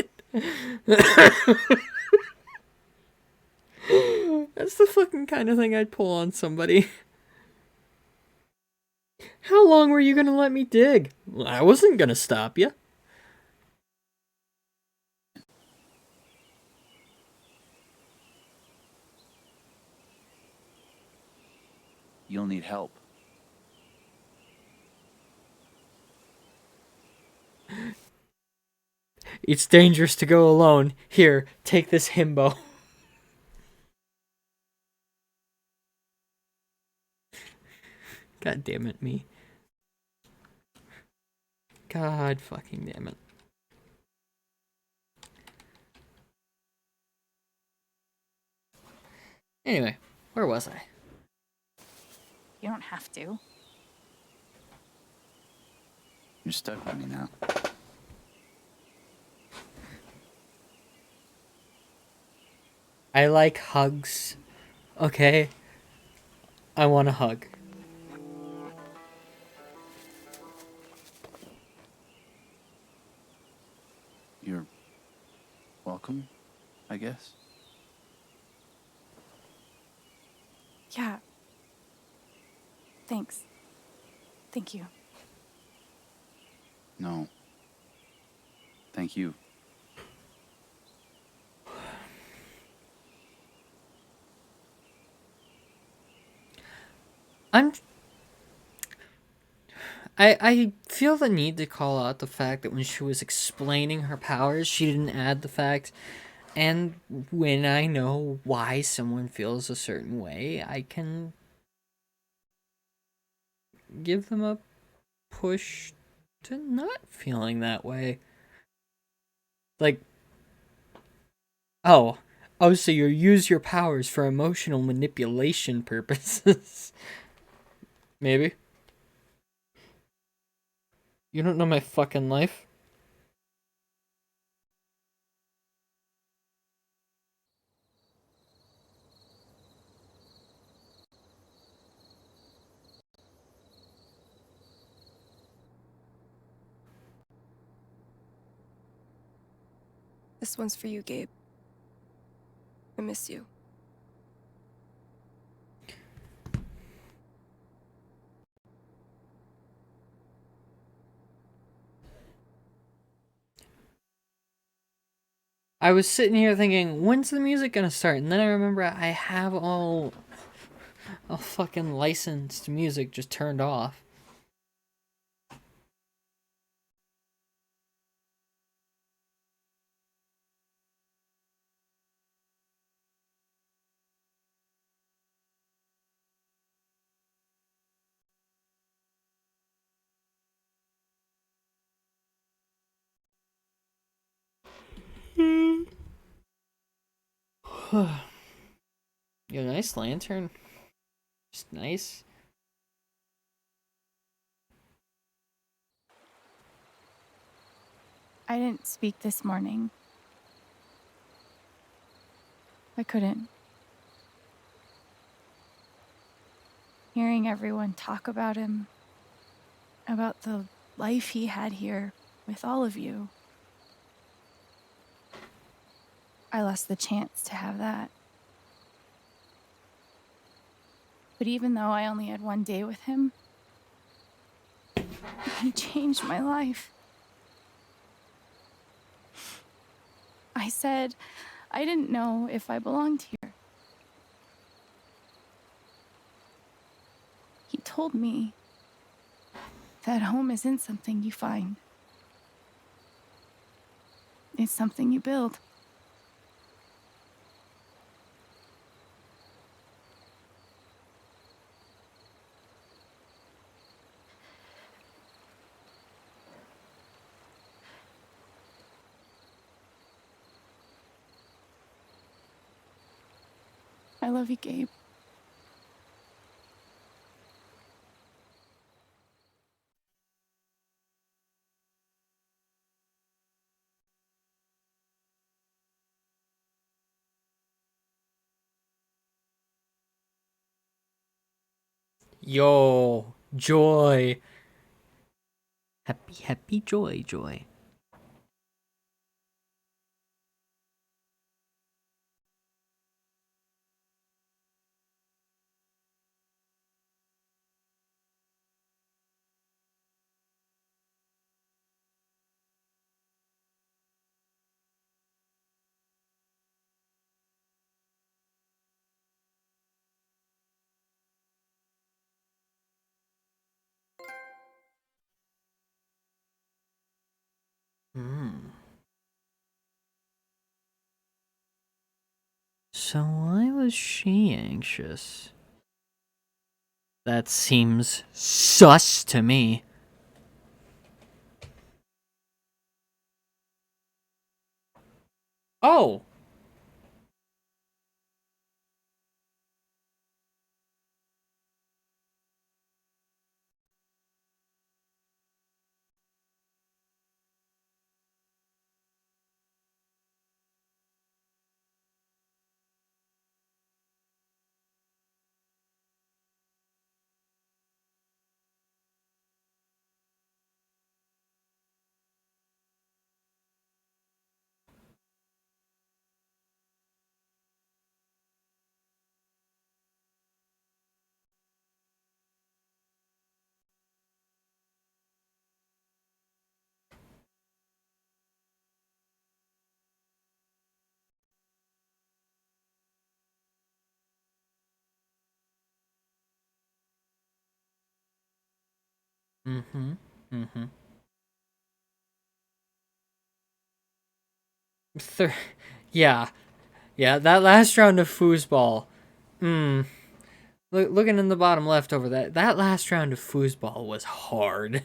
[SPEAKER 1] That's the fucking kind of thing I'd pull on somebody. How long were you gonna let me dig? Well, I wasn't gonna stop you.
[SPEAKER 9] You'll need help.
[SPEAKER 1] It's dangerous to go alone. Here, take this himbo. God damn it, me. God fucking damn it. Anyway, where was I?
[SPEAKER 3] You don't have to.
[SPEAKER 9] You're stuck with me now.
[SPEAKER 1] I like hugs. Okay? I want a hug.
[SPEAKER 9] You're welcome, I guess.
[SPEAKER 3] Yeah. Thanks. Thank you.
[SPEAKER 9] No. Thank you.
[SPEAKER 1] I feel the need to call out the fact that when she was explaining her powers, she didn't add the fact, and when I know why someone feels a certain way, I can give them a push to not feeling that way. Like, oh, so you use your powers for emotional manipulation purposes. Maybe. You don't know my fucking life.
[SPEAKER 5] This one's for you, Gabe. I miss you.
[SPEAKER 1] I was sitting here thinking, when's the music gonna start? And then I remember I have all fucking licensed music just turned off. Your nice lantern. Just nice.
[SPEAKER 3] I didn't speak this morning. I couldn't. Hearing everyone talk about him, about the life he had here with all of you, I lost the chance to have that. But even though I only had one day with him, he changed my life. I said I didn't know if I belonged here. He told me that home isn't something you find. It's something you build. I love you, Gabe.
[SPEAKER 1] Yo, joy. Happy, happy, joy, joy. So why was she anxious? That seems sus to me. Oh! Mm-hmm. Mm-hmm. Yeah. Yeah, that last round of foosball. Looking in the bottom left over that last round of foosball was hard.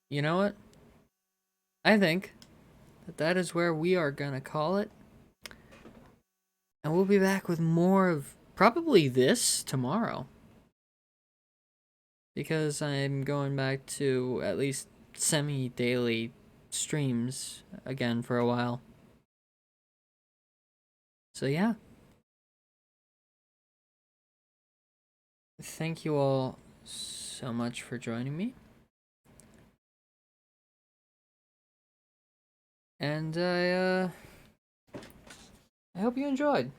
[SPEAKER 1] You know what? I think that is where we are gonna call it. And we'll be back with more of probably this tomorrow. Because I'm going back to at least semi-daily streams again for a while. So yeah. Thank you all so much for joining me. And I hope you enjoyed.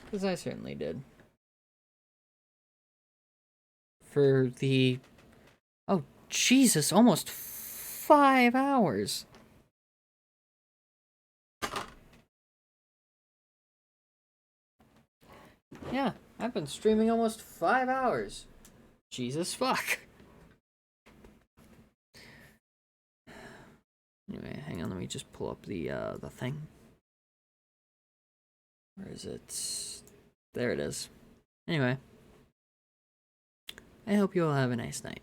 [SPEAKER 1] Because I certainly did. For the... Oh, Jesus, almost 5 hours. Yeah, I've been streaming almost 5 hours. Jesus fuck. Anyway, hang on, let me just pull up the thing. Where is it? There it is. Anyway, I hope you all have a nice night.